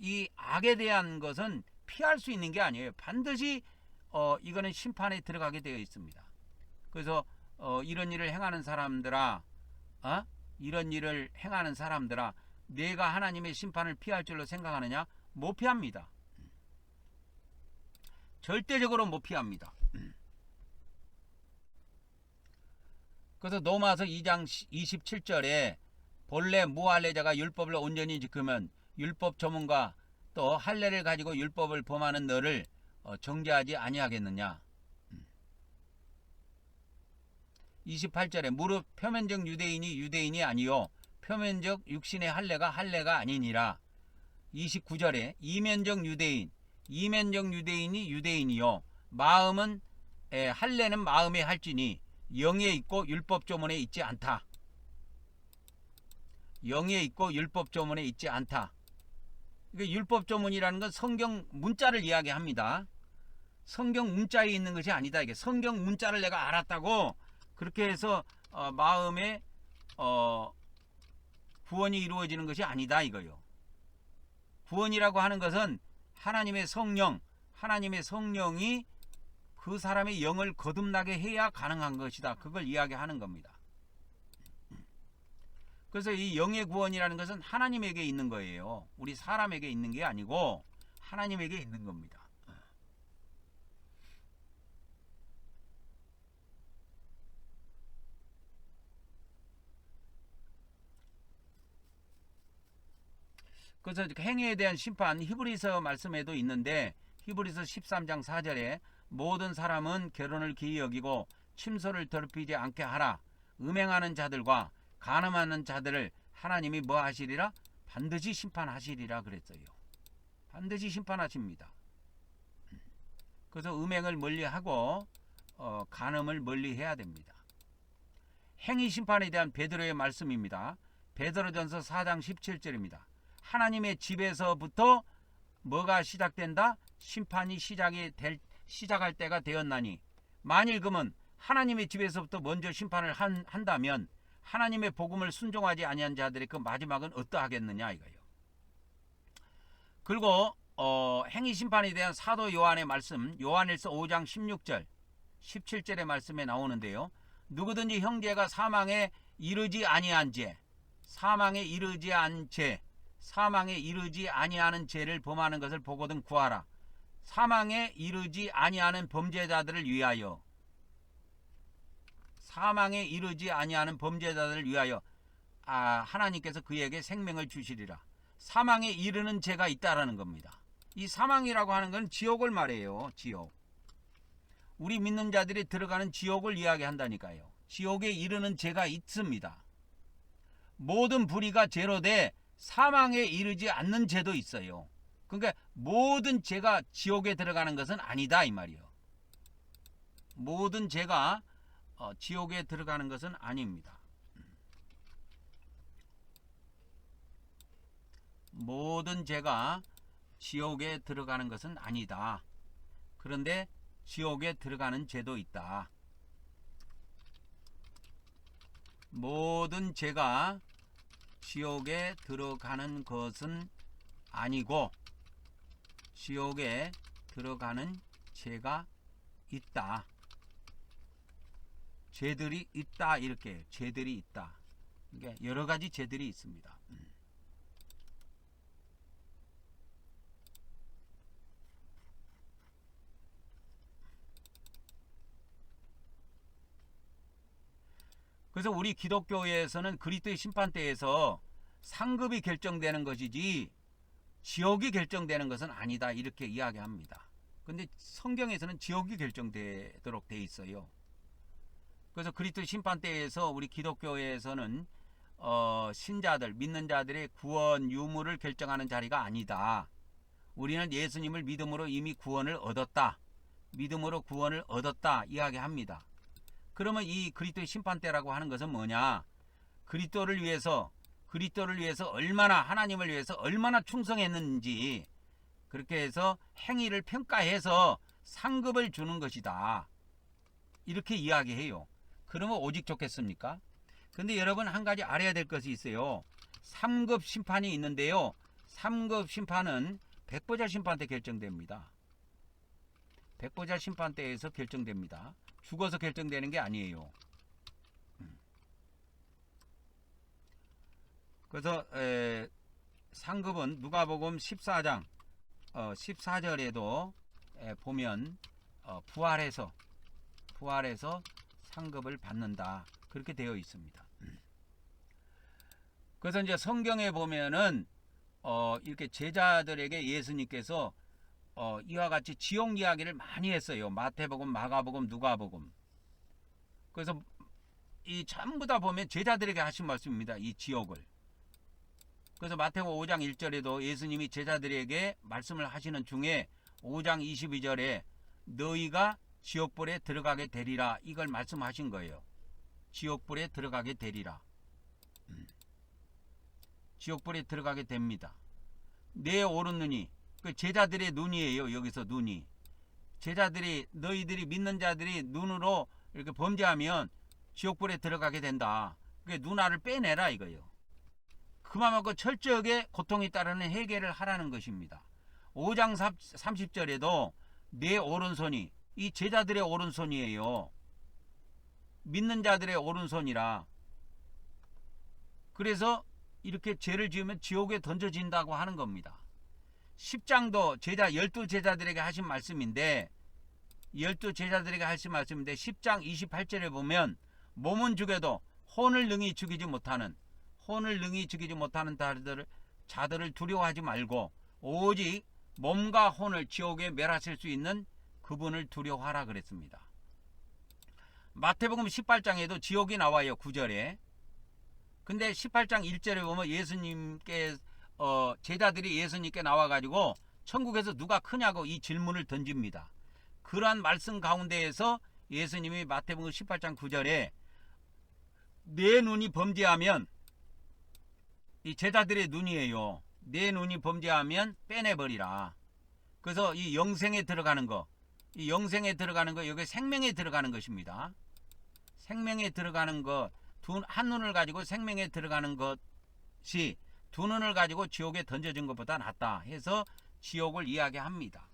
이 악에 대한 것은 피할 수 있는 게 아니에요. 반드시 이거는 심판에 들어가게 되어 있습니다. 그래서 이런 일을 행하는 사람들아, 이런 일을 행하는 사람들아, 내가 하나님의 심판을 피할 줄로 생각하느냐? 못 피합니다. 절대적으로 못 피합니다. 그래서 로마서 2장 27절에 본래 무할례자가 율법을 온전히 지키면 율법 조문과 또 할례를 가지고 율법을 범하는 너를 정죄하지 아니하겠느냐. 28절에 무릇 표면적 유대인이 유대인이 아니요 표면적 육신의 할례가 아니니라. 29절에 이면적 유대인이 유대인이요 마음은 할례는 마음에 할지니 영에 있고 율법 조문에 있지 않다. 영에 있고 율법 조문에 있지 않다. 그러니까 율법 조문이라는 건 성경 문자를 이야기합니다. 성경 문자에 있는 것이 아니다. 이게 성경 문자를 내가 알았다고 그렇게 해서 마음에 구원이 이루어지는 것이 아니다 이거요. 구원이라고 하는 것은 하나님의 성령이 그 사람의 영을 거듭나게 해야 가능한 것이다. 그걸 이야기하는 겁니다. 그래서 이 영의 구원이라는 것은 하나님에게 있는 거예요. 우리 사람에게 있는 게 아니고 하나님에게 있는 겁니다. 그래서 행위에 대한 심판 히브리서 말씀에도 있는데 히브리서 13장 4절에 모든 사람은 결혼을 기이 여기고 침소를 더럽히지 않게 하라. 음행하는 자들과 간음하는 자들을 하나님이 뭐 하시리라? 반드시 심판하시리라 그랬어요. 반드시 심판하십니다. 그래서 음행을 멀리하고 간음을 멀리해야 됩니다. 행위 심판에 대한 베드로의 말씀입니다. 베드로전서 4장 17절입니다. 하나님의 집에서부터 뭐가 시작된다? 심판이 시작할 때가 되었나니 만일 그러면 하나님의 집에서부터 먼저 심판을 한다면 하나님의 복음을 순종하지 아니한 자들의 그 마지막은 어떠하겠느냐 이거예요. 그리고 행위 심판에 대한 사도 요한의 말씀 요한일서 5장 16절 17절의 말씀에 나오는데요. 누구든지 형제가 사망에 이르지 아니한 죄 사망에 이르지 아니하는 죄를 범하는 것을 보거든 구하라. 사망에 이르지 아니하는 범죄자들을 위하여 하나님께서 그에게 생명을 주시리라. 사망에 이르는 죄가 있다라는 겁니다. 이 사망이라고 하는 건 지옥을 말해요. 지옥. 우리 믿는 자들이 들어가는 지옥을 이야기한다니까요. 지옥에 이르는 죄가 있습니다. 모든 불의가 죄로 돼 사망에 이르지 않는 죄도 있어요. 그러니까 모든 죄가 지옥에 들어가는 것은 아니다 이 말이요. 모든 죄가 지옥에 들어가는 것은 아닙니다. 모든 죄가 지옥에 들어가는 것은 아니다. 그런데 지옥에 들어가는 죄도 있다. 모든 죄가 지옥에 들어가는 것은 아니고 지옥에 들어가는 죄가 있다. 죄들이 있다 이렇게 죄들이 있다. 그러니까 여러 가지 죄들이 있습니다. 그래서 우리 기독교에서는 그리스도의 심판대에서 상급이 결정되는 것이지 지옥이 결정되는 것은 아니다 이렇게 이야기합니다. 근데 성경에서는 지옥이 결정되도록 돼 있어요. 그래서 그리스도 심판대에서 우리 기독교에서는 신자들, 믿는 자들의 구원 유무를 결정하는 자리가 아니다. 우리는 예수님을 믿음으로 이미 구원을 얻었다. 믿음으로 구원을 얻었다 이야기합니다. 그러면 이 그리스도의 심판대라고 하는 것은 뭐냐? 그리스도를 위해서 얼마나, 하나님을 위해서 얼마나 충성했는지 그렇게 해서 행위를 평가해서 상급을 주는 것이다. 이렇게 이야기해요. 그러면 오직 좋겠습니까? 근데 여러분 한 가지 알아야 될 것이 있어요. 3급 심판이 있는데요. 3급 심판은 백보자 심판 때 결정됩니다. 백보자 심판 때에서 결정됩니다. 죽어서 결정되는 게 아니에요. 그래서 상급은 누가복음 14장 14절에도 보면 부활해서 상급을 받는다. 그렇게 되어 있습니다. 그래서 이제 성경에 보면은 이렇게 제자들에게 예수님께서 이와 같이 지옥 이야기를 많이 했어요. 마태복음, 마가복음, 누가복음. 그래서 이 전부 다 보면 제자들에게 하신 말씀입니다. 이 지옥을. 그래서 마태복음 5장 1절에도 예수님이 제자들에게 말씀을 하시는 중에 5장 22절에 너희가 지옥불에 들어가게 되리라 이걸 말씀하신 거예요. 지옥불에 들어가게 되리라. 지옥불에 들어가게 됩니다. 내 오른 눈이 그 제자들의 눈이에요. 여기서 눈이 제자들이 너희들이 믿는 자들이 눈으로 이렇게 범죄하면 지옥불에 들어가게 된다. 그게 눈알을 빼내라 이거예요. 그만큼 철저하게 고통이 따르는 해결을 하라는 것입니다. 5장 30절에도 내 오른손이 이 제자들의 오른손이에요. 믿는 자들의 오른손이라. 그래서 이렇게 죄를 지으면 지옥에 던져진다고 하는 겁니다. 10장도 12제자들에게 하신 말씀인데 10장 28절에 보면 몸은 죽여도 혼을 능히 죽이지 못하는 자들을 두려워하지 말고 오직 몸과 혼을 지옥에 멸하실 수 있는 그분을 두려워하라 그랬습니다. 마태복음 18장에도 지옥이 나와요. 9절에. 근데 18장 1절에 보면 예수님께 제자들이 예수님께 나와가지고 천국에서 누가 크냐고 이 질문을 던집니다. 그러한 말씀 가운데에서 예수님이 마태복음 18장 9절에 내 눈이 범죄하면 이 제자들의 눈이에요. 내 눈이 범죄하면 빼내버리라. 그래서 이 영생에 들어가는 거 여기 생명에 들어가는 것입니다. 생명에 들어가는 것, 한 눈을 가지고 생명에 들어가는 것이 두 눈을 가지고 지옥에 던져진 것보다 낫다 해서 지옥을 이야기합니다.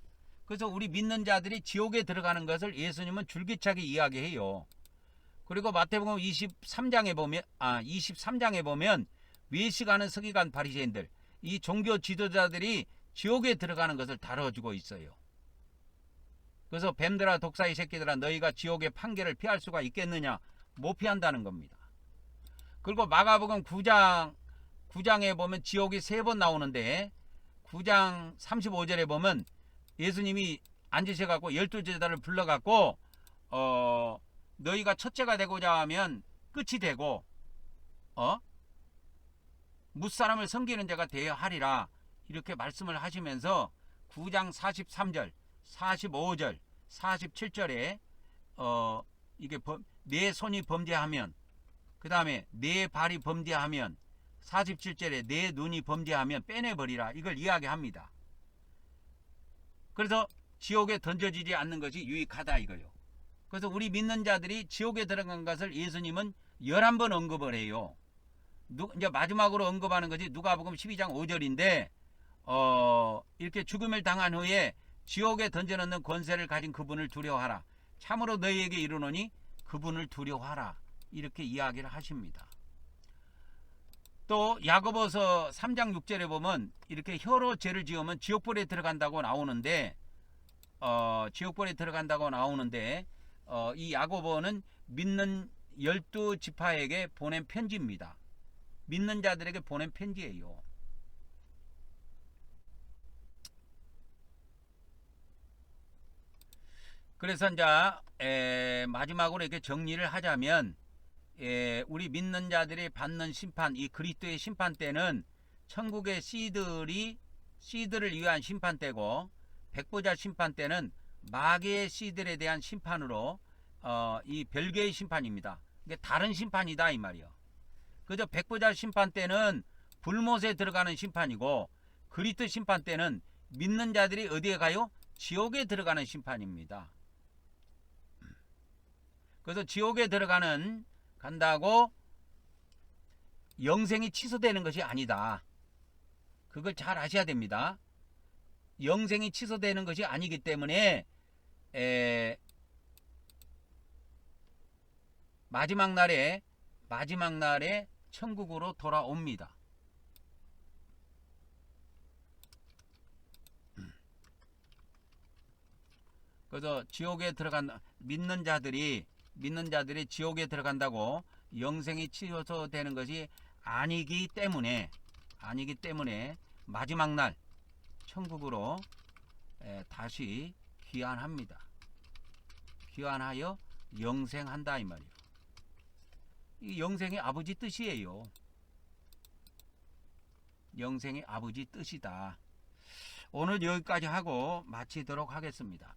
그래서 우리 믿는 자들이 지옥에 들어가는 것을 예수님은 줄기차게 이야기해요. 그리고 마태복음 23장에 보면 외식하는 서기관 바리새인들, 이 종교 지도자들이 지옥에 들어가는 것을 다뤄주고 있어요. 그래서 뱀들아 독사의 새끼들아 너희가 지옥의 판결을 피할 수가 있겠느냐? 못 피한다는 겁니다. 그리고 마가복음 9장에 보면 지옥이 3번 나오는데 9장 35절에 보면 예수님이 앉으셔갖고 12제자를 불러갖고 너희가 첫째가 되고자 하면 끝이 되고 무사람을 섬기는 자가 되어야 하리라 이렇게 말씀을 하시면서 9장 43절 45절 47절에 이게 내 손이 범죄하면 그 다음에 내 발이 범죄하면 47절에 내 눈이 범죄하면 빼내버리라 이걸 이야기합니다. 그래서 지옥에 던져지지 않는 것이 유익하다 이거요. 그래서 우리 믿는 자들이 지옥에 들어간 것을 예수님은 11번 언급을 해요. 이제 마지막으로 언급하는 것이 누가복음 12장 5절인데 이렇게 죽음을 당한 후에 지옥에 던져넣는 권세를 가진 그분을 두려워하라. 참으로 너희에게 이르노니 그분을 두려워하라. 이렇게 이야기를 하십니다. 또 야고보서 3장 6절에 보면 이렇게 혀로 죄를 지으면 지옥불에 들어간다고 나오는데 이 야고보는 믿는 12지파에게 보낸 편지입니다. 믿는 자들에게 보낸 편지예요. 그래서 이제 마지막으로 이렇게 정리를 하자면 우리 믿는 자들이 받는 심판, 이 그리스도의 심판 때는 천국의 씨들을 위한 심판 때고, 백보자 심판 때는 마귀의 씨들에 대한 심판으로 이 별개의 심판입니다. 이게 다른 심판이다 이 말이요. 그저 백보자 심판 때는 불못에 들어가는 심판이고, 그리스도 심판 때는 믿는 자들이 어디에 가요? 지옥에 들어가는 심판입니다. 그래서 지옥에 간다고 영생이 취소되는 것이 아니다. 그걸 잘 아셔야 됩니다. 영생이 취소되는 것이 아니기 때문에 마지막 날에 천국으로 돌아옵니다. 그래서 지옥에 믿는 자들이 지옥에 들어간다고 영생이 취소되는 것이 아니기 때문에 마지막 날 천국으로 다시 귀환합니다. 귀환하여 영생한다 이 말이에요. 이 영생이 아버지 뜻이에요. 영생이 아버지 뜻이다. 오늘 여기까지 하고 마치도록 하겠습니다.